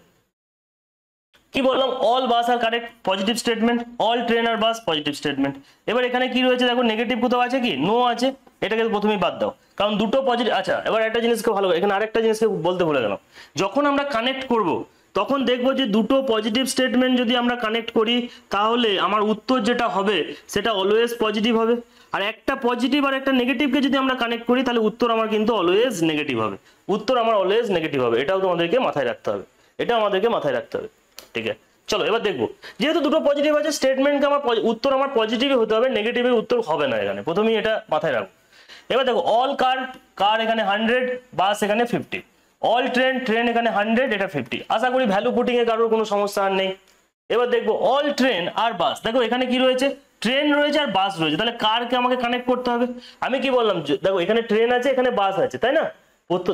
কি বললাম, all bus are correct, positive statement, all train are bus positive statement. এবার এখানে কি রয়েছে দেখো, নেগেটিভ কোথাও আছে কি, নো আছে, এটাকে প্রথমেই বাদ দাও, কারণ দুটো পজিটিভ। আচ্ছা এবার একটা জিনিসকে ভালো, এখানে আরেকটা জিনিসকে বলতে ভুলে গেলাম, যখন আমরা কানেক্ট করব, তখন দেখবো যে দুটো পজিটিভ স্টেটমেন্ট যদি আমরা কানেক্ট করি তাহলে আমার উত্তর যেটা হবে সেটা অলওয়েজ পজিটিভ হবে, আর একটা পজিটিভ আর একটা নেগেটিভকে যদি আমরা কানেক্ট করি তাহলে উত্তর আমার কিন্তু অলওয়েজ নেগেটিভ হবে, উত্তর আমার অলওয়েজ নেগেটিভ হবে। এটাও তোমাদেরকে মাথায় রাখতে হবে, এটা আমাদেরকে মাথায় রাখতে হবে। ঠিক আছে, চলো এবার দেখবো যেহেতু দুটো পজিটিভ আছে স্টেটমেন্টকে আমার উত্তর আমার পজিটিভই হতে হবে, নেগেটিভের উত্তর হবে না এখানে, প্রথমেই এটা মাথায় রাখবো। এবার দেখো অল কার, কার এখানে 100, বাস এখানে 50, অল ট্রেন, ট্রেন এখানে 100, এটা 50। আশা করি ভ্যালু পুটিং এ কারোর কোনো সমস্যা আর নেই। এবার দেখবো অল ট্রেন আর বাস, দেখো এখানে কি রয়েছে, ট্রেন রয়েছে আর বাস রয়েছে, তাহলে কারকে আমাকে কানেক্ট করতে হবে। আমি কি বললাম, দেখো এখানে ট্রেন আছে এখানে বাস আছে, তাই না?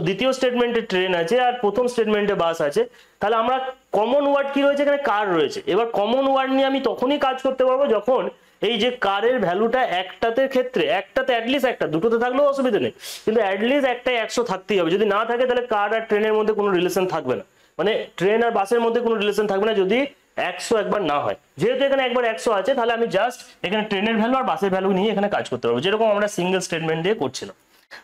দ্বিতীয় স্টেটমেন্টে ট্রেন আছে আর প্রথম স্টেটমেন্টে বাস আছে, তাহলে আমরা কমন ওয়ার্ড কি রয়েছে, এখানে কার রয়েছে। এবার কমন ওয়ার্ড নিয়ে আমি তখনই কাজ করতে পারবো যখন এই যে কারের ভ্যালুটা একটাতে ক্ষেত্রে, একটাতে অ্যাটলিস্ট একটা, দুটোতে থাকলেও অসুবিধা নেই, কিন্তু অ্যাটলিস্ট একটাই 100 থাকতেই হবে। যদি না থাকে তাহলে কার আর ট্রেনের মধ্যে কোনো রিলেশন থাকবে না, মানে ট্রেন আর বাসের মধ্যে কোনো রিলেশন থাকবে না যদি 100 একবার না হয়। যেহেতু এখানে একবার 100 আছে তাহলে আমি জাস্ট এখানে ট্রেনের ভ্যালু আর বাসের ভ্যালু নিয়ে এখানে কাজ করতে পারবো, যেরকম আমরা সিঙ্গেল স্টেটমেন্ট দিয়ে করছিলাম।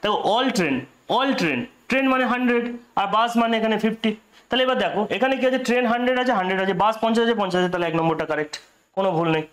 দেখো all train, all train, train মানে 100 আর বাস মানে এখানে 50, তাহলে এবার দেখো এখানে কি আছে, ট্রেন 100 আছে, 100 আছে, বাস 50 আছে, 50 আছে, তাহলে 1 নম্বরটা কারেক্ট, কোনো ভুল নেই।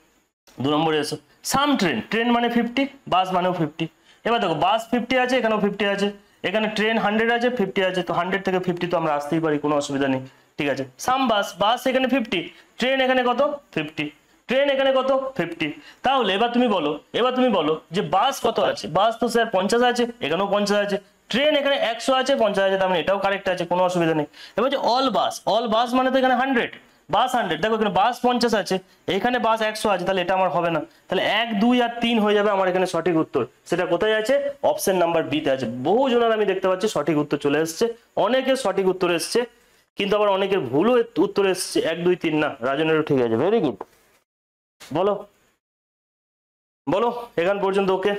2 নম্বরে এসো সাম ট্রেন, ট্রেন মানে 50, বাস মানেও 50। এবার দেখো বাস 50 আছে, এখানেও 50 আছে, এখানে ট্রেন 100 আছে, 50 আছে, তো 100 থেকে 50 তো আমরা আসতেই পারি, কোনো অসুবিধা নেই। ঠিক আছে, সাম বাস, বাস এখানে 50, ট্রেন এখানে কত 50, ট্রেন এখানে কত 50। তাহলে এবার তুমি বলো, এবার তুমি বলো যে বাস কত আছে, বাস তো স্যার 50 আছে, এখানেও 50 আছে, ট্রেন এখানে 100 আছে, 50 আছে, তার মানে এটাও কারেক্ট আছে, কোনো অসুবিধা নেই। এবার যে অল বাস, অল বাস মানে তো এখানে 100, বাস 100, দেখো এখানে বাস 50 আছে, এখানে বাস 100 আছে, তাহলে এটা আমার হবে না, তাহলে 1, 2 আর 3 হয়ে যাবে আমার এখানে সঠিক উত্তর। সেটা কোথায় আছে, অপশন নাম্বার বি তে আছে। বহু জনের আমি দেখতে পাচ্ছি সঠিক উত্তর চলে এসছে, অনেকের সঠিক উত্তর এসছে, কিন্তু আবার অনেকের ভুলও উত্তর এসছে, 1, 2, 3 না, রাজনেরও ঠিক আছে, ভেরি গুড। বলো বলো এখান পর্যন্ত ওকে।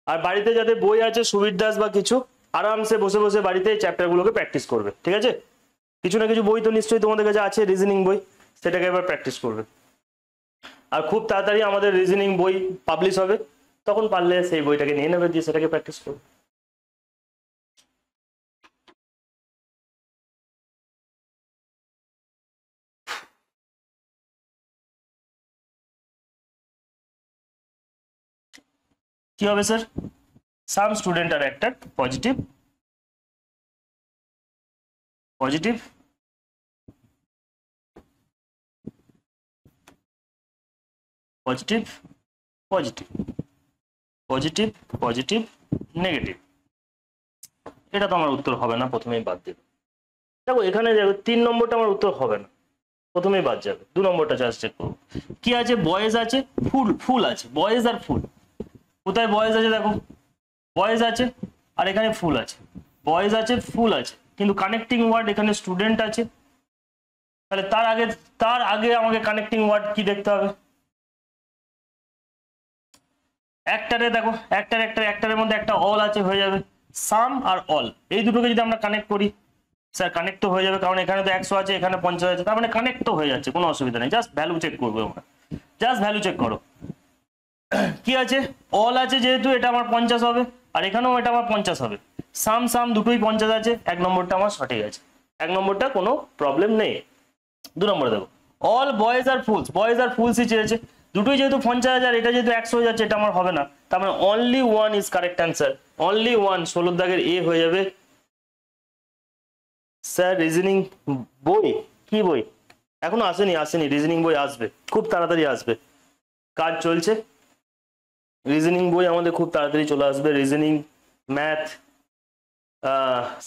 আর বাড়িতে যাদের বই আছে সুবীর দাস বা কিছু, আরামসে বসে বসে বাড়িতে এই চ্যাপ্টার গুলোকে প্র্যাকটিস করবে, ঠিক আছে? কিছু না কিছু বই তো নিশ্চয়ই তোমাদের কাছে আছে, রিজনিং বই, সেটাকে এবার প্র্যাকটিস করবে। আর খুব তাড়াতাড়ি আমাদের রিজনিং বই পাবলিশ হবে, তখন পারলে সেই বইটাকে নিয়ে নেবে, দিয়ে সেটাকে প্র্যাকটিস করবে। কি হবে স্যার, সাম স্টুডেন্ট আর একটা positive, positive, positive, positive, positive, positive, negative. এটা তো আমার উত্তর হবে না, প্রথমেই বাদ দেবে। দেখো এখানে দেখো 3 নম্বরটা আমার উত্তর হবে না, প্রথমেই বাদ যাবে। 2 নম্বরটা জাস্ট চেক করবো কি আছে, বয়েজ আছে, ফুল, ফুল আছে, বয়েজ আর ফুল। কোথায় বয়েজ আছে, দেখো বয়েজ আছে আর এখানে ফুল আছে, বয়েজ আছে ফুল আছে, কিন্তু কানেক্টিং ওয়ার্ড এখানে স্টুডেন্ট আছে, তাহলে তার আগে আমাকে কানেক্টিং ওয়ার্ড কি দেখতে হবে। একটারে দেখো, একটারের মধ্যে একটা অল আছে, হয়ে যাবে সাম আর অল, এই দুটোকে যদি আমরা কানেক্ট করি স্যার কানেক্ট তো হয়ে যাবে, কারণ এখানে তো 100 আছে, এখানে 50 আছে, তার মানে কানেক্ট তো হয়ে যাচ্ছে, কোনো অসুবিধা নেই। জাস্ট ভ্যালু চেক করবো আমরা, জাস্ট ভ্যালু চেক করো কি আছে, অল আছে যেহেতু এটা আমার 50 হবে, আর এখানেও এটা আমার 50 হবে, সাম সাম দুটোই 50 আছে, 1 নম্বরটা আমার সঠিক আছে, 1 নম্বরটা কোনো প্রবলেম নেই। 2 নম্বরে দেখো অল বয়েজ আর ফুলস, বয়েজ আর ফুলসই চেয়েছে, দুটোই যেহেতু 50 আর এটা যেহেতু 100 হয়ে যাচ্ছে, এটা আমার হবে না, তার মানে only one is correct answer, only one, 16 দাগের এ হয়ে যাবে। স্যার রিজনিং বই, কি বই এখনো আসেনি, রিজনিং বই আসবে, খুব তাড়াতাড়ি আসবে, কাজ চলছে, রিজনিং বই আমাদের খুব তাড়াতাড়ি চলে আসবে। Reasoning, math,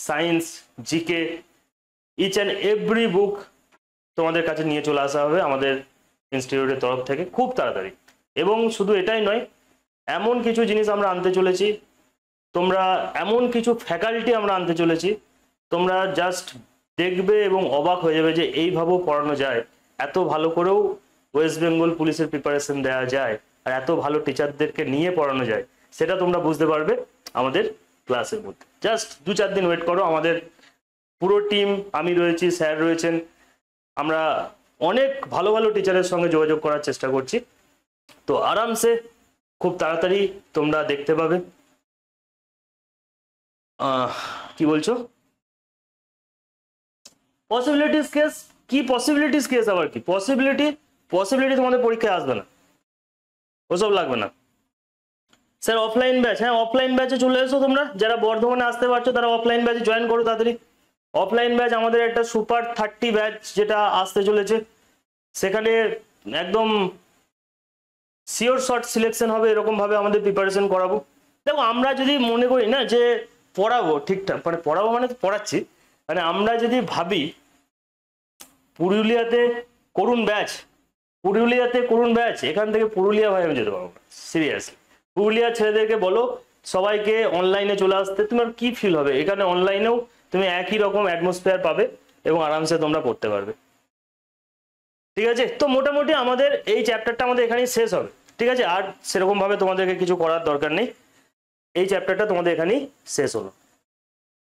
science, GK, each and every book তোমাদের কাছে নিয়ে চলে আসা হবে আমাদের ইনস্টিটিউটের তরফ থেকে খুব তাড়াতাড়ি। এবং শুধু এটাই নয়, এমন কিছু জিনিস আমরা আনতে চলেছি, তোমরা এমন কিছু ফ্যাকাল্টি আমরা আনতে চলেছি, তোমরা জাস্ট দেখবে এবং অবাক হয়ে যাবে যে এইভাবেও পড়ানো যায়, এত ভালো করেও ওয়েস্ট বেঙ্গল পুলিশের প্রিপারেশন দেওয়া যায়, আর এত ভালো টিচারদেরকে নিয়ে পড়ানো যায়, সেটা তোমরা বুঝতে পারবে আমাদের ক্লাসের মধ্যে। জাস্ট 2-4 দিন ওয়েট করো, আমাদের পুরো টিম, আমি রয়েছি, স্যার রয়েছেন, আমরা অনেক ভালো ভালো টিচারের সঙ্গে যোগাযোগ করার চেষ্টা করছি, তো আরামসে খুব তাড়াতাড়ি তোমরা দেখতে পাবে। কি বলছো, পসিবিলিটিস কেস কি? পসিবিলিটিস কেস আবার কি? পসিবিলিটি তোমাদের পরীক্ষায় আসবে না, ওসব লাগবে না। স্যার অফলাইন ব্যাচ, হ্যাঁ অফলাইন ব্যাচে চলে এসো তোমরা, যারা বর্ধমানে আসতে পারছো তারা অফলাইন ব্যাচে জয়েন করো তাড়াতাড়ি। অফলাইন ব্যাচ আমাদের একটা সুপার 30 ব্যাচ যেটা আসতে চলেছে, সেখানে একদম সিওর শর্ট সিলেকশন হবে, এরকম ভাবে আমাদের প্রিপারেশন করাবো। দেখো আমরা যদি মনে করি না যে পড়াবো ঠিকঠাক, মানে পড়াবো মানে তো পড়াচ্ছি, মানে আমরা যদি ভাবি পুরুলিয়াতে করুন ব্যাচ, এখান থেকে পুরুলিয়া ভাই আমি যেতে পারবো না সিরিয়াসলি। পুরুলিয়ার ছেলেদেরকে বলো সবাইকে অনলাইনে চলে আসতে, তোমার কি ফিল হবে? এখানে অনলাইনেও তুমি একই রকম অ্যাটমসফিয়ার পাবে এবং আরামসে তোমরা পড়তে পারবে। ঠিক আছে, তো মোটামুটি আমাদের এই চ্যাপ্টারটা আমাদের এখানেই শেষ হবে। ঠিক আছে, আর সেরকম ভাবে তোমাদেরকে কিছু করার দরকার নেই, এই চ্যাপ্টারটা তোমাদের এখানেই শেষ হলো।